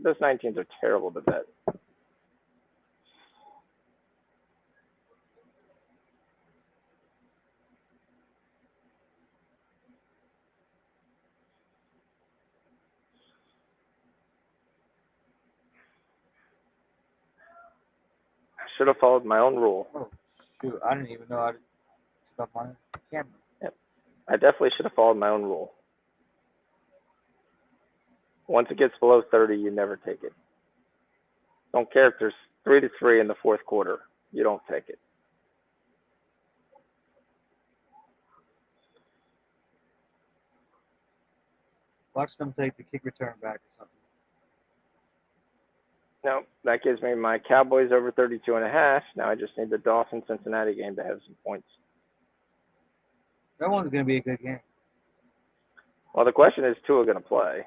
those 19s are terrible to bet. I should have followed my own rule. Oh, shoot. I didn't even know how to stop my camera. Yep. I definitely should have followed my own rule. Once it gets below 30, you never take it. Don't care if there's 3-3 in the fourth quarter. You don't take it. Watch them take the kick return back or something. No, that gives me my Cowboys over 32.5. Now I just need the Dolphins-Cincinnati game to have some points. That one's going to be a good game. Well, the question is, Tua going to play?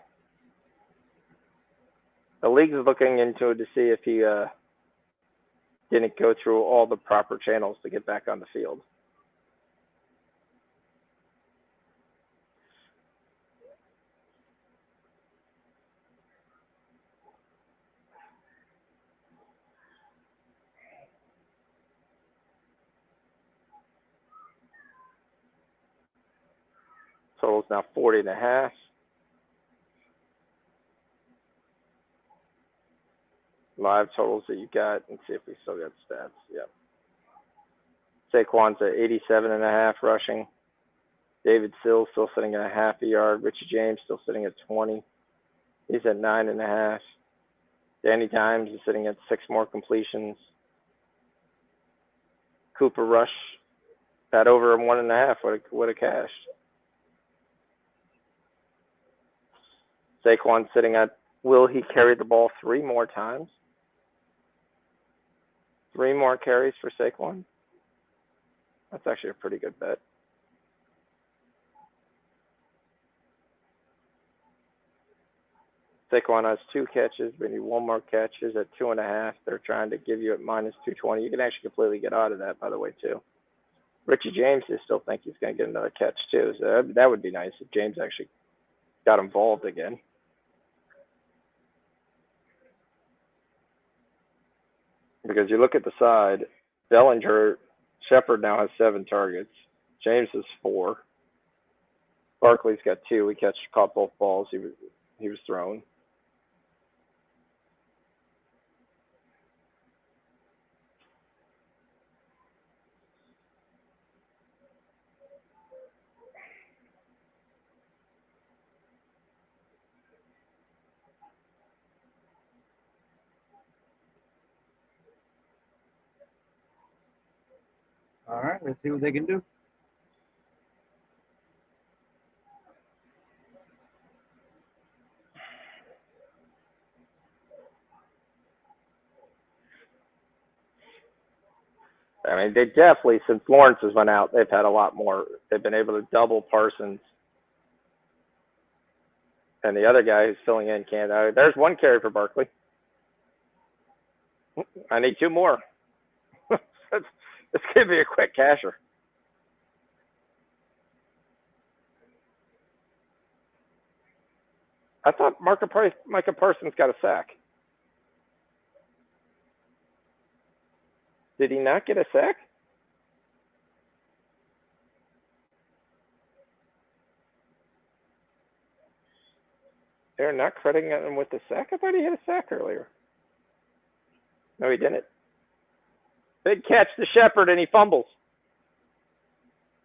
The league is looking into it to see if he didn't go through all the proper channels to get back on the field. Total's now 40.5. Live totals that you got, and see if we still got stats. Yep. Saquon's at 87.5 rushing. David Sills still sitting at a half a yard. Richie James still sitting at 20. He's at 9.5. Danny Dimes is sitting at 6 more completions. Cooper Rush, that over 1.5 would have cashed. Saquon sitting at, will he carry the ball 3 more times? 3 more carries for Saquon? That's actually a pretty good bet. Saquon has 2 catches. We need 1 more catch. Is at 2.5. They're trying to give you at minus 220. You can actually completely get out of that, by the way, too. Richie James, I still think he's going to get another catch, too. So that would be nice if James actually got involved again. Because you look at the side, Bellinger, Shepard now has 7 targets. James has 4. Barkley's got 2. He caught both balls he was thrown. All right, let's see what they can do. I mean, they definitely, since Lawrence has went out, they've had a lot more. They've been able to double Parsons. And the other guy who's filling in can't. There's 1 carry for Barkley. I need 2 more. This could be a quick casher. I thought Micah Parsons got a sack. Did he not get a sack? They're not crediting him with the sack? I thought he had a sack earlier. No, he didn't. Big catch to Shepard, and he fumbles.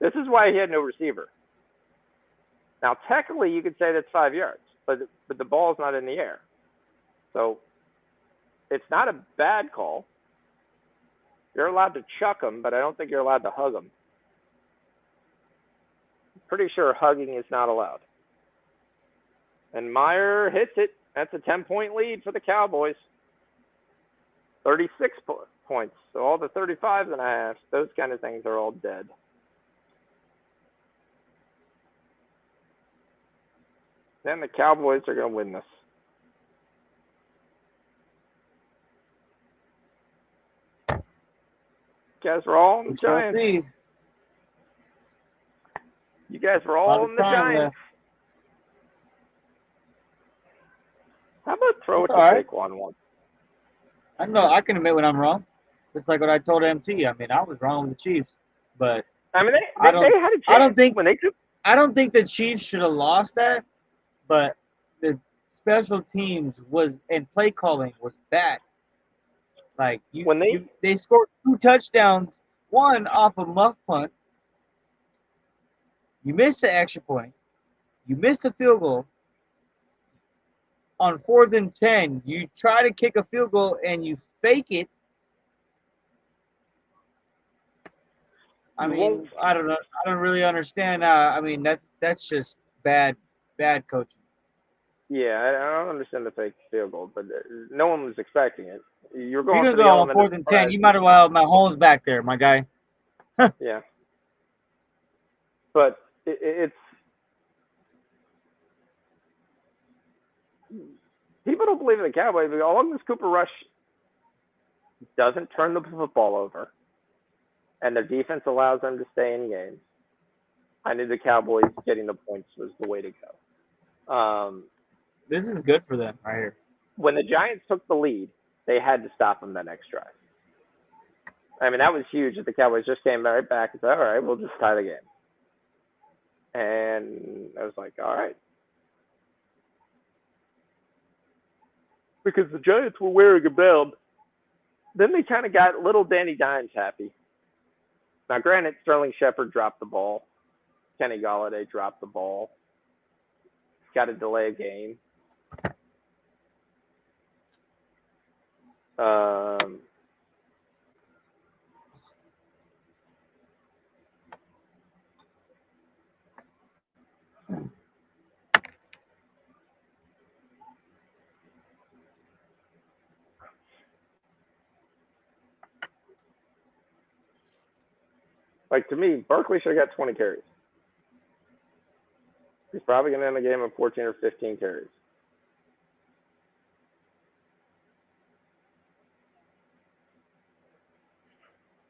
This is why he had no receiver. Now, technically, you could say that's 5 yards, but the ball's not in the air. So it's not a bad call. You're allowed to chuck them, but I don't think you're allowed to hug them. I'm pretty sure hugging is not allowed. And Meyer hits it. That's a 10-point lead for the Cowboys. 36 points. So all the 35s and a half, those kind of things are all dead. Then the Cowboys are going to win this. You guys were all on the Giants. See. You guys were all on the Giants. Left. How about throw it to Saquon once? I know I can admit when I'm wrong. Just like what I told MT. I mean, I was wrong with the Chiefs, but I mean, they had a chance. I don't think the Chiefs should have lost that, but the special teams and play calling was bad. Like they scored 2 touchdowns, one off a muff punt. You missed the extra point. You missed a field goal. On 4th and 10, you try to kick a field goal and you fake it. I mean, I don't know. I don't really understand. I mean, that's just bad coaching. Yeah, I don't understand the fake field goal, but no one was expecting it. You're going to go on 4th and 10. You might as well have Mahomes back there, my guy. Yeah. But it's people don't believe in the Cowboys. But all of this Cooper Rush doesn't turn the football over, and their defense allows them to stay in games. I knew the Cowboys getting the points was the way to go. This is good for them right here. When the Giants took the lead, they had to stop them that next drive. I mean, that was huge that the Cowboys just came right back and said, all right, we'll just tie the game. And I was like, all right. Because the Giants were wearing a belt. Then they kind of got little Danny Dimes happy. Now, granted, Sterling Shepard dropped the ball. Kenny Golladay dropped the ball. Got to delay a game. Like, to me, Barkley should have got 20 carries. He's probably going to end the game with 14 or 15 carries.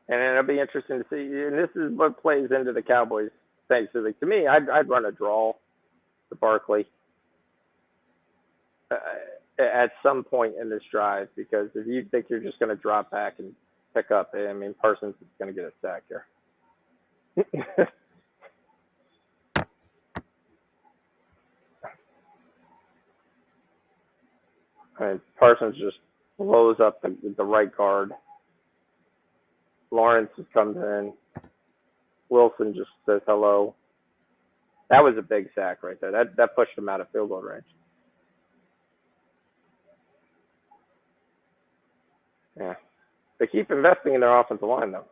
And it'll be interesting to see. And this is what plays into the Cowboys thing. So, like, to me, I'd run a draw to Barkley at some point in this drive, because if you think you're just going to drop back and pick up, I mean, Parsons is going to get a sack here. I mean, Parsons just blows up the right guard. Lawrence comes in. Wilson just says hello. That was a big sack right there. That pushed him out of field goal range. Yeah. They keep investing in their offensive line, though.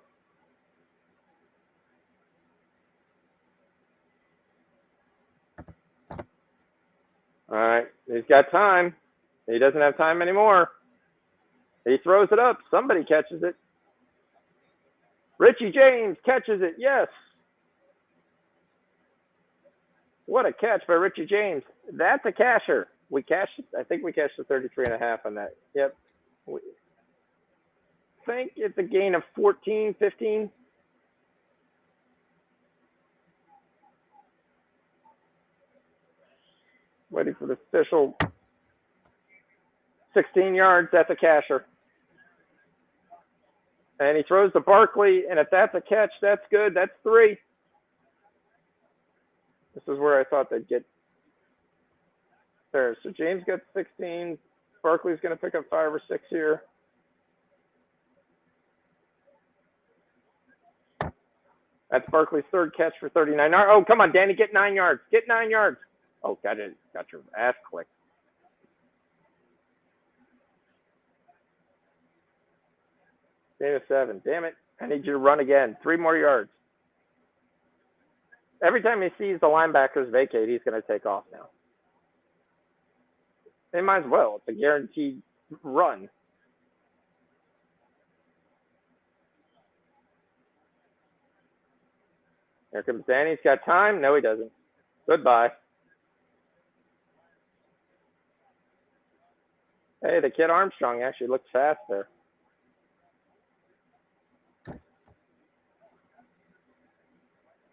All right. He's got time. He doesn't have time anymore. He throws it up. Somebody catches it. Richie James catches it. Yes. What a catch by Richie James. That's a casher. I think we cashed the 33.5 on that. Yep. I think it's a gain of 14, 15. Waiting for the official. 16 yards, that's a casher. And he throws to Barkley, and if that's a catch, that's good. That's 3. This is where I thought they'd get there. So James got 16. Barkley's going to pick up 5 or 6 here. That's Barkley's third catch for 39 yards. Oh, come on, Danny, get 9 yards. Get 9 yards. Oh, got your ass clicked. Gain of 7. Damn it. I need you to run again. 3 more yards. Every time he sees the linebackers vacate, he's going to take off now. They might as well. It's a guaranteed run. Here comes Danny. He's got time. No, he doesn't. Goodbye. Hey, the kid Armstrong actually looks fast there.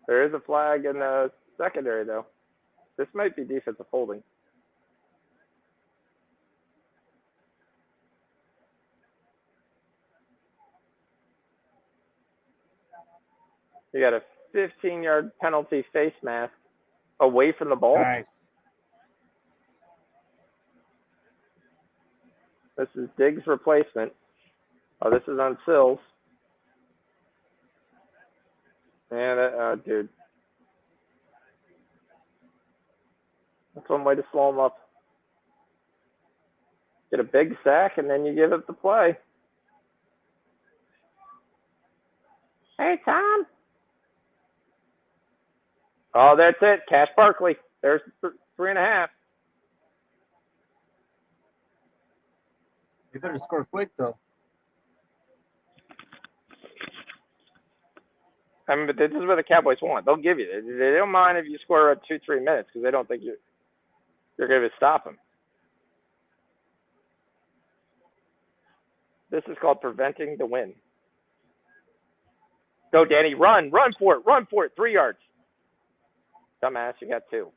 There is a flag in the secondary, though. This might be defensive holding. You got a 15-yard penalty face mask away from the ball. Nice. This is Diggs' replacement. Oh, this is on Sills. And, dude. That's one way to slow him up. Get a big sack, and then you give it the play. Hey, Tom. Oh, that's it. Cash Barkley. There's 3.5. You better score quick, though. I mean, but this is what the Cowboys want. They'll give you it. They don't mind if you score 2-3 minutes because they don't think you're going to stop them. This is called preventing the win. Go, Danny. Run. Run for it. Run for it. 3 yards. Dumbass, you got 2.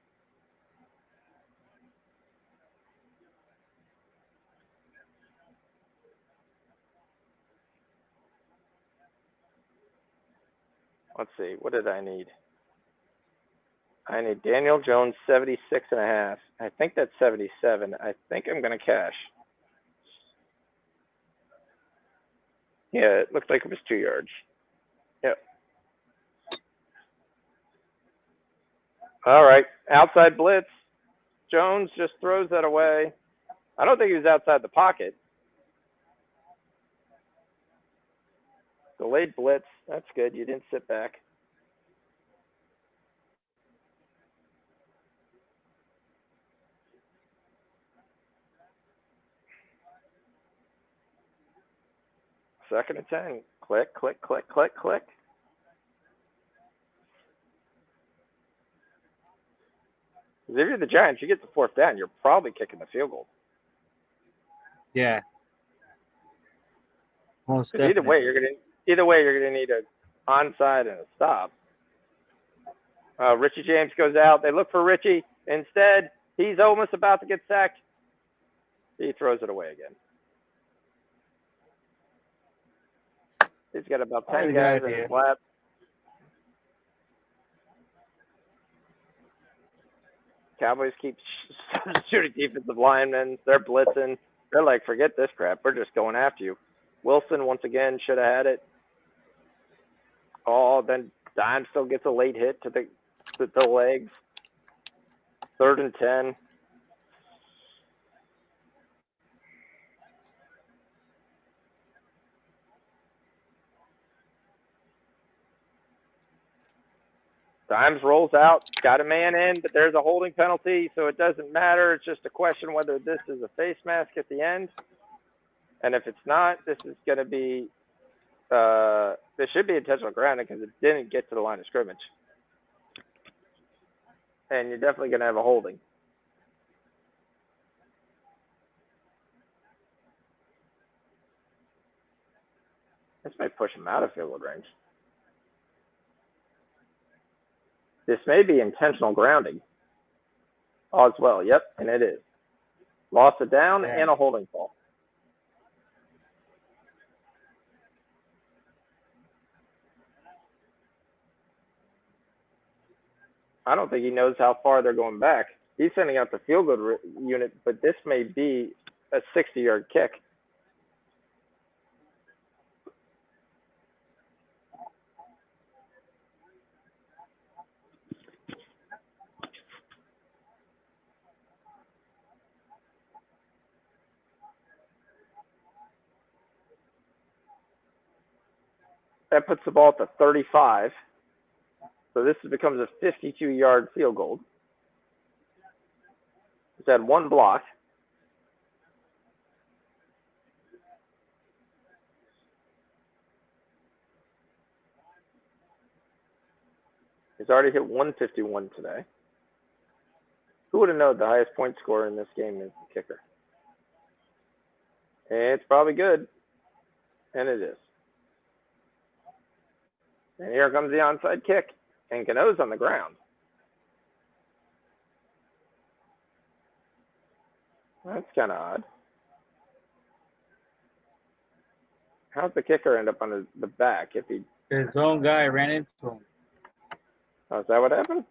Let's see. What did I need? I need Daniel Jones 76.5. I think that's 77. I think I'm going to cash. Yeah, it looked like it was 2 yards. Yep. All right. Outside blitz. Jones just throws that away. I don't think he was outside the pocket. Delayed blitz. That's good. You didn't sit back. Second and 10. Click, click, click, click, click. If you're the Giants, you get the 4th down, you're probably kicking the field goal. Yeah. Most Either way, you're gonna need an onside and a stop. Richie James goes out. They look for Richie. Instead, he's almost about to get sacked. He throws it away again. He's got about 10 guys in his lap. Cowboys keep shooting defensive linemen. They're blitzing. They're like, forget this crap. We're just going after you. Wilson, once again, should have had it. Oh, then Dime still gets a late hit to the legs. 3rd and 10. Dimes rolls out, got a man in, but there's a holding penalty, so it doesn't matter. It's just a question whether this is a face mask at the end. And if it's not, this is going to be, this should be intentional grounding because it didn't get to the line of scrimmage. And you're definitely going to have a holding. This might push him out of field goal range. This may be intentional grounding. Oh, as well. Yep, and it is. Lost a down and a holding call. I don't think he knows how far they're going back. He's sending out the field goal unit, but this may be a 60-yard kick. That puts the ball at the 35. So this becomes a 52-yard field goal. He's had one block. He's already hit 151 today. Who would have known the highest point scorer in this game is the kicker? It's probably good. And it is. And here comes the onside kick. And Cano's on the ground. That's kind of odd. How'd the kicker end up on the back if he... His own guy ran into him. Oh, is that what happened?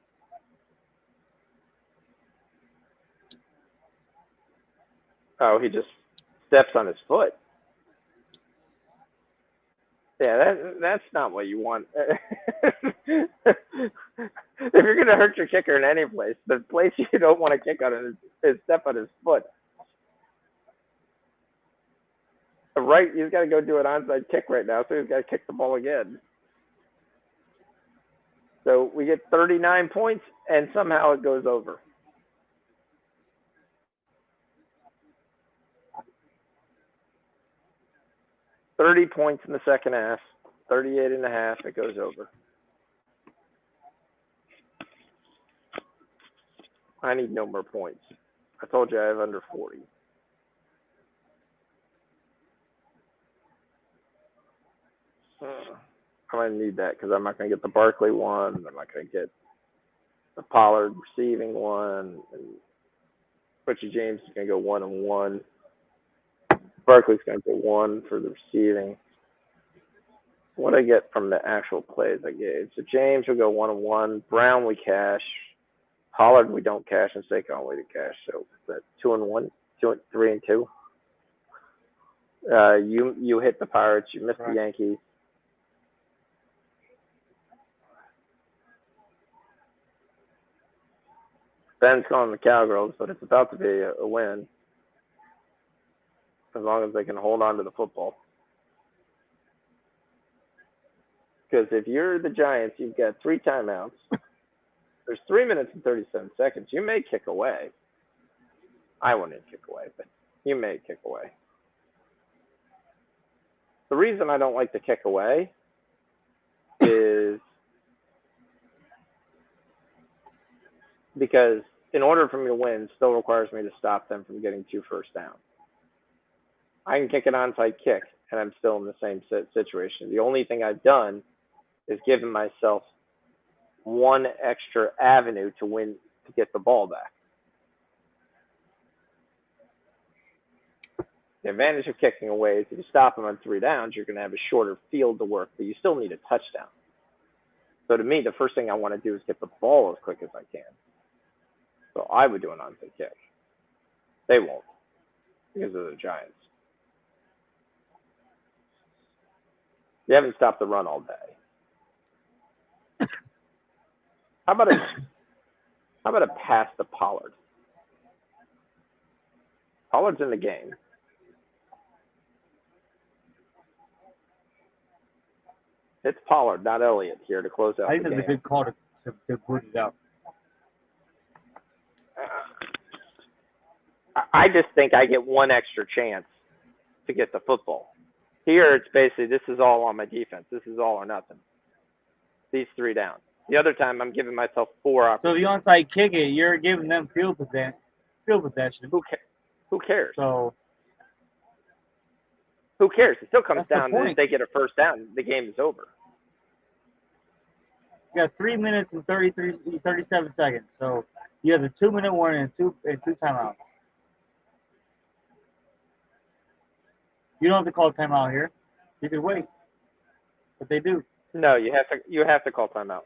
Oh, he just steps on his foot. Yeah, that's not what you want. If you're going to hurt your kicker in any place, the place you don't want to kick on is step on his foot. Right, he's got to go do an onside kick right now, so he's got to kick the ball again. So we get 39 points, and somehow it goes over. $30 points in the second half, 38.5, it goes over. I need no more points. I told you I have under 40. I'm going to need that because I'm not going to get the Barkley one. I'm not going to get the Pollard receiving one. And Richie James is going to go 1-1. Barkley's going to go 1 for the receiving. What I get from the actual plays I gave. So James will go 1-1. Brown we cash. Pollard we don't cash, and Saquon we to cash. So that's 2-1, 3-2. You hit the Pirates. You missed the Yankees. Ben's calling the Cowgirls, but it's about to be a win. As long as they can hold on to the football. Because if you're the Giants, you've got 3 timeouts. There's 3 minutes and 37 seconds. You may kick away. I wouldn't kick away, but you may kick away. The reason I don't like to kick away is because in order for me to win, it still requires me to stop them from getting 2 first downs. I can kick an onside kick, and I'm still in the same situation. The only thing I've done is given myself one extra avenue to win, to get the ball back. The advantage of kicking away is if you stop them on 3 downs, you're going to have a shorter field to work, but you still need a touchdown. So to me, the first thing I want to do is get the ball as quick as I can. So I would do an onside kick. They won't, because of the Giants. You haven't stopped the run all day. How about a pass to Pollard? Pollard's in the game. It's Pollard, not Elliott, here to close out the game. I think that's a good call to boot it out. I just think I get one extra chance to get the football. Here, it's basically, this is all on my defense. This is all or nothing. These 3 downs. The other time, I'm giving myself 4 opportunities. So the onside kick it, you're giving them field possession. Who cares? So who cares? It still comes that's the down to point. if they get a first down, the game is over. You got 3 minutes and 37 seconds. So you have the 2-minute warning and two timeouts. You don't have to call timeout here. You can wait, but they do. No, you have to call timeout.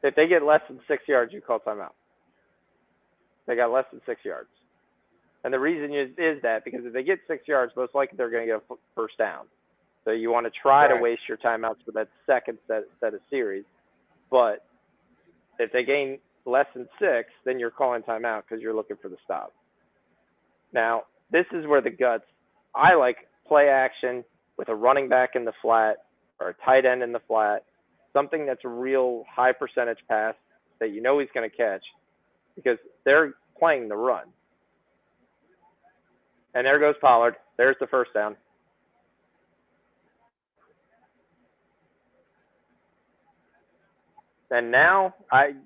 If they get less than 6 yards, you call timeout. They got less than 6 yards. And the reason is that because if they get 6 yards, most likely they're going to get a first down. So you want to try to waste your timeouts for that second set of series. But if they gain less than 6, then you're calling timeout because you're looking for the stop. Now, this is where the guts, I like play action, with a running back in the flat or a tight end in the flat, something that's a real high percentage pass that you know he's going to catch because they're playing the run. And there goes Pollard. There's the first down. And now,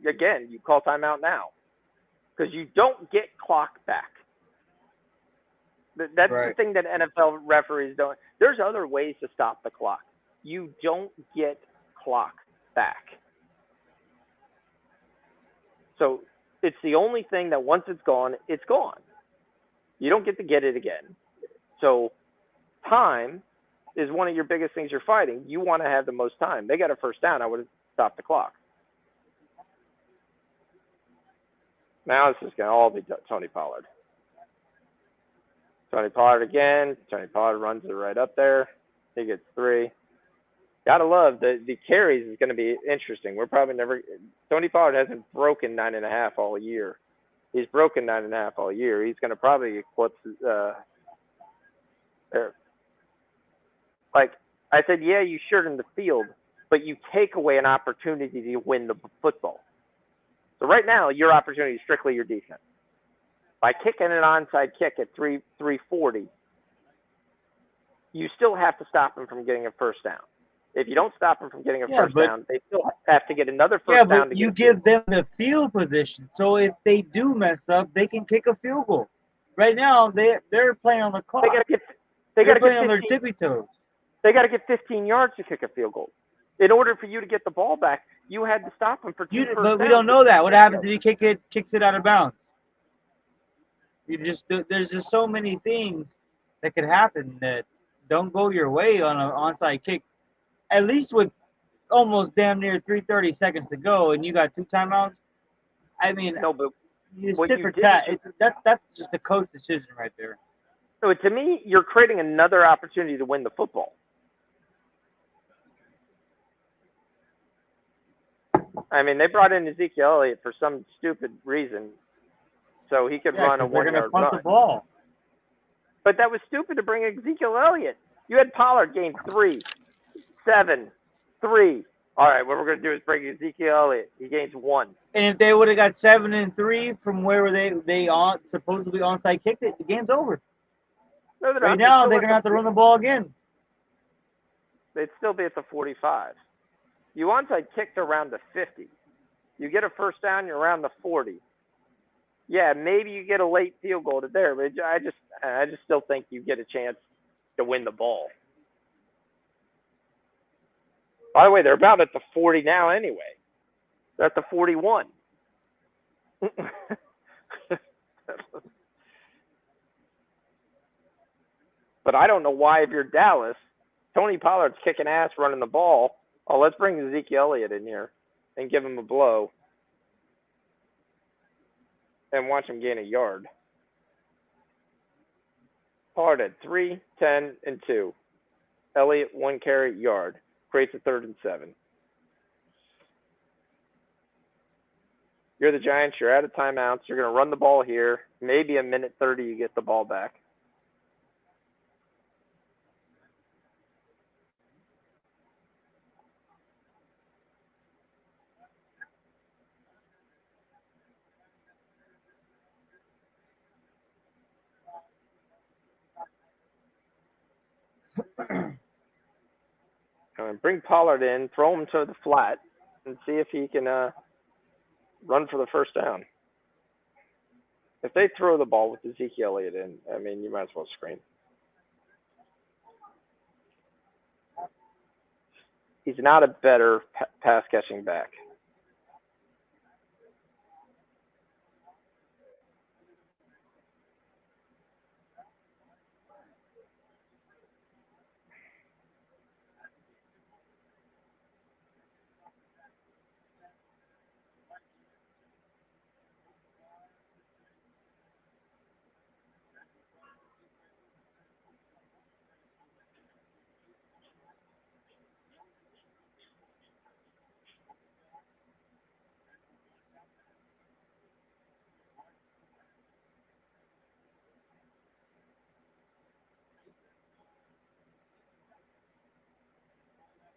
you call timeout now because you don't get clock back. That's Right. the thing that NFL referees don't. There's other ways to stop the clock. You don't get clock back. So it's the only thing that once it's gone, it's gone. You don't get to get it again. So time is one of your biggest things you're fighting. You want to have the most time. They got a first down. I would have stopped the clock. Now this is going to all be Tony Pollard. Tony Pollard again. Tony Pollard runs it right up there. He gets 3. Gotta love the carries is going to be interesting. We're probably never. Tony Pollard hasn't broken 9.5 all year. He's broken 9.5 all year. He's going to probably eclipse. Like I said, yeah, you shorten the field, but you take away an opportunity to win the football. So right now, your opportunity is strictly your defense. By kicking an onside kick at 340, you still have to stop him from getting a first down. If you don't stop them from getting a first down, they still have to get another first down. But you give them the field position, so if they do mess up, they can kick a field goal. Right now, they're playing on the clock. They're playing on their tippy toes. They got to get 15 yards to kick a field goal. In order for you to get the ball back, you had to stop them for 2 first downs. But we don't know that. What happens if he kicks it out of bounds? There's just so many things that could happen that don't go your way on an onside kick. At least with almost damn near 3:30 seconds to go, and you got 2 timeouts. I mean, no, but it's tit for tat. That's just a coach decision right there. So to me, you're creating another opportunity to win the football. I mean, they brought in Ezekiel Elliott for some stupid reason, so he could run a 1-yard run. Punt the ball. But that was stupid to bring Ezekiel Elliott. You had Pollard gain 3, 7, 3. All right, what we're going to do is bring Ezekiel Elliott. He gains 1. And if they would have got 7 and 3 from where they supposedly onside kicked it, the game's over. No, right now, they're going to have to run the ball again. They'd still be at the 45. You onside kicked around the 50. You get a first down, you're around the 40. Yeah, maybe you get a late field goal to there, but I just still think you get a chance to win the ball. By the way, they're about at the 40 now anyway. They're at the 41. But I don't know why, if you're Dallas, Tony Pollard's kicking ass running the ball. Oh, let's bring Ezekiel Elliott in here and give him a blow and watch him gain a yard. Pollard had 3, 10, and 2. Elliott, 1 carry, yard. Creates a 3rd and 7. You're the Giants. You're out of timeouts. You're going to run the ball here. Maybe a minute 30, you get the ball back. Bring Pollard in, throw him to the flat, and see if he can run for the first down. If they throw the ball with Ezekiel Elliott in, I mean, you might as well scream. He's not a better pass catching back.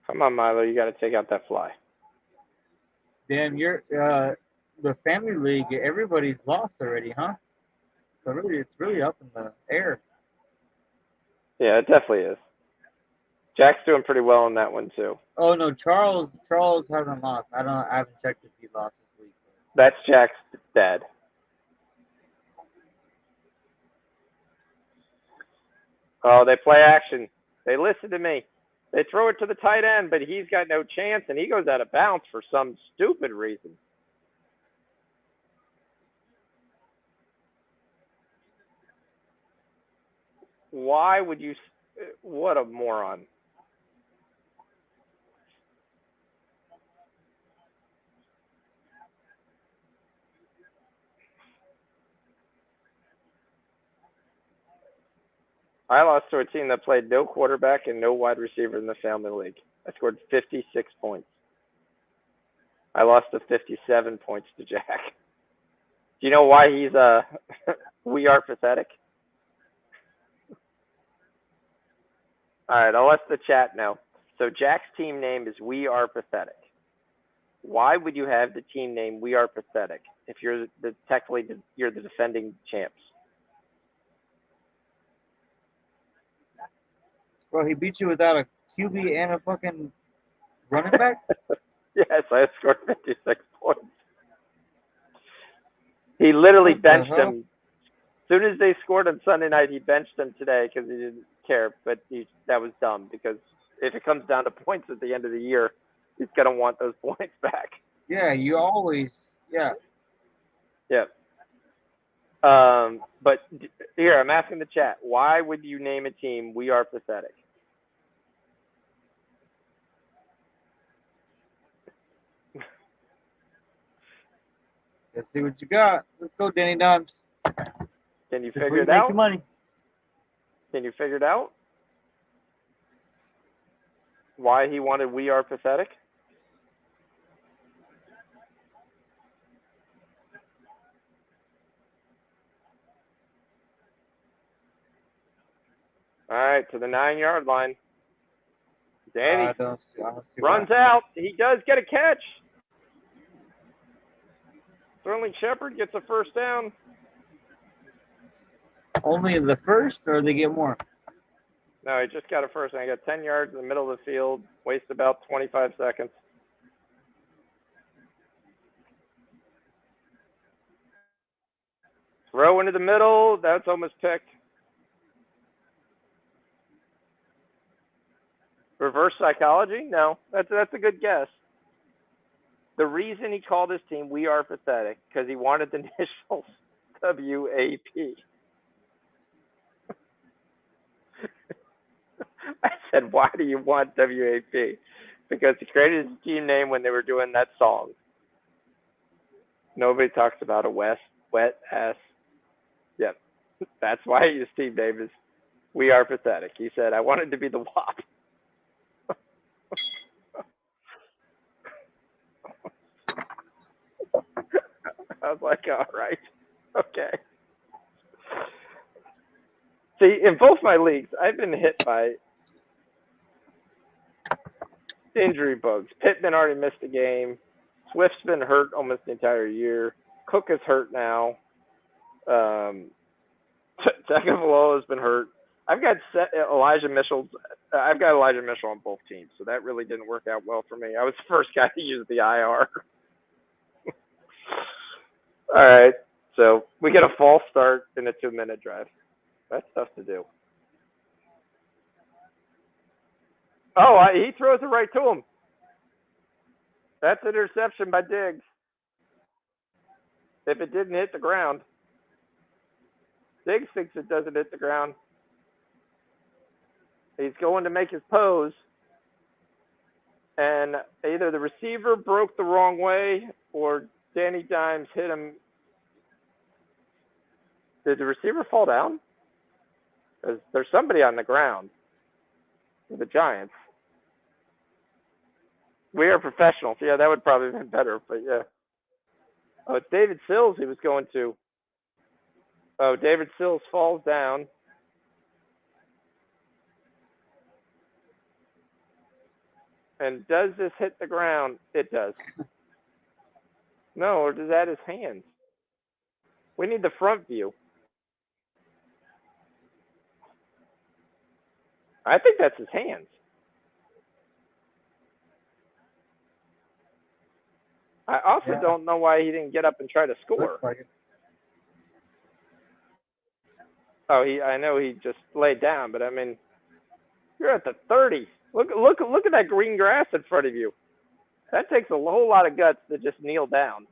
Come on, Milo. You got to take out that fly. Damn, you're the family league. Everybody's lost already, huh? So really, it's really up in the air. Yeah, it definitely is. Jack's doing pretty well in that one too. Oh no, Charles hasn't lost. I haven't checked if he lost this week. That's Jack's dad. Oh, they play action. They listen to me. They throw it to the tight end, but he's got no chance, and he goes out of bounds for some stupid reason. Why would you? What a moron. I lost to a team that played no quarterback and no wide receiver in the family league. I scored 56 points. I lost to 57 points to Jack. Do you know why he's we are pathetic? All right, I'll let the chat know. So Jack's team name is We Are Pathetic. Why would you have the team name We Are Pathetic if you're technically you're the defending champs? Bro, he beat you without a QB and a fucking running back? Yes, I scored 56 points. He literally benched him. As soon as they scored on Sunday night, he benched him today because he didn't care. But that was dumb because if it comes down to points at the end of the year, he's going to want those points back. Yeah, you always, yeah. Yeah. But here, I'm asking the chat, why would you name a team We Are Pathetic? Let's see what you got. Let's go, Danny Dimes. Can you figure it out? Make your money. Can you figure it out? Why he wanted We Are Pathetic? All right, to the 9-yard line. Danny I don't see runs out. He does get a catch. Sterling Shepard gets a first down. Only the first, or they get more? No, he just got a first down. He got 10 yards in the middle of the field, wasted about 25 seconds. Throw into the middle. That's almost picked. Reverse psychology? No, that's a good guess. The reason he called his team We Are Pathetic because he wanted the initials WAP. I said, why do you want WAP? Because he created his team name when they were doing that song. Nobody talks about a wet ass. Yep. That's why his team name is We Are Pathetic. He said, I wanted to be the WAP. I was like, all right. Okay. See, in both my leagues, I've been hit by injury bugs. Pittman already missed a game. Swift's been hurt almost the entire year. Cook is hurt now. Tagovailoa has been hurt. I've got Elijah Mitchell. I've got Elijah Mitchell on both teams, so that really didn't work out well for me. I was the first guy to use the IR. All right, so we get a false start in a 2-minute drive. That's tough to do. Oh, he throws it right to him. That's an interception by Diggs. If it didn't hit the ground. Diggs thinks it doesn't hit the ground. He's going to make his pose. And either the receiver broke the wrong way or Danny Dimes hit him. Did the receiver fall down? Because there's somebody on the ground with the Giants. We are professionals. Yeah, that would probably have been better, but yeah. Oh, it's David Sills he was going to. Oh, David Sills falls down. And does this hit the ground? It does. No, or is that his hands? We need the front view. I think that's his hands. I also don't know why he didn't get up and try to score. Looks like it. Oh, I know he just laid down, but I mean, you're at the 30. Look at that green grass in front of you. That takes a whole lot of guts to just kneel down.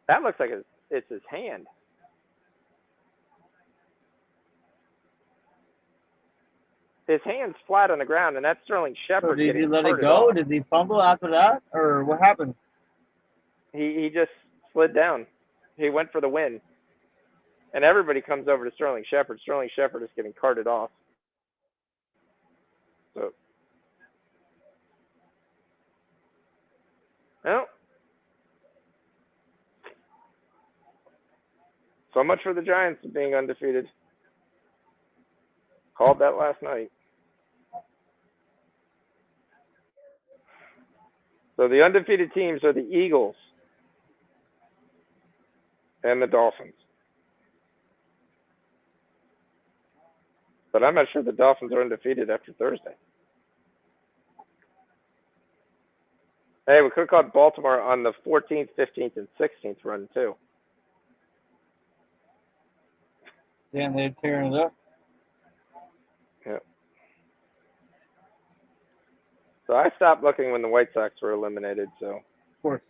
That looks like it's his hand. His hand's flat on the ground, and that's Sterling Shepard. So did he let it carted go? off. Did he fumble after that, or what happened? He just slid down. He went for the win. And everybody comes over to Sterling Shepard. Sterling Shepard is getting carted off. So, well, so much for the Giants being undefeated. Called that last night. So the undefeated teams are the Eagles and the Dolphins. But I'm not sure the Dolphins are undefeated after Thursday. Hey, we could have caught Baltimore on the 14th, 15th, and 16th run, too. Damn, they're tearing it up. Yeah. So I stopped looking when the White Sox were eliminated, so. Of course.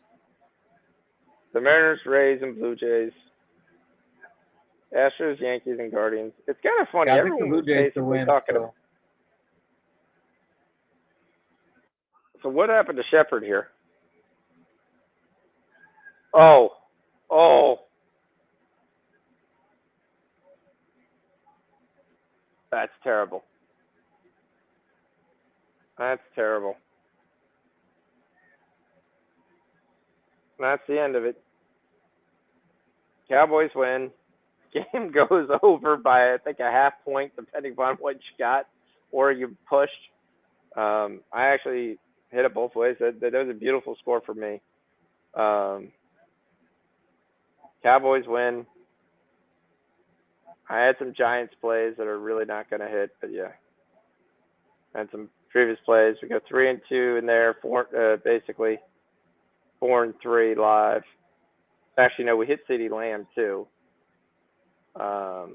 The Mariners, Rays, and Blue Jays. Astros, Yankees, and Guardians. It's kind of funny. Yeah, I think the Everyone Blue was Jays to basically win. talking about. So what happened to Shepard here? Oh. That's terrible. That's terrible. That's the end of it. Cowboys win. Game goes over by, I think, a half point, depending upon what you got or you pushed. I actually hit it both ways. That was a beautiful score for me. Cowboys win. I had some Giants plays that are really not going to hit, but yeah. I had some previous plays. We got 3 and 2 in there, basically 4 and 3 live. Actually, no, we hit CeeDee Lamb too. The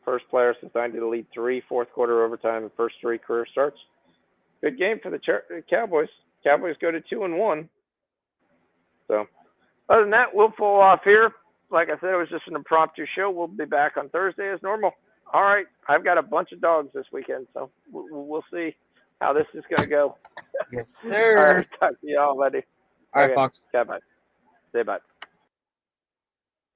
first player since 90 to lead 3 fourth quarter overtime and first 3 career starts. Good game for the Cowboys. Cowboys go to 2-1. So, other than that, we'll fall off here. Like I said, it was just an impromptu show. We'll be back on Thursday as normal. All right, I've got a bunch of dogs this weekend, so we'll see how this is going to go. Yes, sir. All right, talk to you all, buddy. All right, okay. Fox. Okay, bye. Say bye.